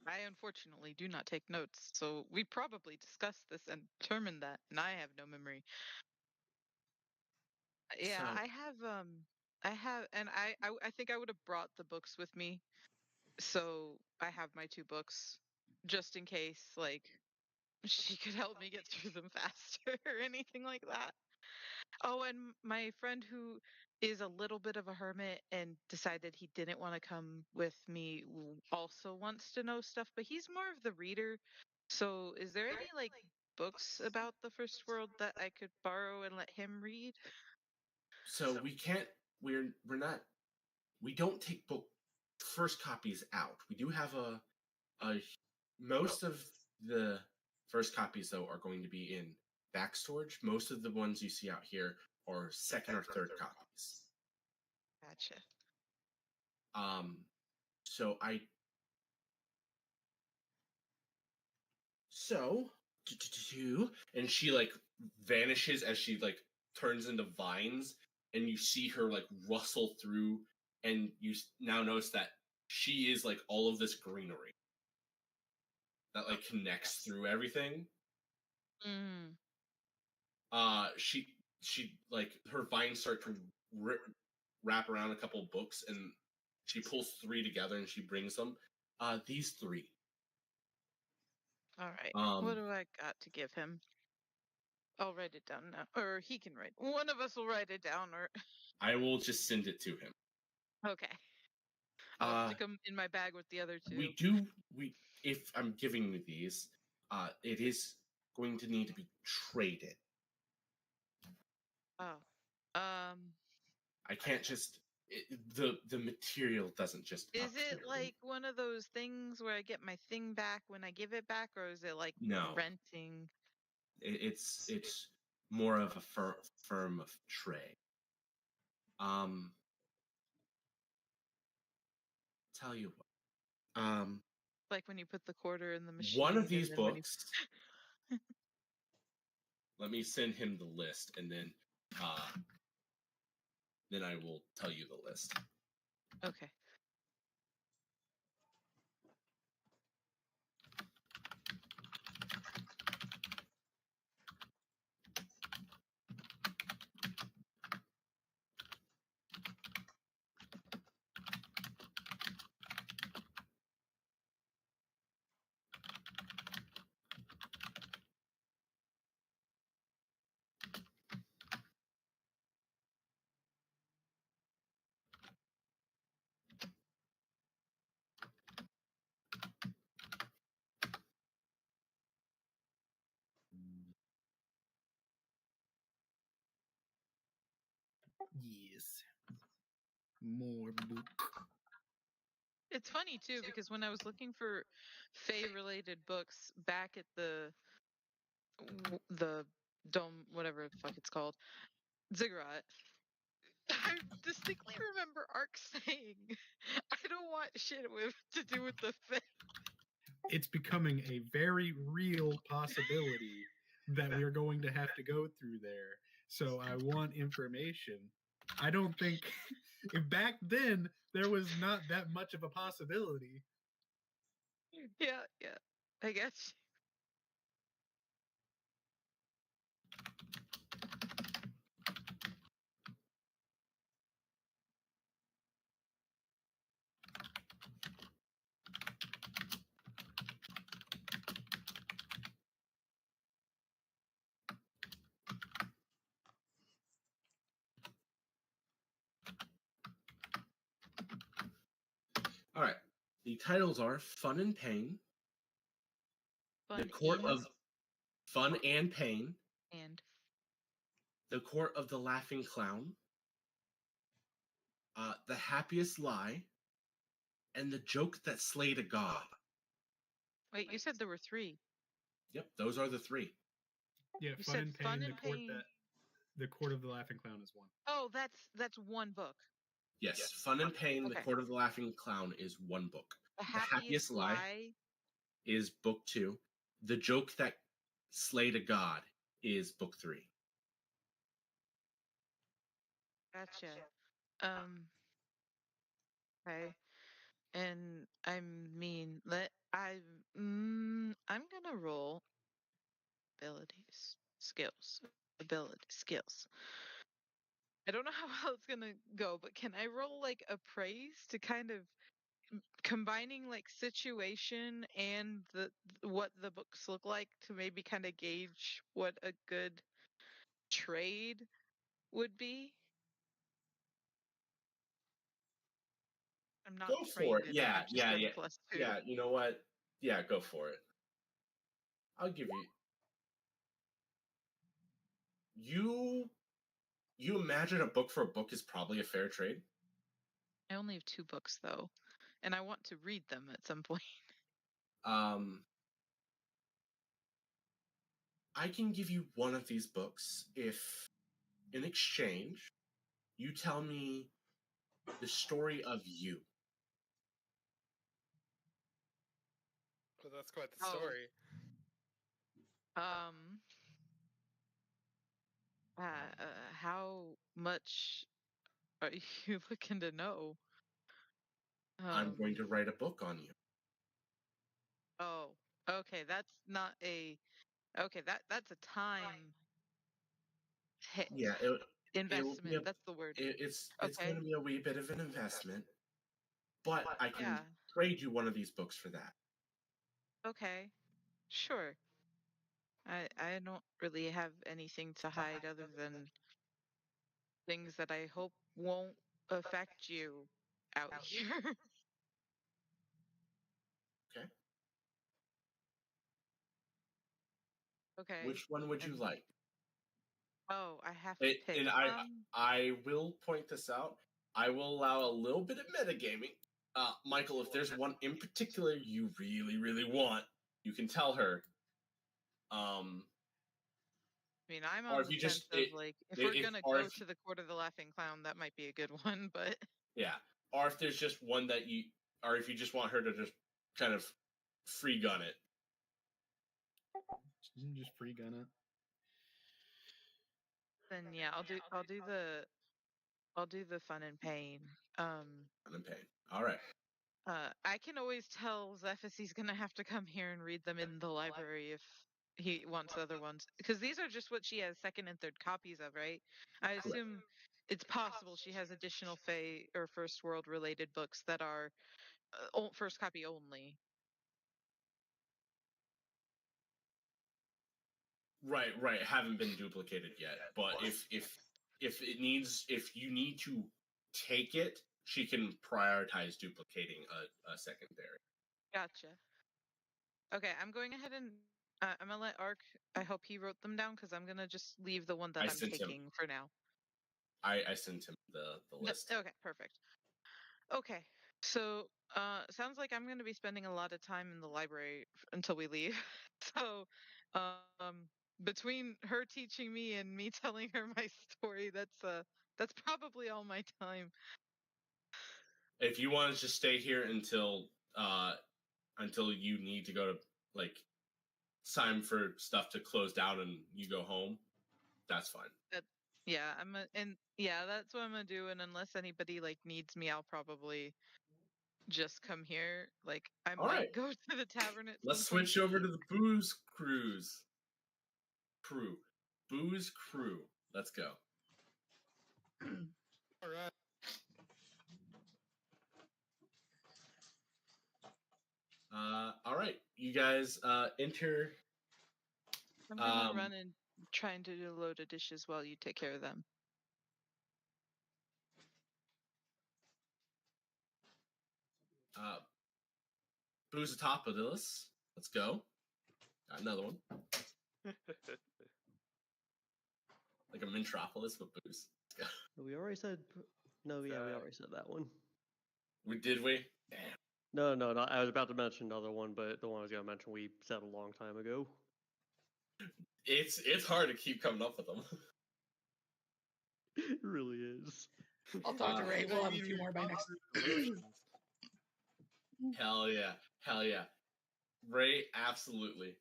I unfortunately do not take notes, so we probably discussed this and determined that, and I have no memory. Yeah, So- I have, and I think I would have brought the books with me, so I have my 2 books just in case, like she could help me get through them faster or anything like that. Oh, and my friend who is a little bit of a hermit and decided he didn't want to come with me also wants to know stuff, but he's more of the reader. So, is there any like books about the first world that I could borrow and let him read? So we can't. We're not. We don't take book first copies out. We do have a most of the first copies though are going to be in back storage. Most of the ones you see out here are second or third copies. Gotcha. So and she like vanishes as she like turns into vines, and you see her like rustle through, and you now notice that she is like all of this greenery that like connects through everything. Mm. She like her vines start to wrap around a couple books, and she pulls 3 together and she brings them. These 3. All right. What do I got to give him? I'll write it down now, or he can write. One of us will write it down, or I will just send it to him. okay. I'll stick them in my bag with the other 2. If I'm giving you these, it is going to need to be traded. Oh. I can't just the material doesn't just Is it appear. like one of those things where I get my thing back when I give it back, or is it like No. renting? It's more of a firm of trade. Tell you what. Like when you put the quarter in the machine. One of these and then when you- books. Let me send him the list, and then I will tell you the list. Okay. Yes. More book. It's funny too because when I was looking for Fae related books back at the dome, whatever the fuck it's called, Ziggurat, I distinctly remember Ark saying, "I don't want shit to do with the Fae." It's becoming a very real possibility that we're going to have to go through there. So I want information. I don't think if back then there was not that much of a possibility. Yeah, I guess. All right. The titles are Fun and Pain, Fun The Court in of Fun and Pain, and The Court of the Laughing Clown, The Happiest Lie, and The Joke That Slayed a God. wait, you said there were 3. Yep, those are the 3. Yeah, You Fun said and Pain, Fun the and court Pain. the Court of the Laughing Clown is one. Oh, that's one book. Yes, Fun and Pain, Okay. The Court of the Laughing Clown is one book. The The Happiest Lie is book 2. The Joke That Slayed a God is book 3. Gotcha. Okay. And I mean, I'm gonna roll skills. I don't know how well it's gonna go, but can I roll like a praise to kind of combining like situation and what the books look like to maybe kind of gauge what a good trade would be? I'm not Go for trained it. in it. Yeah, I've just yeah, done yeah, +2. yeah. You know what? Yeah, go for it. I'll give you. You imagine a book for a book is probably a fair trade. I only have 2 books though, and I want to read them at some point. Um, I can give you one of these books if, in exchange, you tell me the story of you. Well, that's quite the Oh. story. How much are you looking to know? I'm going to write a book on you. Oh, okay. That's not a okay. That's a time hit Yeah, it will be investment. That's the word. it's going Okay. to be a wee bit of an investment, but I can Yeah. trade you one of these books for that. Okay. Sure. I don't really have anything to hide other than things that I hope won't affect you out here. Okay. Okay. Which one would you And like? oh, I have to pick. And I will point this out. I will allow a little bit of metagaming. Michael, if there's one in particular you really, really want, you can tell her. I mean, I'm Or on if the you fence just of like, if we're if gonna or go if to the Court of the Laughing Clown, that might be a good one. But yeah, or if there's just one that you, or if you just want her to just kind of free gun it. Just free gun it. then yeah, I'll do the fun and pain. Fun and pain. All right. I can always tell Zephys he's gonna have to come here and read them in the library if he wants other ones, because these are just what she has second and third copies of, right? I assume it's possible she has additional Fae or First World related books that are first copy only. Right, right. Haven't been duplicated yet. But if you need to take it, she can prioritize duplicating a secondary. Gotcha. Okay, I'm going ahead and I'm gonna let Ark. I hope he wrote them down because I'm gonna just leave the one that I I'm sent him. taking for now. I sent him the list. Okay, perfect. Okay, so sounds like I'm gonna be spending a lot of time in the library until we leave. So, between her teaching me and me telling her my story, that's probably all my time. If you want to just stay here until you need to go to like sign for stuff to close down and you go home, that's fine. Yeah, that's what I'm gonna do. And unless anybody like needs me, I'll probably just come here. Like I All might right. go to the tavern at Let's some point. switch over to the booze cruise. Booze crew. Let's go. All right. All right. You guys enter. I'm gonna run and try and do a load of dishes while you take care of them. Booze atop of this. Let's go. Got another one. Like a Mintropolis with booze. Let's go. We already said. No, yeah, we already said that one. Did we? Damn. No, I was about to mention another one, but the one I was gonna mention we said a long time ago. It's hard to keep coming up with them. It really is. I'll talk to Ray. We'll have a few more by next. Hell yeah. Ray, absolutely.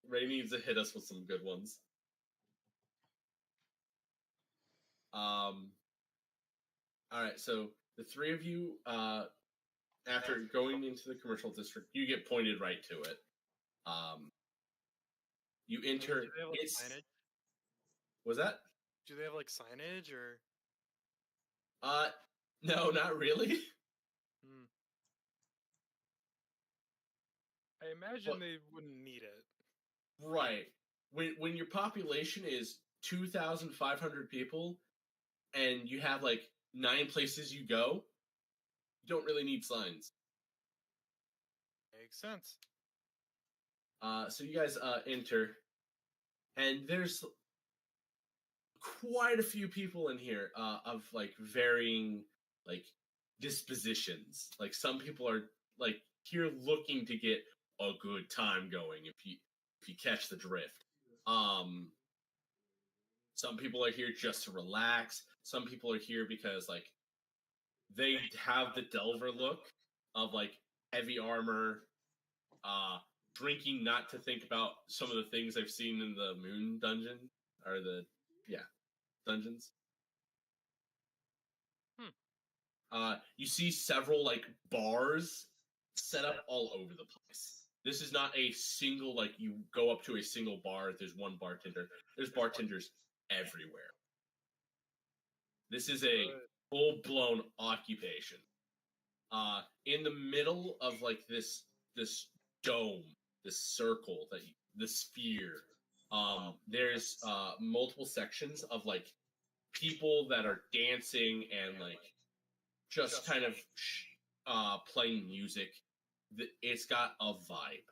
Ray needs to hit us with some good ones. All right, so the three of you, after going into the commercial district, you get pointed right to it. You enter. Do they have, like, It's signage? was that? Do they have like signage or? No, not really. Hmm. I imagine they wouldn't need it. Right. When your population is 2,500 people, and you have like 9 places you go, you don't really need signs. Makes sense. So you guys enter, and there's quite a few people in here of like varying like dispositions. Like some people are like here looking to get a good time going if you catch the drift. Some people are here just to relax. Some people are here because like they have the Delver look of like heavy armor, drinking not to think about some of the things I've seen in the Moon Dungeon or the dungeons. You see several like bars set up all over the place. This is not a single like you go up to a single bar. There's one bartender. There's bartenders everywhere. This is a full-blown occupation. In the middle of like this dome, this circle the sphere. There's multiple sections of like people that are dancing and like just kind of playing music. It's got a vibe.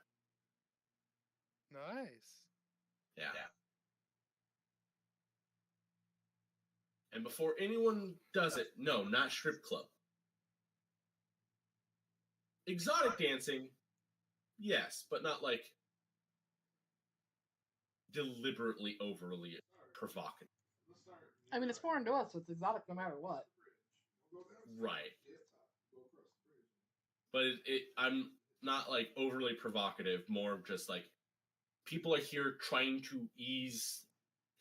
Nice. Yeah. And before anyone does it, no, not strip club. Exotic dancing, yes, but not like deliberately overly provocative. I mean, it's foreign to us, so it's exotic no matter what. Right. But I'm not like overly provocative, more of just like people are here trying to ease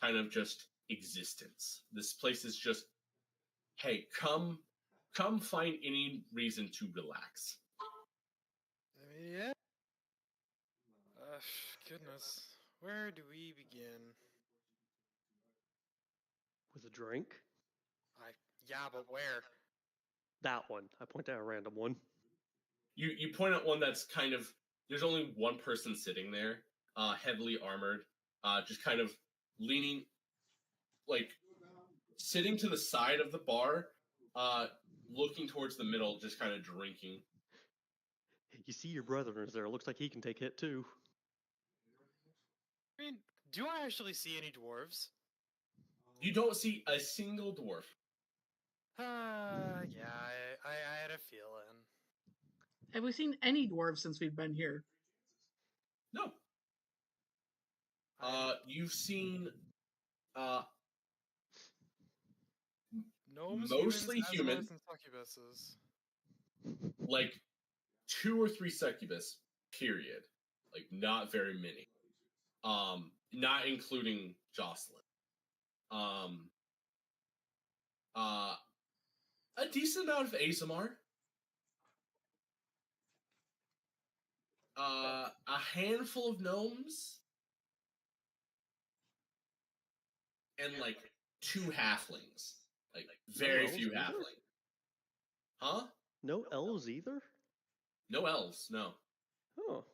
kind of just existence. This place is just, hey, come find any reason to relax. I mean, yeah. Goodness, where do we begin? With a drink? Yeah, but where? That one. I point out a random one. You point out one that's kind of, there's only one person sitting there, heavily armored, just kind of leaning, like sitting to the side of the bar, looking towards the middle, just kind of drinking. You see your brother is there. Looks like he can take hit too. I mean, do I actually see any dwarves? You don't see a single dwarf. Yeah, I had a feeling. Have we seen any dwarves since we've been here? No. You've seen Gnomes, mostly human. humans, and succubuses. Like 2 or 3 succubus, period. Like not very many. Not including Jocelyn. A decent amount of ASMR. A handful of gnomes. And like 2 halflings. Like very elves few either? halflings. Huh? No elves either? No elves, no. Oh.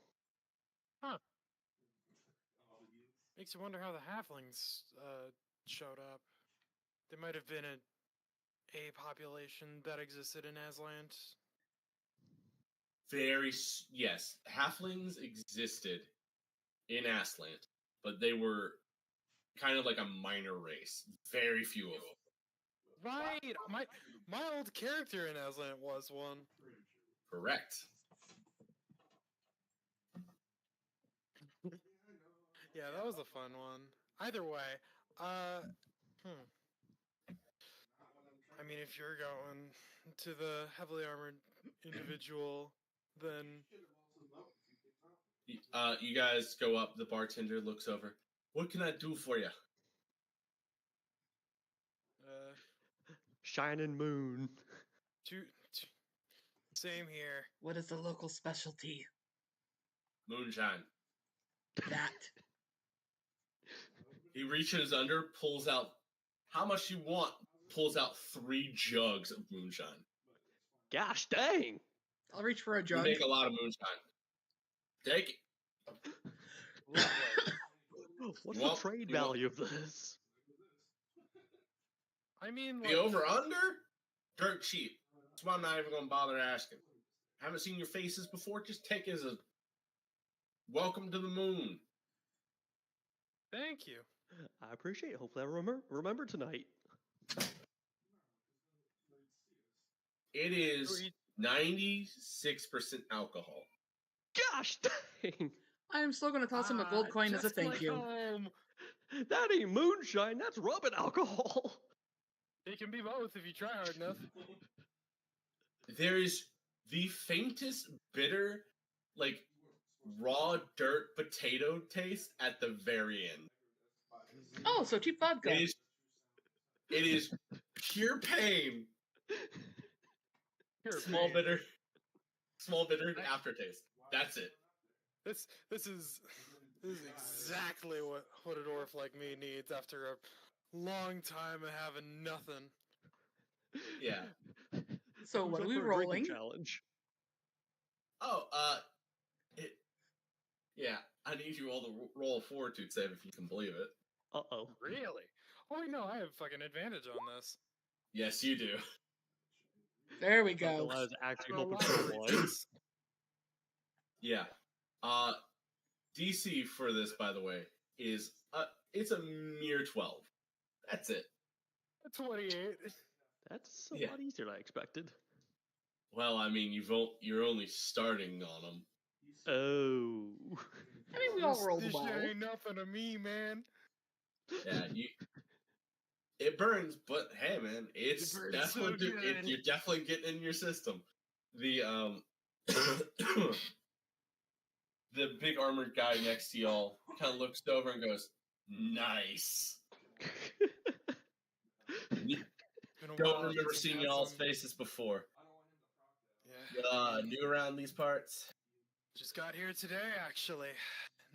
Makes you wonder how the halflings showed up. They might have been a population that existed in Aslan. Yes, halflings existed in Aslant, but they were kind of like a minor race. Very few of them. Right! My old character in Aslan was one. Correct. Yeah, that was a fun one. Either way, I mean, if you're going to the heavily armored individual, then You guys go up. The bartender looks over. What can I do for you? shining moon. Same here. What is the local specialty? Moonshine. That. He reaches under, pulls out how much you want, pulls out 3 jugs of moonshine. Gosh dang! I'll reach for a You jug. make a lot of moonshine. Take it. What's Well, the trade you want- value of this? I mean, The over under? Dirt cheap. That's why I'm not even going to bother asking. Haven't seen your faces before? Just take it as a welcome to the moon. Thank you. I appreciate it. Hopefully I remember tonight. It is 96% alcohol. Gosh dang! I am still going to toss him a gold coin as a just thank like you. home. That ain't moonshine, that's rubbing alcohol. It can be both if you try hard enough. There is the faintest bitter, like raw dirt potato taste at the very end. Oh, so cheap vodka. It is pure pain. Pure Small pain. bitter aftertaste. That's it. This is exactly what a dwarf like me needs after a long time of having nothing. Yeah. So what are we rolling? Challenge. Oh, yeah. I need you all to roll a fortitude save if you can believe it. Uh-oh. Really? Oh wait, no, I have fucking advantage on this. Yes, you do. There we I go. was actually For a hoping lot for of one. reasons. Yeah. DC for this, by the way, is it's a mere 12. That's it. 28. That's a Yeah. lot easier than I expected. Well, I mean, you're only starting on them. Oh. I mean, we all rolled This well. shit ain't nothing to me, man. Yeah, it burns, but hey, man, it's It burns definitely so good. you're definitely getting in your system. The the big armored guy next to y'all kind of looks over and goes, "Nice." Been a Don't while remember since I've seeing had y'all's some- faces before. Yeah. New around these parts? Just got here today, actually.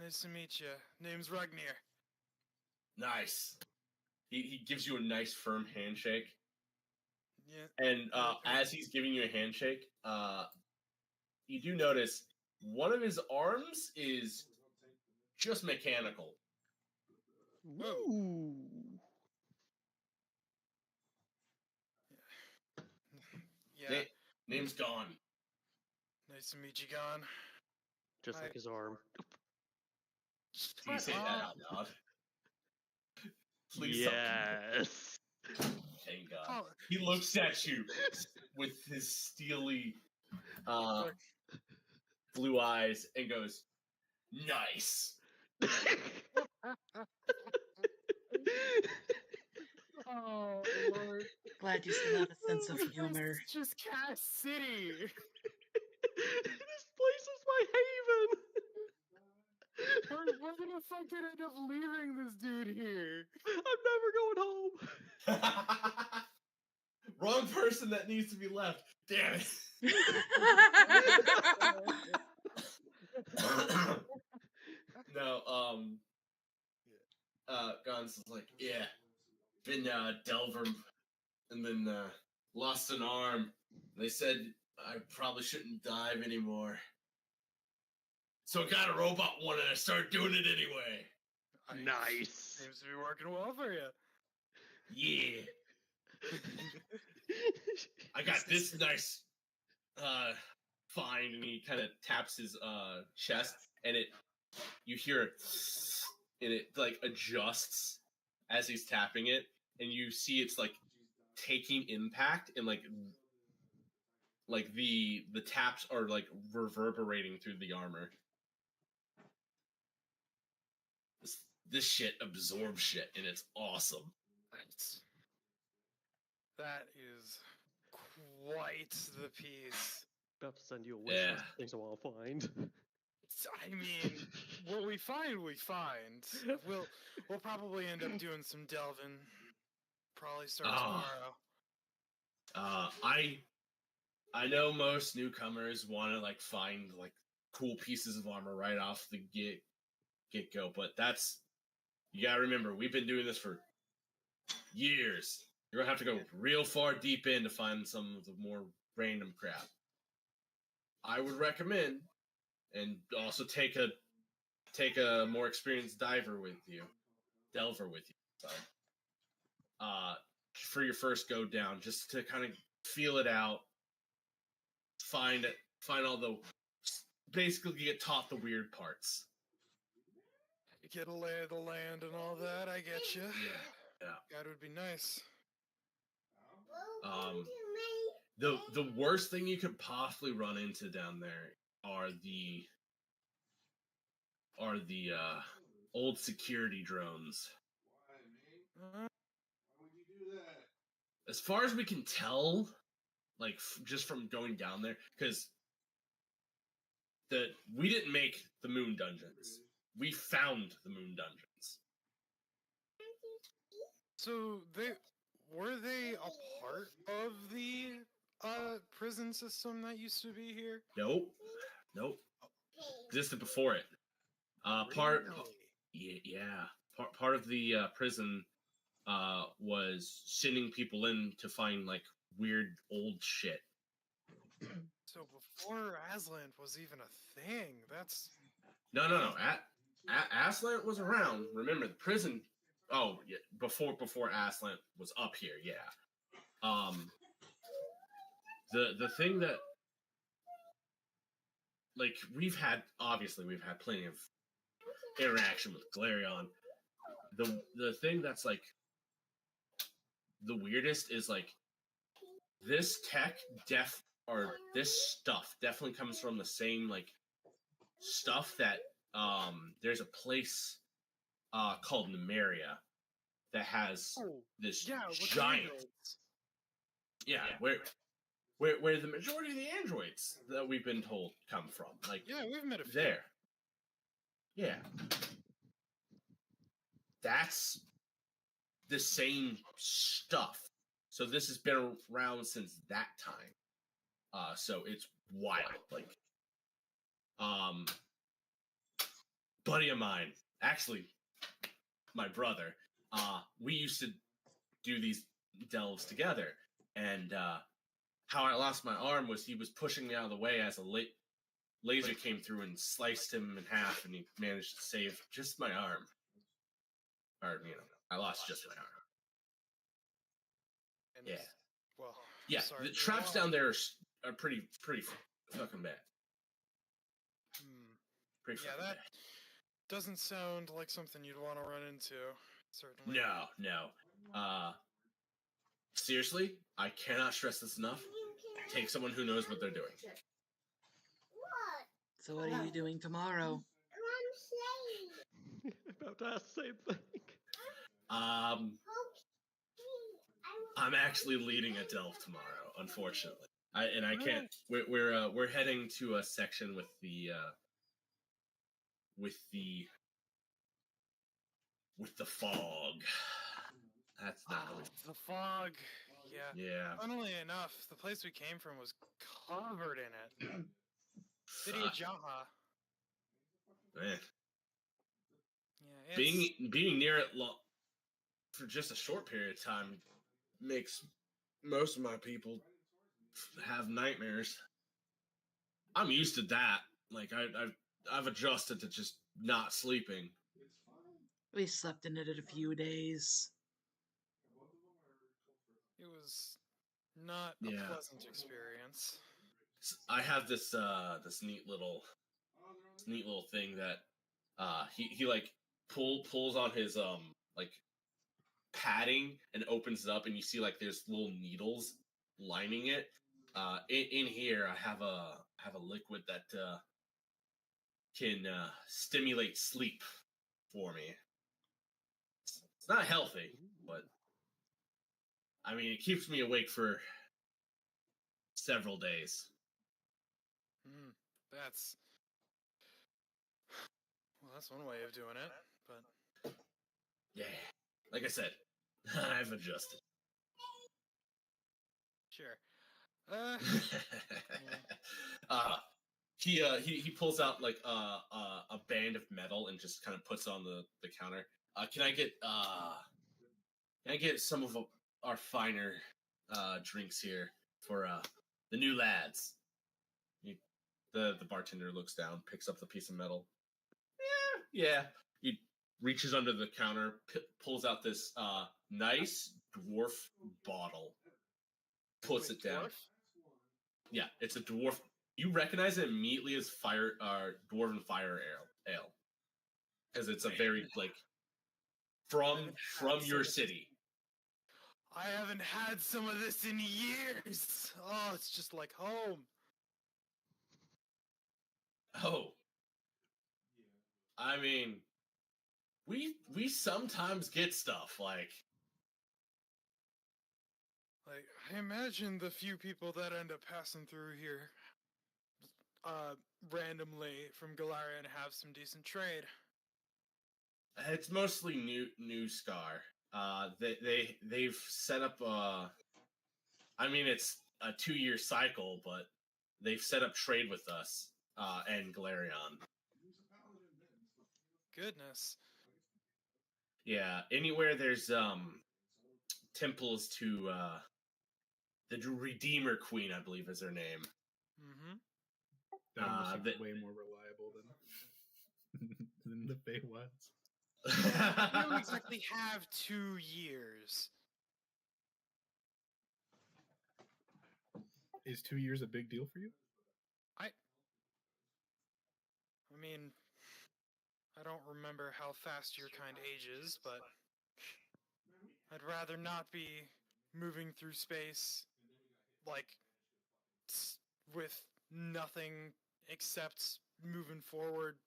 Nice to meet you. Name's Ragnir. Nice. He gives you a nice firm handshake, Yeah. and as he's giving you a handshake, you do notice one of his arms is just mechanical. Ooh. Yeah. Name's gone. Nice to meet you, Gon. Just Hi. like his arm. Do you say that out loud? Please Yes. Thank God. Oh, He looks at you with his steely blue eyes and goes, "Nice." oh Lord. Glad you still have a sense of This humor. is just Cass City. This place is my haven. We're gonna fucking end up leaving this dude here. I'm never going home. Wrong person that needs to be left. Damn it. No, Gons is like, yeah, been Delver and then lost an arm. They said I probably shouldn't dive anymore. So I got a robot one and I started doing it anyway. Nice. Seems to be working well for you. Yeah. I got this nice find, and he kind of taps his chest, and you hear it, and it like adjusts as he's tapping it, and you see it's like taking impact, and like the taps are like reverberating through the armor. This shit absorbs shit, and it's awesome. Nice. That is quite the piece. About to send you a wish Yeah. list of things I want to find. I mean, what we find, we find. We'll probably end up doing some delving. Probably start Oh. tomorrow. I know most newcomers want to like find like cool pieces of armor right off the get go, but that's you gotta remember we've been doing this for years. You're gonna have to go real far deep in to find some of the more random crap. I would recommend, and also take a more experienced delver with you. Sorry. For your first go down, just to kind of feel it out, find all the, basically get taught the weird parts. Get a lay of the land and all that. I get you. Yeah. That would be nice. The worst thing you could possibly run into down there are the old security drones. As far as we can tell, like just from going down there, because we didn't make the moon dungeons. We found the moon dungeons. So were they a part of the prison system that used to be here? Nope. Existed before it. Part of the prison was sending people in to find like weird old shit. So before Aslan was even a thing, that's No. Aslan was around. Remember the prison? Oh, yeah. Before Aslan was up here. Yeah. The thing that, like, we've had plenty of interaction with Galerion. The thing that's like the weirdest is like this this stuff definitely comes from the same like stuff that there's a place called Numeria that has this giant where the majority of the androids that we've been told come from. Like we've met a few. There. Yeah. That's the same stuff. So this has been around since that time. So it's wild. Like, buddy of mine, actually, my brother, we used to do these delves together. And how I lost my arm was he was pushing me out of the way as a laser came through and sliced him in half, and he managed to save just my arm. Or, I lost just my arm. And Yeah. Well, Yeah, sorry the traps down there are pretty fucking bad. Pretty fucking bad. Doesn't sound like something you'd want to run into. Certainly. No. Seriously, I cannot stress this enough. Take someone who knows what they're doing. So what are you doing tomorrow? About to ask the same thing. I'm actually leading a delve tomorrow, unfortunately. I can't. We're heading to a section with the fog. That's not the fog. Yeah. Funnily enough, the place we came from was covered in it. City of Jaha. Man. Yeah, being near it for just a short period of time makes most of my people have nightmares. I'm used to that. Like I've adjusted to just not sleeping. We slept in it a few days. It was not a pleasant experience. I have this neat little thing that he like pulls on his like padding and opens it up, and you see like there's little needles lining it. In here I have a liquid that can stimulate sleep for me. It's not healthy, but I mean it keeps me awake for several days. That's one way of doing it, but yeah, like I said, I've adjusted. Sure. uh, he pulls out like a band of metal and just kind of puts it on the counter. Can I get some of our finer drinks here for the new lads? The bartender looks down, picks up the piece of metal. Yeah. He reaches under the counter, pulls out this nice dwarf bottle, puts it down. Dwarf? Yeah, it's a dwarf. You recognize it immediately as dwarven fire ale, because it's a very like from your city. I haven't had some of this in years. Oh, it's just like home. Oh, I mean, we sometimes get stuff like I imagine the few people that end up passing through here, randomly from Galarian have some decent trade. it's mostly new Scar. They've set up I mean it's a 2-year cycle, but they've set up trade with us and Galarian. Goodness. Yeah, anywhere there's temples to the Redeemer Queen, I believe is her name. Mm-hmm. That almost seems way more reliable than the Feywild. I don't exactly have 2 years. Is 2 years a big deal for you? I mean, I don't remember how fast your kind ages, but I'd rather not be moving through space like with nothing except moving forward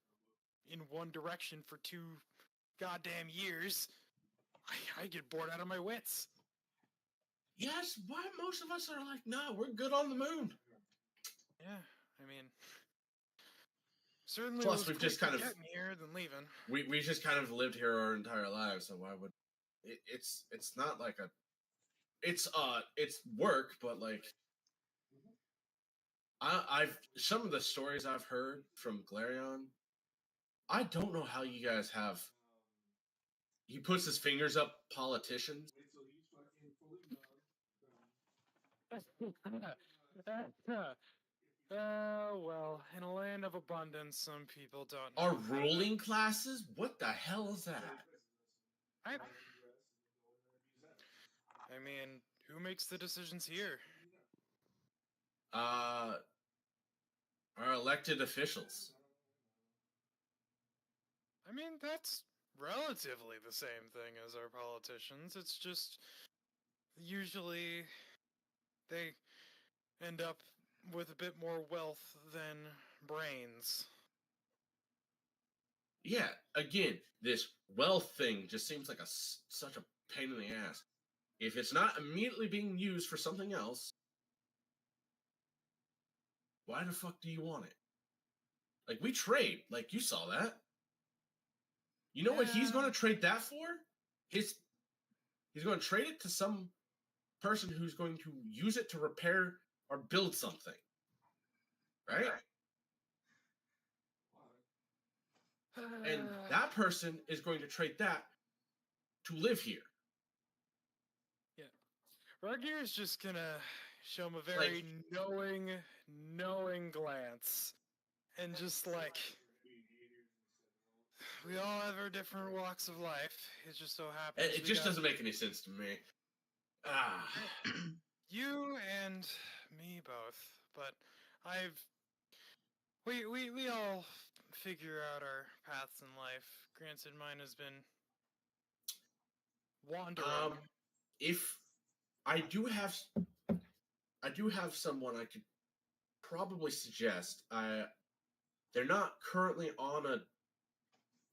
in one direction for 2 goddamn years. I get bored out of my wits. Yes, why most of us are like, nah, we're good on the moon. Yeah, I mean, certainly Plus, was we've just kind of getting here than leaving. we just kind of lived here our entire lives, so why would it's not like it's work, but like I've some of the stories I've heard from Glarion, I don't know how you guys have. He puts his fingers up, politicians. Well, in a land of abundance, some people don't know Our how to- ruling classes? What the hell is that? I mean, who makes the decisions here? Our elected officials. I mean, that's relatively the same thing as our politicians. It's just usually they end up with a bit more wealth than brains. Yeah, again, this wealth thing just seems like such a pain in the ass. If it's not immediately being used for something else, why the fuck do you want it? Like, we trade. Like, you saw that. You know what he's going to trade that for? He's going to trade it to some person who's going to use it to repair or build something. Right? And that person is going to trade that to live here. Yeah. Ragir is just gonna show him a very knowing glance. And just like, we all have our different walks of life. It just so happens. It just doesn't make any sense to me. You and me both. But we all figure out our paths in life. Granted, mine has been wandering. If I do have someone I could probably suggest. They're not currently on a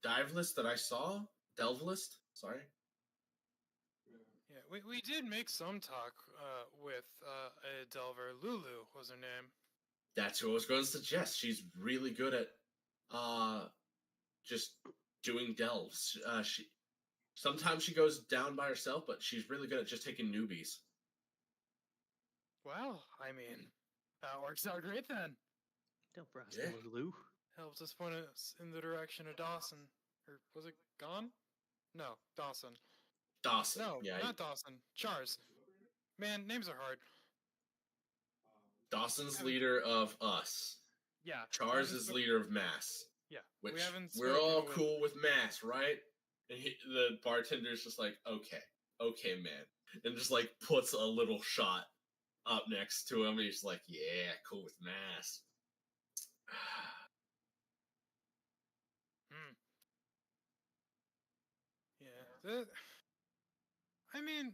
delve list that I saw. Delve list, sorry. Yeah, we did make some talk with a delver. Lulu was her name. That's who I was going to suggest. She's really good at just doing delves. Sometimes she goes down by herself, but she's really good at just taking newbies. Well, I mean, that works out great then. Don't brass Yeah. Lou. Helps us point us in the direction of Dawson. Or was it Gone? No, Dawson. Dawson. No, Yeah, not Dawson. Chars. Man, names are hard. Dawson's leader of us. Yeah. Chars is leader of Mass. Yeah. Which we haven't we're spoken all with- cool with Mass, right? And the bartender's just like, okay, man, and just like puts a little shot up next to him. And he's like, yeah, cool with Mass. Yeah. I mean,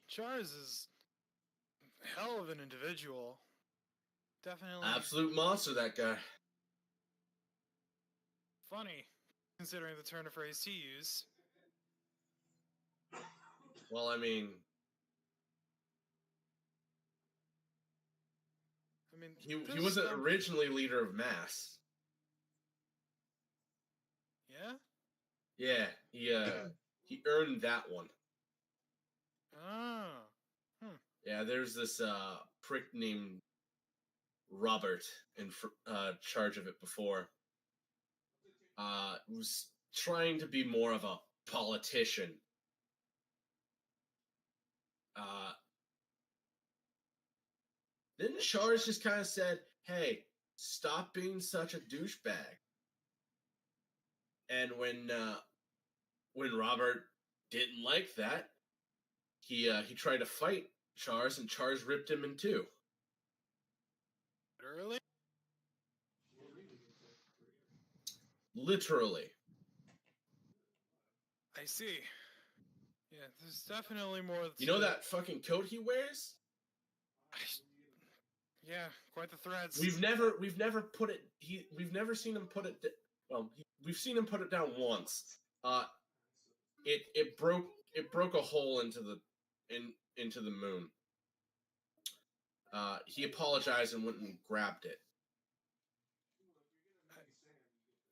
Chars is a hell of an individual. Definitely Absolute monster, that guy. funny, considering the turn of phrase he used. Well, I mean, he this wasn't stuff- originally leader of Mass. Yeah? Yeah, he earned that one. Ah. Yeah, there's this prick named Robert in charge of it before. Was trying to be more of a politician. Then Chars just kind of said, "Hey, stop being such a douchebag." And when Robert didn't like that, he tried to fight Chars, and Chars ripped him in two. Literally? Literally. I see. Yeah, there's definitely more. You know to- that fucking coat he wears? Yeah, quite the threads. We've never put it. We've never seen him put it. We've seen him put it down once. It broke a hole into the moon. He apologized and went and grabbed it.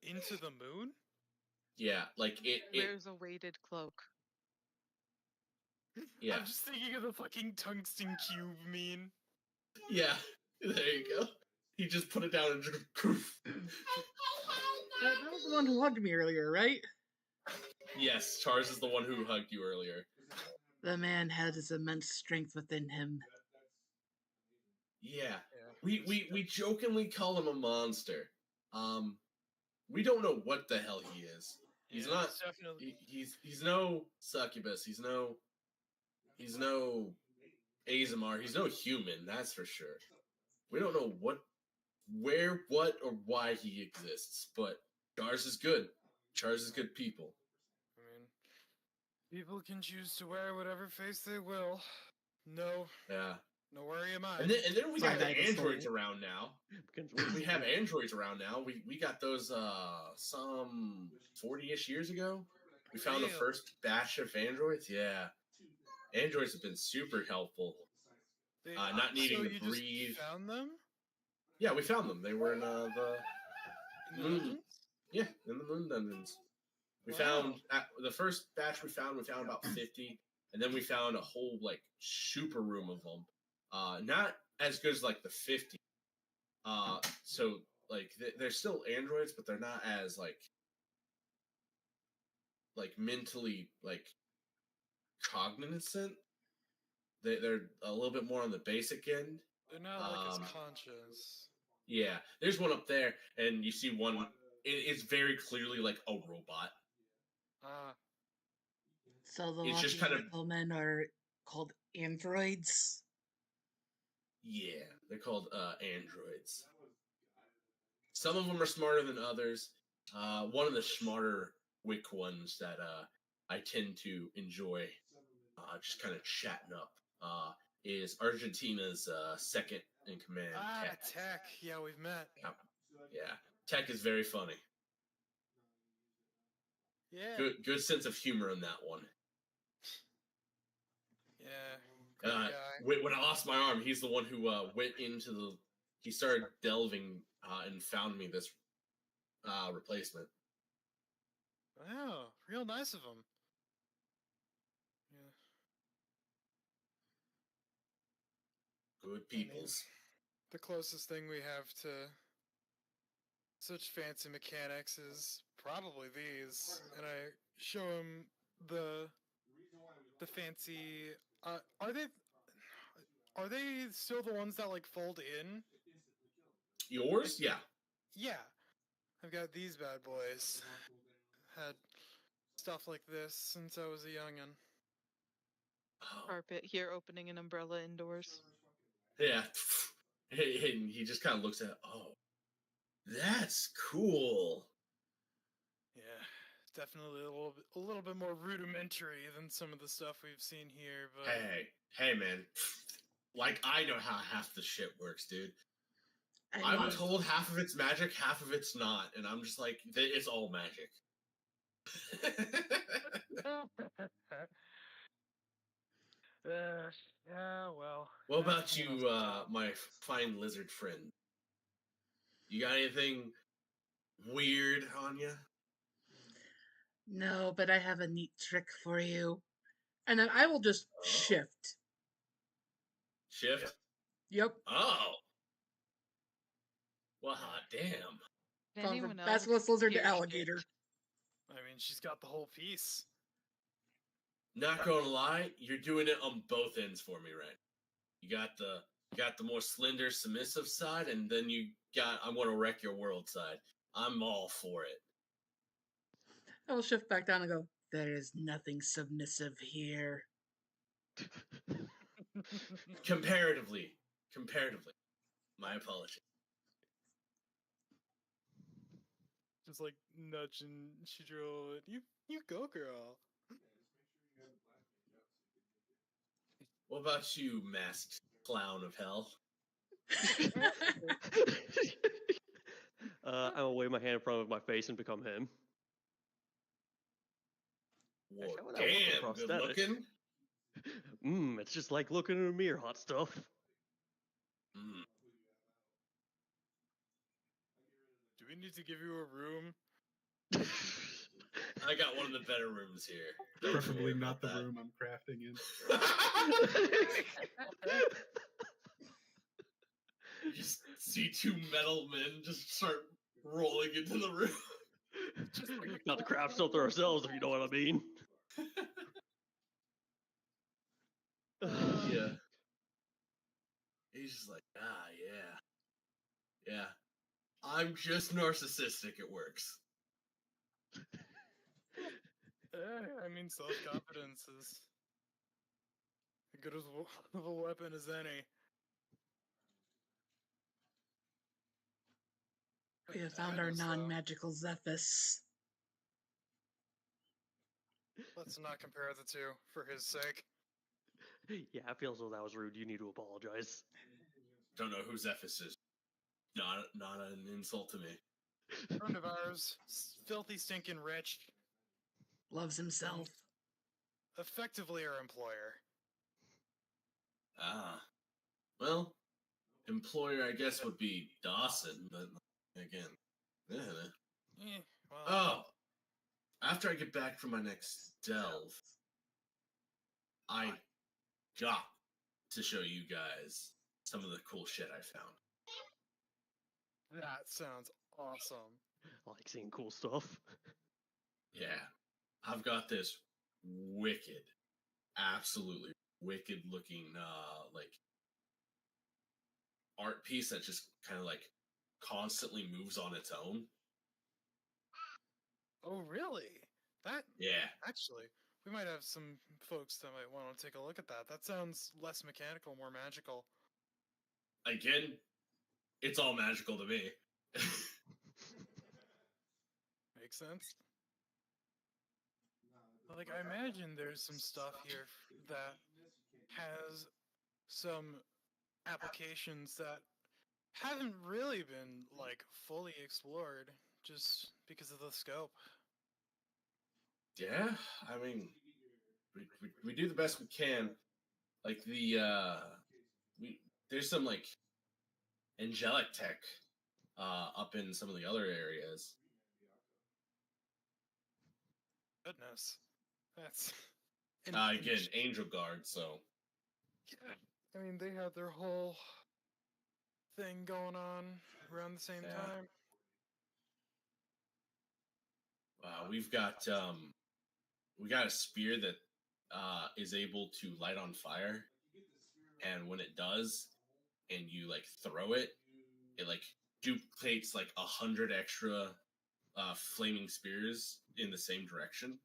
Into the moon? Yeah, like it. There's a weighted cloak. Yeah, I'm just thinking of the fucking tungsten cube meme. yeah. There you go. He just put it down and just poof. That was the one who hugged me earlier, right? Yes, Chars is the one who hugged you earlier. The man had his immense strength within him. Yeah, we jokingly call him a monster. We don't know what the hell he is. He's not. it's definitely. He's no succubus. He's no Azamar. He's no human. That's for sure. We don't know what, or why he exists. But Chars is good. Chars is good people. I mean, people can choose to wear whatever face they will. No, Yeah. no worry am I. And then we got Sorry, the that was androids funny. around now. We have androids around now. We got those some 40-ish years ago. We found the Really? first batch of androids. Yeah. Androids have been super helpful. They- not needing so to you breathe. Just found them? Yeah, we found them. They were in the In the moon. dungeons? Yeah, in the moon dungeons. We Wow. found the first batch we found about 50, and then we found a whole like super room of them. Not as good as like the 50. So like they're still androids, but they're not as like mentally like cognizant. They're a little bit more on the basic end. They're not like as Um, conscious. Yeah, there's one up there, and you see one. It's very clearly like a robot. Ah, So the It's just walking kind of- gentlemen are called androids. Yeah, they're called androids. Some of them are smarter than others. One of the smarter wick ones that I tend to enjoy, just kind of chatting up, is Argentina's second in command, Tech. Tech. Yeah, we've met. Yeah, Tech is very funny. Yeah. Good sense of humor in that one. Yeah. Great guy. When I lost my arm, he's the one who went into the. He started delving and found me this replacement. Wow, real nice of him. Yeah. Good peoples. The closest thing we have to such fancy mechanics is probably these, and I show him the fancy. Are they still the ones that like fold in? Yours? Yeah. Yeah, I've got these bad boys. Had stuff like this since I was a youngin'. Oh, Carpet here opening an umbrella indoors. yeah. And he just kind of looks at it. Oh, that's cool. Yeah, definitely a little bit more rudimentary than some of the stuff we've seen here, but Hey, man. Like, I know how half the shit works, dude. I I'm mean, told half of it's magic, half of it's not, and I'm just like, it's all magic. yeah, well. What about that's you, one of the my fine lizard friend? You got anything weird on you? no, but I have a neat trick for you. And then I will just Oh. shift. Shift? Yep. Oh. Well, hot damn. Gone from Anyone else basilisk lizard hear to shit? alligator. I mean, she's got the whole piece. Not gonna lie, you're doing it on both ends for me, right? You got the more slender, submissive side, and then you got I want to wreck your world side. I'm all for it. I will shift back down and go, there is nothing submissive here. Comparatively. My apologies. Just like nudging Shidro. You go, girl. What about you, masked clown of hell? I will wave my hand in front of my face and become him. Well, How would that work with damn, good prosthetics? looking. It's just like looking in a mirror, hot stuff. Mm. Do we need to give you a room? I got one of the better rooms here. Don't you Preferably worry not the about room I'm crafting in. that. You just see two metal men just start rolling into the room. Not to craft something ourselves, if you know what I mean. Yeah. He's just like, yeah. I'm just narcissistic. It works. I mean, self-confidence is as good as of a weapon as any. We have found our non-magical Zephyrus. Let's not compare the two, for his sake. Yeah, I feel as though that was rude. You need to apologize. Don't know who Zephyrus is. Not an insult to me. Friend of ours, filthy, stinking rich, Loves himself. effectively our employer. Ah. Well, employer, I guess, would be Dawson, but again. Well, Oh. After I get back from my next delve, I got to show you guys some of the cool shit I found. that sounds awesome. I like seeing cool stuff. Yeah. I've got this wicked, absolutely wicked looking, like, art piece that just kind of, like, constantly moves on its own. Oh, really? That, Yeah. actually, we might have some folks that might want to take a look at that. That sounds less mechanical, more magical. Again, it's all magical to me. Makes sense. Like, I imagine there's some stuff here that has some applications that haven't really been, like, fully explored just because of the scope. Yeah, I mean, we do the best we can. Like there's some like angelic tech up in some of the other areas. Goodness. That's... Again, angel guard. So Yeah. I mean, they had their whole thing going on around the same Yeah. time. We got a spear that is able to light on fire, and when it does, and you like throw it, it like duplicates like 100 extra flaming spears in the same direction.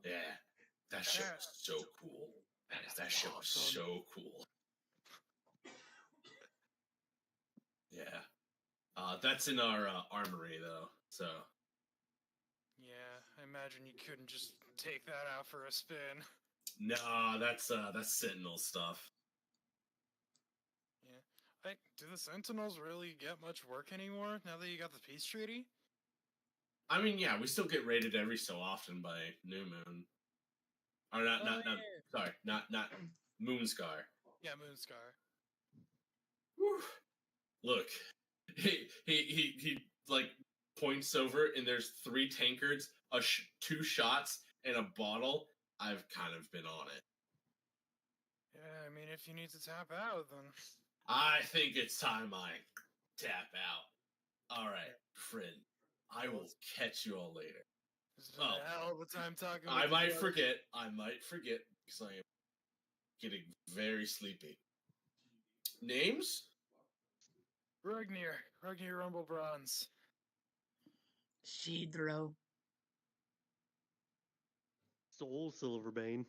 Yeah, that shit was so cool. That shit was so cool. Yeah, that's in our armory though. So Yeah, I imagine you couldn't just take that out for a spin. no, that's Sentinel stuff. Yeah. Hey, do the Sentinels really get much work anymore now that you got the peace treaty? I mean, yeah, we still get raided every so often by New Moon. Or not sorry, not Moonscar. Yeah, Moonscar. Whew. Look, he like points over, and there's 3 tankards, 2 shots, and a bottle. I've kind of been on it. Yeah, I mean, if you need to tap out, then... I think it's time I tap out. All right, friend. I will catch you all later. It's been a hell of a time talking with I you might guys. forget. I might forget because I am getting very sleepy. Names? Rugnir Rumble Bronze. Shidro. Soul Silverbane.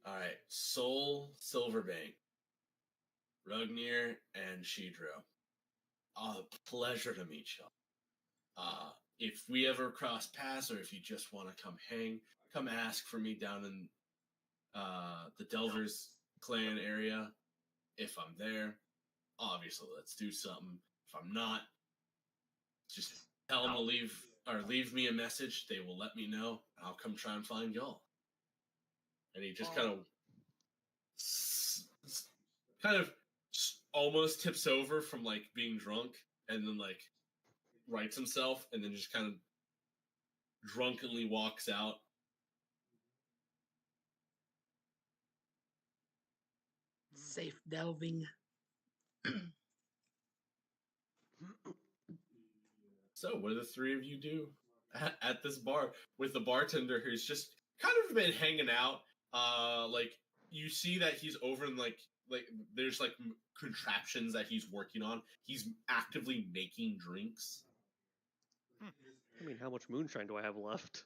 All right, Soul Silverbane, Rugnir, and Shidro. Pleasure to meet y'all. If we ever cross paths, or if you just want to come hang, come ask for me down in the Delvers clan area. If I'm there, obviously let's do something. If I'm not, just tell them to leave me a message. They will let me know. I'll come try and find y'all. And he just kind of almost tips over from like being drunk, and then like rights himself, and then just kind of drunkenly walks out. Safe delving. So, what do the 3 of you do at this bar with the bartender who's just kind of been hanging out? Like you see that he's over in like there's like contraptions that he's working on. He's actively making drinks. I mean, how much moonshine do I have left?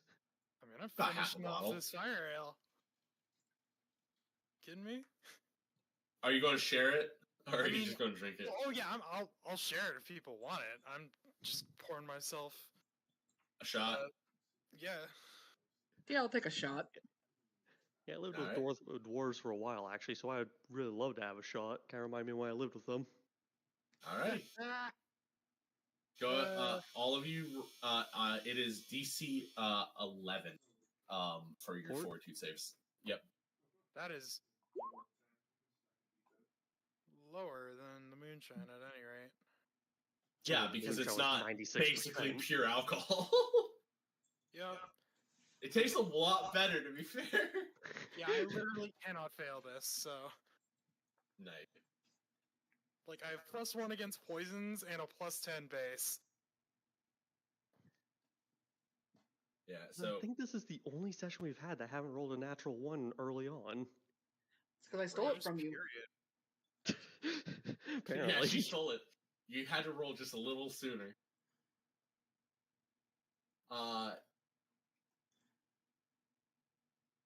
I mean, I'm About half a finishing off bottle. this fire ale. Kidding me? Are you going to share it, or are you mean, just going to drink it? Oh yeah, I'll share it if people want it. I'm just pouring myself A shot. Yeah. Yeah, I'll take a shot. Yeah, I lived All with right. dwarves for a while, actually, so I'd really love to have a shot. Kind of remind me when I lived with them. All right. Go, all of you. It is DC 11 for your fortitude saves. Yep. That is lower than the moonshine at any rate. Yeah, So because moonshine it's was not 96%. basically pure alcohol. Yep. It tastes a lot better, to be fair. Yeah, I literally cannot fail this, so... Nice. Like, I have +1 against poisons and a +10 base. Yeah, I so... think this is the only session we've had that haven't rolled a natural 1 early on. It's because I stole it from you. Apparently. Yeah, she stole it. You had to roll just a little sooner.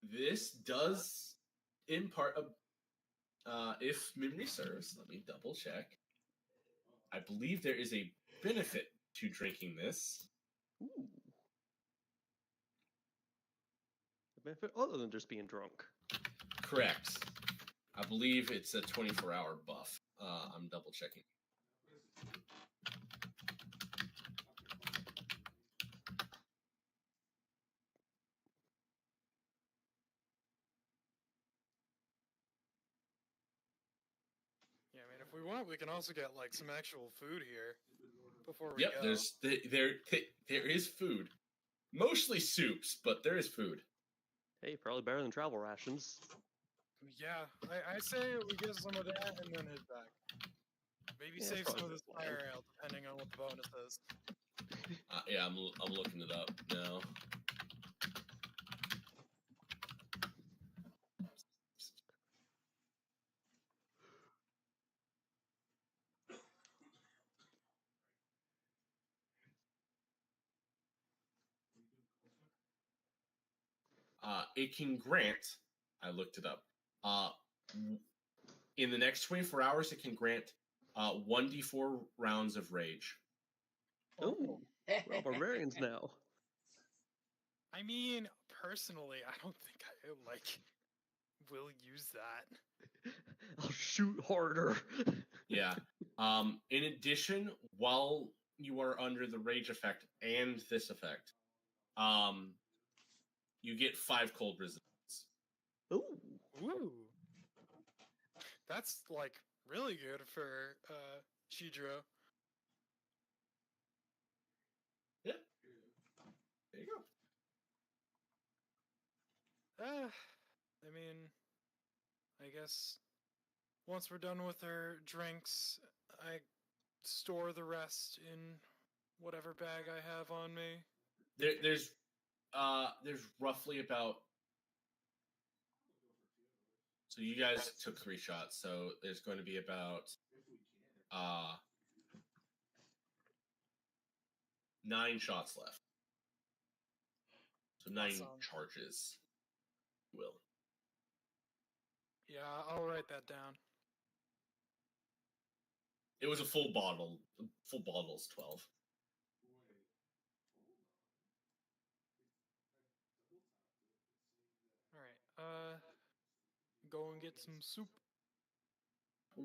This does impart if memory serves, let me double check. I believe there is a benefit to drinking this. Ooh. A benefit other than just being drunk. Correct. I believe it's a 24-hour buff. I'm double checking. Yeah, I mean, if we want, we can also get, like, some actual food here before we Yep, go. there is food. Mostly soups, but there is food. Hey, probably better than travel rations. Yeah, I say we get some of that and then head back. Maybe Yeah, save some probably of this the plan. fire ale, depending on what the bonus is. Yeah, I'm looking it up now. It can grant. I looked it up. In the next 24 hours, it can grant 1d4 rounds of rage. Ooh, we're all barbarians now. I mean, personally, I don't think I will use that. I'll shoot harder. Yeah. In addition, while you are under the rage effect and this effect, you get 5 cold resistance. Ooh. Ooh, that's like really good for Shidro. Yeah. There you go. I mean, I guess once we're done with our drinks, I store the rest in whatever bag I have on me. There's roughly about. So you guys took 3 shots, so there's going to be about 9 shots left. So 9 Awesome. charges. Will. Yeah, I'll write that down. It was a full bottle. Full bottle's 12. Alright, go and get some soup.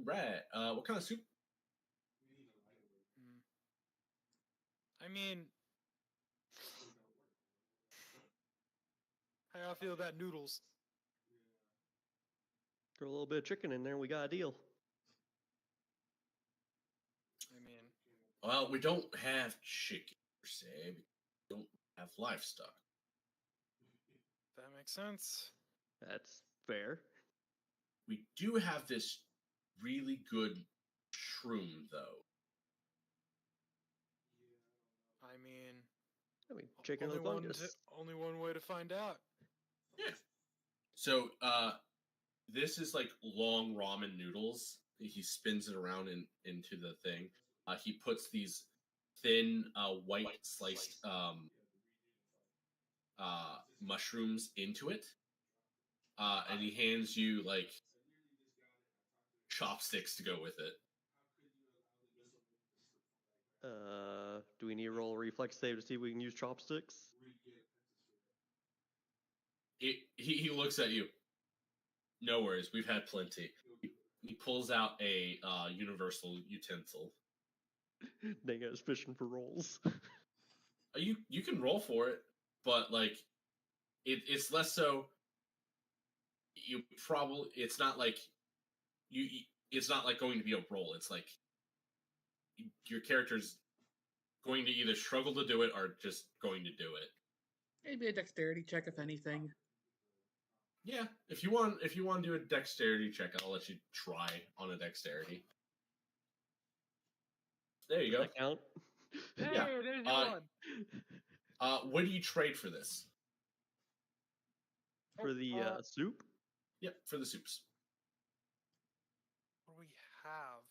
Right. What kind of soup? I mean, how y'all feel about noodles? Throw a little bit of chicken in there, we got a deal. I mean, Well, we don't have chicken per se. We don't have livestock. that makes sense. That's fair. We do have this really good shroom, though. I mean, chicken or only the fungus. only one way to find out. Yeah. So, this is like long ramen noodles. He spins it around into the thing. He puts these thin, white sliced mushrooms into it, and he hands you like chopsticks to go with it. Do we need to roll a reflex save to see if we can use chopsticks? He looks at you. No worries, we've had plenty. He pulls out a universal utensil. Dang, I was fishing for rolls. You can roll for it, but like it's less so. You probably it's not like you. It's not like going to be a roll. It's like your character's going to either struggle to do it or just going to do it. Maybe a dexterity check, if anything. Yeah, if you want to do a dexterity check, I'll let you try on a dexterity. There you Does go. that count? Hey, Yeah. there's one. What do you trade for this? For the soup? Yep, for the soups. What do we have?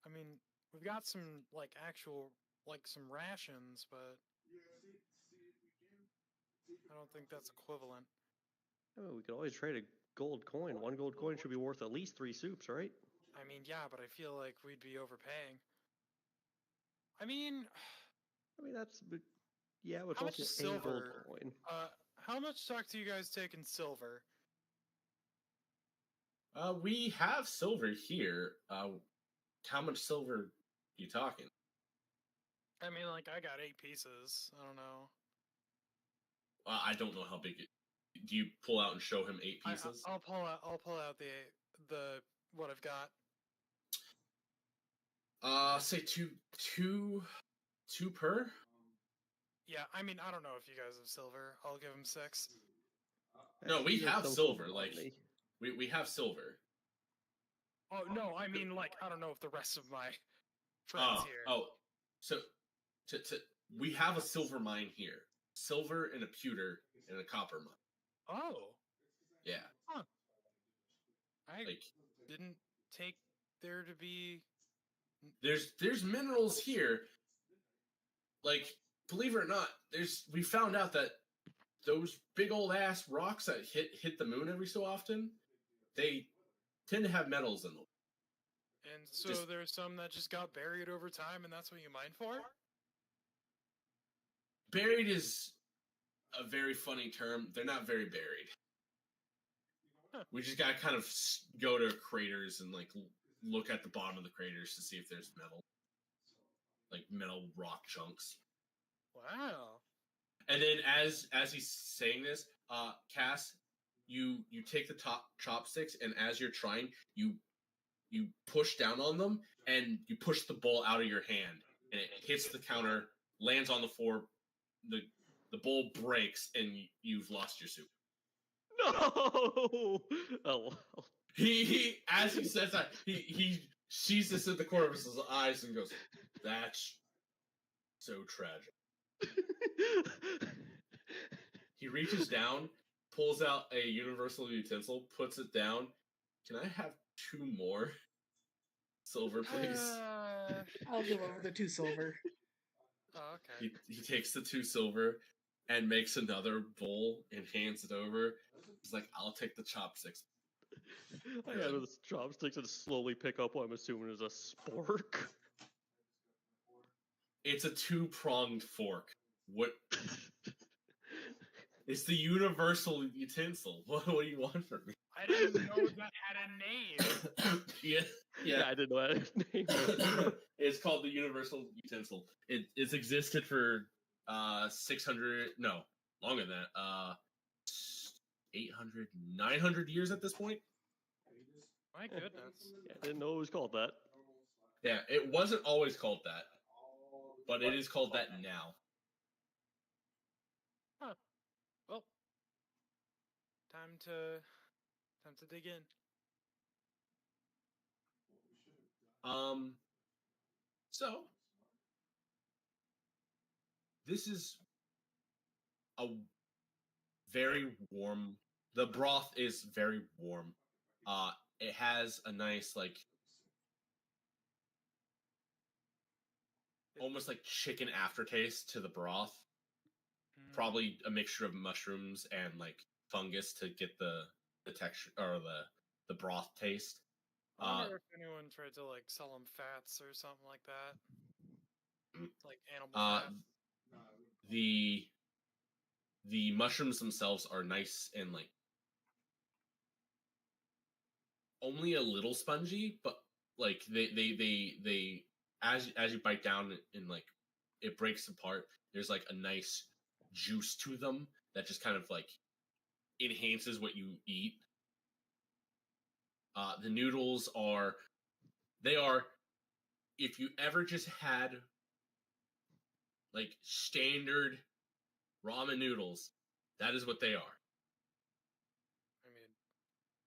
I mean, we've got some like actual some rations, but I don't think that's equivalent. Oh, we could always trade a gold coin. 1 gold coin should be worth at least 3 soups, right? I mean, yeah, but I feel like we'd be overpaying. I mean, that's yeah, but it's how much also is a gold silver? coin. How much stock do you guys take in silver? We have silver here. How much silver are you talking? I mean, like I got 8 pieces. I don't know. I don't know how big it. Do you pull out and show him 8 pieces? I'll pull out the what I've got. Say two per. Yeah, I mean, I don't know if you guys have silver. I'll give him 6. No, we have silver. Like We have silver. Oh no, I mean like I don't know if the rest of my friends here. So we have a silver mine here. Silver and a pewter and a copper mine. Oh, Yeah. I Like didn't take there to be. there's minerals here. Like, believe it or not, we found out that those big old ass rocks that hit the moon every so often, they tend to have metals in them. And so there's some that just got buried over time, and that's what you mine for? Buried is a very funny term. They're not very buried. Huh. We just gotta kind of go to craters and like look at the bottom of the craters to see if there's metal, like metal rock chunks. Wow. And then as he's saying this, Cass, you take the top chopsticks, and as you're trying, you push down on them, and you push the bowl out of your hand, and it hits the counter, lands on the floor. The bowl breaks, and you've lost your soup. No! Oh, He as he says that, he sees this at the corner of his eyes and goes, "That's so tragic." He reaches down, pulls out a universal utensil, puts it down. Can I have 2 more silver, please? I'll give over the 2 silver. Oh, okay. He takes the 2 silver and makes another bowl and hands it over. He's like, "I'll take the chopsticks." I got the chopsticks and slowly pick up what I'm assuming is a spork. It's a 2-pronged fork. What? It's the universal utensil. What do you want from me? I didn't know that had a name. Yeah. I didn't know that name. It's called the universal utensil. It's existed for 600, no, longer than that. 800, 900 years at this point. My goodness. Yeah, I didn't know it was called that. Yeah, it wasn't always called that, but it is called that now. Huh. Well, time to dig in. So this is a very warm. The broth is very warm. It has a nice like almost like chicken aftertaste to the broth. Probably a mixture of mushrooms and like fungus to get the texture or the broth taste. I wonder if anyone tried to like sell them fats or something like that, like animal fat. The mushrooms themselves are nice and like only a little spongy, but like they as you bite down and like it breaks apart. There's like a nice juice to them that just kind of like enhances what you eat. The noodles are if you ever just had like standard ramen noodles, that is what they are.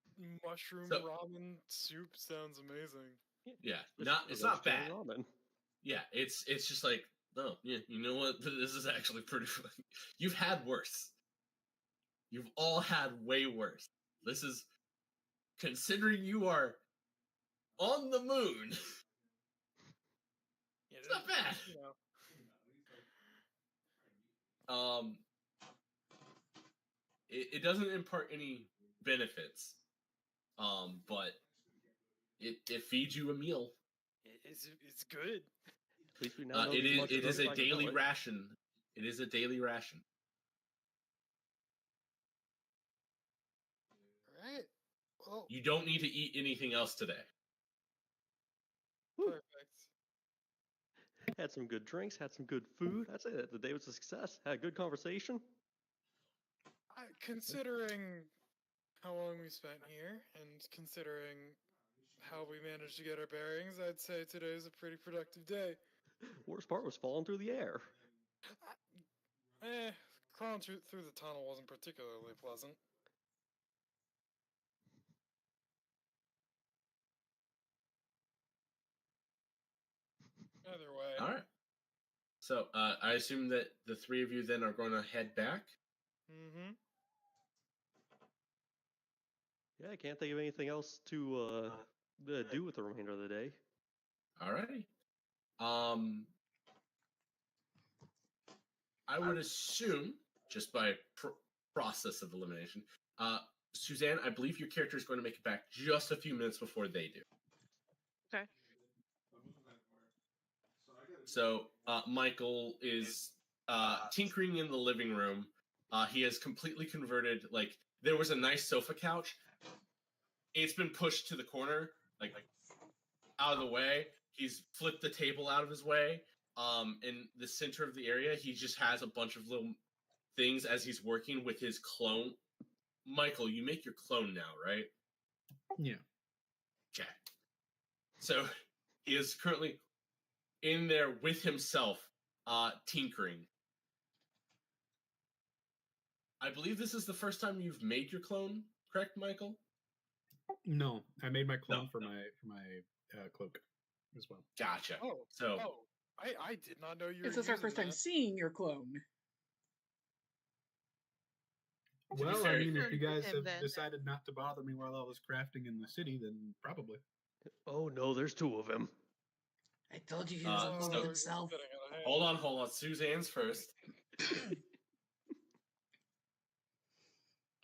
I mean, mushroom ramen soup sounds amazing. Yeah, it's not bad. Ramen. Yeah, it's just like, oh yeah, you know what? This is actually pretty funny. You've had worse. You've all had way worse. This is considering you are on the moon. Yeah, it's not bad. You know. It doesn't impart any benefits, but it feeds you a meal. It's good. At least we now know it is a daily ration. It is a daily ration. Right. Well, you don't need to eat anything else today. Perfect. Had some good drinks, had some good food. I'd say that the day was a success. Had a good conversation. Considering how long we spent here, and considering how we managed to get our bearings, I'd say today's a pretty productive day. Worst part was falling through the air. Crawling through the tunnel wasn't particularly pleasant. Either way. All right. So I assume that the three of you then are going to head back. Mm-hmm. Yeah, I can't think of anything else to do with the remainder of the day. All righty. I would assume, just by process of elimination, Suzanne, I believe your character is going to make it back just a few minutes before they do. Okay. So Michael is tinkering in the living room. He has completely converted, like, there was a nice sofa couch. It's been pushed to the corner, like out of the way. He's flipped the table out of his way. In the center of the area, he just has a bunch of little things as he's working with his clone. Michael, you make your clone now, right? Yeah. Okay. So he is currently in there with himself, tinkering. I believe this is the first time you've made your clone, correct, Michael? No, I made my clone No. for my cloak as well. Gotcha. Oh. So Oh. I did not know you were This is our using first time that. seeing your clone. To be Well, fair, I mean, if Turn you to guys him have then. decided not to bother me while I was crafting in the city, then probably. Oh no, there's two of him. I told you he was in love so- with you're himself. getting out of hand. hold on. Suzanne's first.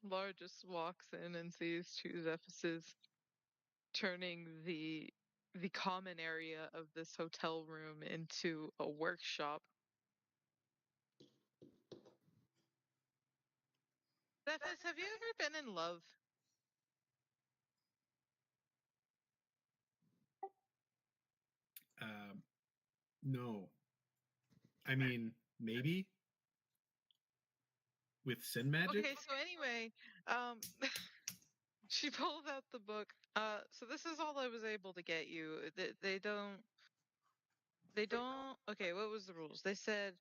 Laura just walks in and sees two Zephyses turning the common area of this hotel room into a workshop. Zephys, have you ever been in love? No. I mean, maybe with sin magic. Okay, so anyway, she pulled out the book. So this is all I was able to get you. They don't. Okay, what was the rules? They said,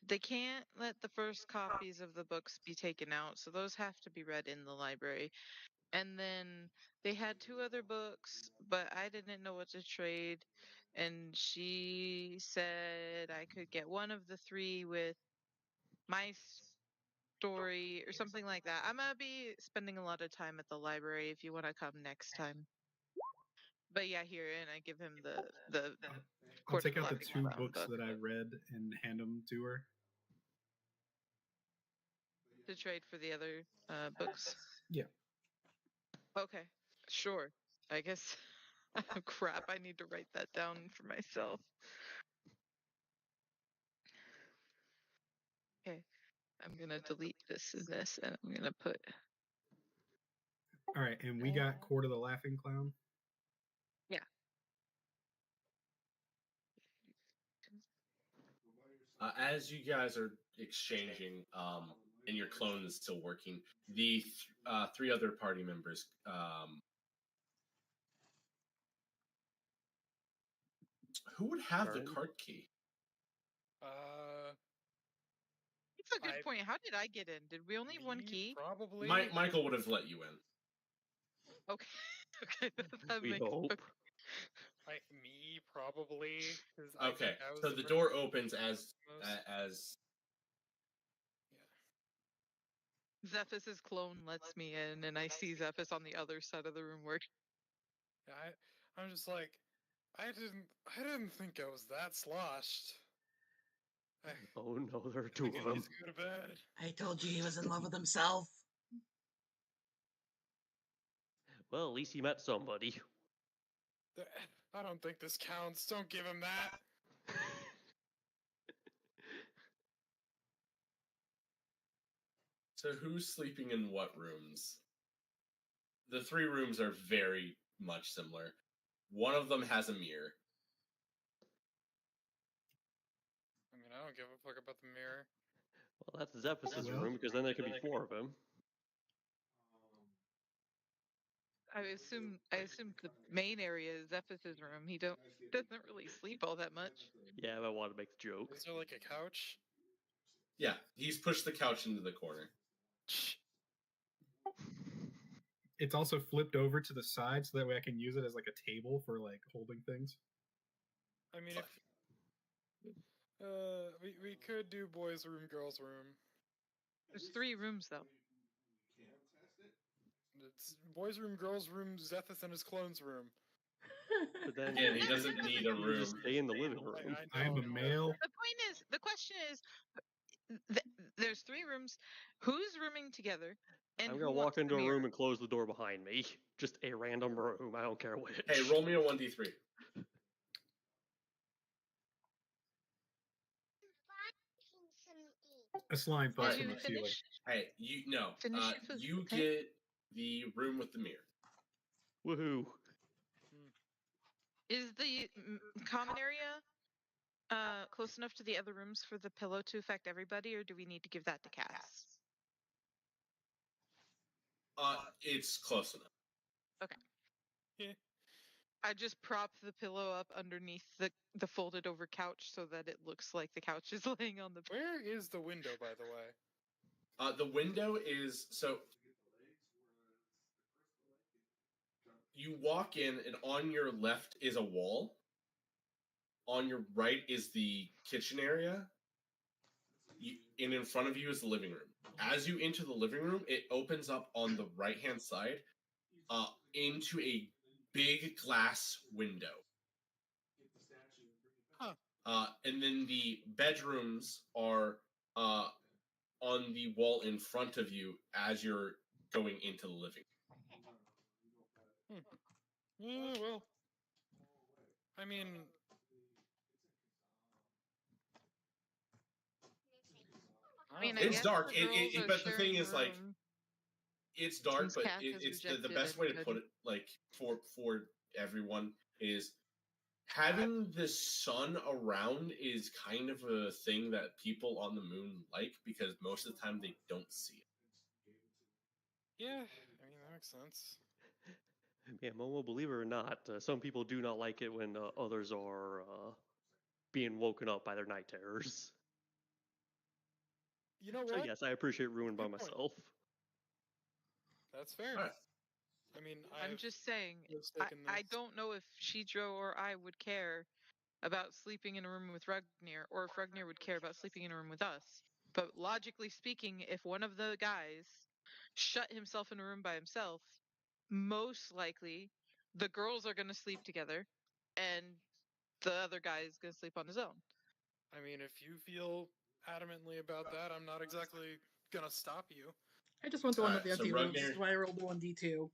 they can't let the first copies of the books be taken out, so those have to be read in the library. And then they had two other books, but I didn't know what to trade. And she said I could get one of the three with my story or something like that. I'm gonna be spending a lot of time at the library if you want to come next time. But yeah, here, and I give him the I'll Court of take out the Laughing two Clown books book that I read and hand them to her. to trade for the other books. Yeah. Okay, sure. I guess. Crap, I need to write that down for myself. Okay, I'm gonna delete this and this, and I'm gonna put. All right, and we got Court of the Laughing Clown. Yeah. As you guys are exchanging, and your clone is still working, the three other party members, who would have the Karen? card key? That's a good I- point. How did I get in? Did we only have one me, key? Probably. Michael would have let you in. Okay. Okay, that We makes hope. Like me, probably. 'cause I Okay, think I was so the the door person opens as most- Zephys's clone lets me in, and I see Zephys on the other side of the room working. Yeah, I'm just like, I didn't think I was that sloshed. I Oh no, there are two think of I them. need to go to bed. I told you he was in love with himself. Well, at least he met somebody. I don't think this counts. Don't give him that. So who's sleeping in what rooms? The three rooms are very much similar. One of them has a mirror. I mean, I don't give a fuck about the mirror. Well, that's Zephyr's Well- room because then there can be four of him. I assume the main area is Zephys's room. He doesn't really sleep all that much. Yeah, but I want to make the joke. Is there like a couch? Yeah, he's pushed the couch into the corner. It's also flipped over to the side so that way I can use it as like a table for like holding things. I mean, if we could do boys' room, girls' room. There's 3 rooms though. It's boys' room, girls' room, Zethus and his clone's room. But then Again, he doesn't need a you just room. stay in the living room. I I'm know. a male. The question is, there's 3 rooms. Who's rooming together? And I'm who gonna walk wants the into a mirror? room and close the door behind me. Just a random room. I don't care which. Hey, roll me a 1d3. A slime falls Did from you the ceiling. finish? Hey, you no. Finish your food, You okay? get the room with the mirror. Woohoo! Is the common area close enough to the other rooms for the pillow to affect everybody, or do we need to give that to Cass? It's close enough. I just prop the pillow up underneath the folded over couch so that it looks like the couch is laying on the bed. Where is the window, by the way? The window is so you walk in, and on your left is a wall. On your right is the kitchen area. And in front of you is the living room. As you enter the living room, it opens up on the right-hand side into a big glass window. Huh. And then the bedrooms are on the wall in front of you as you're going into the living room. Yeah, well, I mean, I mean, I It's guess dark. the girls are But the thing sharing a is, like, room. it's dark, Since but Cass has it's the rejected best way to put everybody. it, like, for everyone is having the sun around is kind of a thing that people on the moon like, because most of the time they don't see it. yeah, I mean, that makes sense. Yeah, Momo, believe it or not, some people do not like it when others are being woken up by their night terrors. You know So what? yes, I appreciate ruined by Good point. myself. That's fair. All right. I mean, I'm just saying, no stake in I this. don't know if Shidro or I would care about sleeping in a room with Rugnir, or if Rugnir would care about sleeping in a room with us. But logically speaking, if one of the guys shut himself in a room by himself, most likely the girls are going to sleep together and the other guy is going to sleep on his own. I mean, if you feel adamantly about that, I'm not exactly gonna stop you. I just want the one with Alright, the so empty rooms. Rugner- That's why I rolled the 1d2.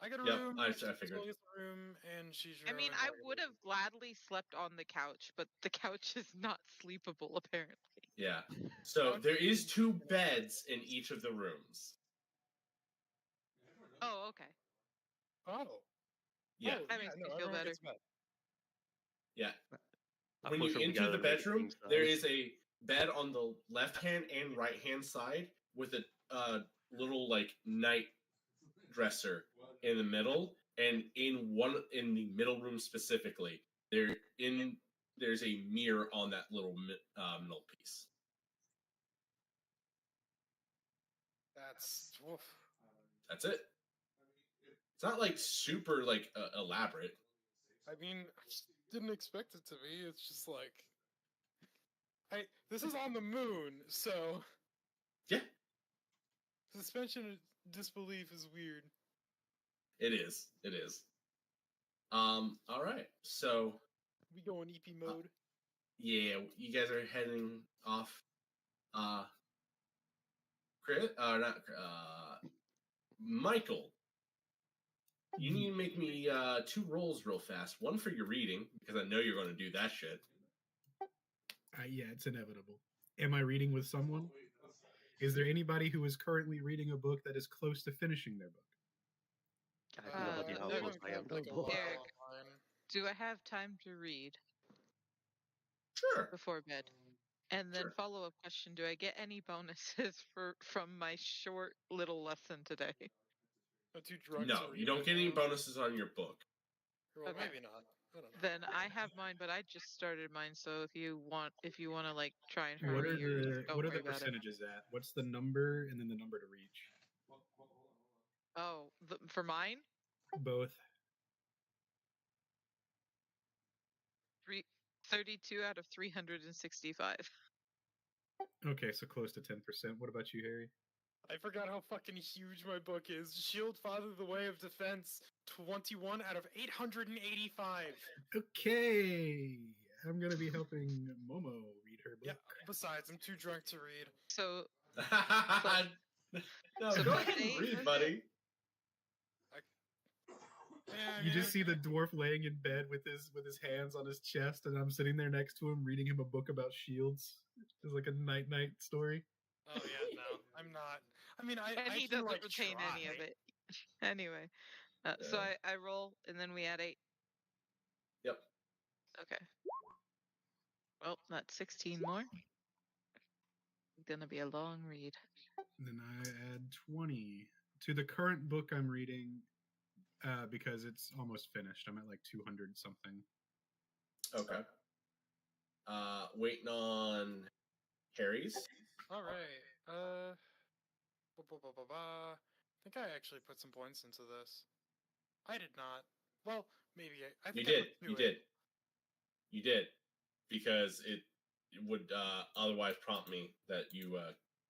I got a Yep, room. I Shizro figured. gets a room, and she's. I mean, I would have gladly slept on the couch, but the couch is not sleepable, apparently. Yeah. So there is 2 beds in each of the rooms. Oh, okay. Oh. Yeah. Oh, That makes me feel everyone better. gets bed. Yeah. I When push you them enter together the to make it bedroom, king there size. is a bed on the left hand and right hand side with a little like night dresser in the middle, and in the middle room specifically, there's a mirror on that little middle piece. That's. Oof. That's it. It's not like super like elaborate. I mean, I just didn't expect it to be. It's just like. This is on the moon, so. Yeah, Suspension of disbelief is weird. it is. It is. All right. So We go in EP mode. yeah, you guys are heading off. Michael, you need to make me 2 rolls real fast. One for your reading, because I know you're going to do that shit. Yeah, it's inevitable. Am I reading with someone? Is there anybody who is currently reading a book that is close to finishing their book? I have no idea how no, close I am to a like a book. while Eric. online. Do I have time to read Sure. before bed? And then Sure. follow-up question, do I get any bonuses from my short little lesson today? Not too drunk No, to read you don't right get any now. bonuses on your book. Well, Okay. maybe not. I don't know. Then I have mine, but I just started mine, so if you want to like try and What hurry, don't are worry the about it. percentages at? What's the number and then the number to reach? Oh, for mine, Both. 32 out of 365. Okay, so close to 10%. What about you, Harry? I forgot how fucking huge my book is. Shield Father the Way of Defense, 21 out of 885. Okay, I'm gonna be helping Momo read her book. Yeah, besides, I'm too drunk to read. So No, So go book ahead and eight, read, was buddy. Yeah, You man. just see the dwarf laying in bed with his hands on his chest, and I'm sitting there next to him reading him a book about shields. It's like a night story. Oh yeah, no, I'm not. I mean, I and he can doesn't like retain any of try. it. Anyway, so I roll and then we add 8. Yep. Okay. Well, that's 16 more. Gonna be a long read. And then I add 20 to the current book I'm reading because it's almost finished. I'm at like 200 something. Okay. Waiting on Harry's. All right. I think I actually put some points into this. I did not. Well, maybe I You think I did. put two You in. did. You did. Because it would otherwise prompt me that you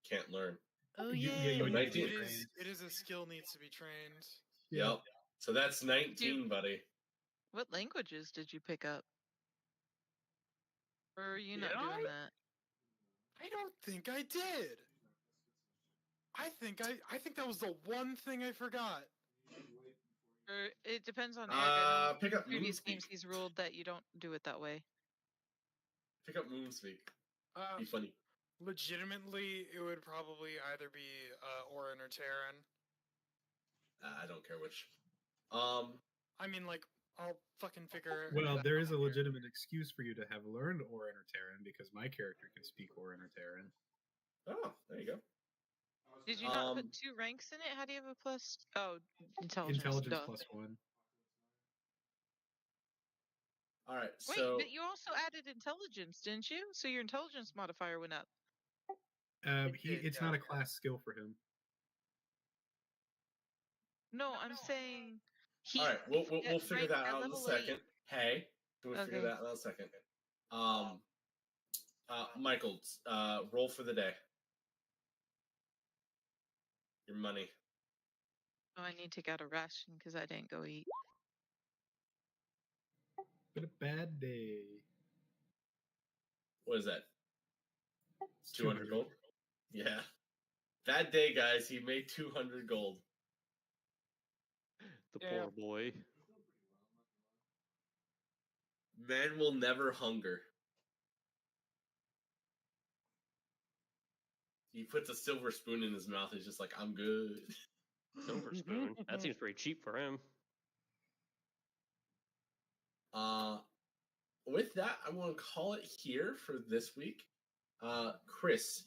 can't learn. Oh You- yeah. yeah, you So need 19. to- It is a skill needs to be trained. Yep. So that's 19, buddy. What languages did you pick up? Or are you not Did doing I? that? I don't think I did. I think that was the one thing I forgot. Or it depends on Eric. I know Pick up previous Moonspeak. games he's ruled that you don't do it that way. Pick up Moonspeak. Be funny. Legitimately, it would probably either be Orin or Terran. I don't care which. I mean, like, I'll fucking figure. Well, that there out is a here. legitimate excuse for you to have learned Orin or Terran because my character can speak Orin or Terran. Oh, there you go. Did you not put 2 ranks in it? How do you have a plus? Oh, intelligence. Intelligence duh. +1. All right. Wait, So but you also added intelligence, didn't you? So your intelligence modifier went up. It's not a class skill for him. No, I'm saying he. all right, we'll at figure rank- that at out in a level second. 8. Hey, we'll figure Okay. that out in a second. Michael, roll for the day. Your money. Oh, I need to get a ration because I didn't go eat. Been a bad day. What is that? It's 200 gold? Yeah. Bad day, guys. He made 200 gold. The Yeah. poor boy. Man will never hunger. He puts a silver spoon in his mouth. He's just like, I'm good. Silver spoon. That seems pretty cheap for him. With that, I want to call it here for this week. Chris,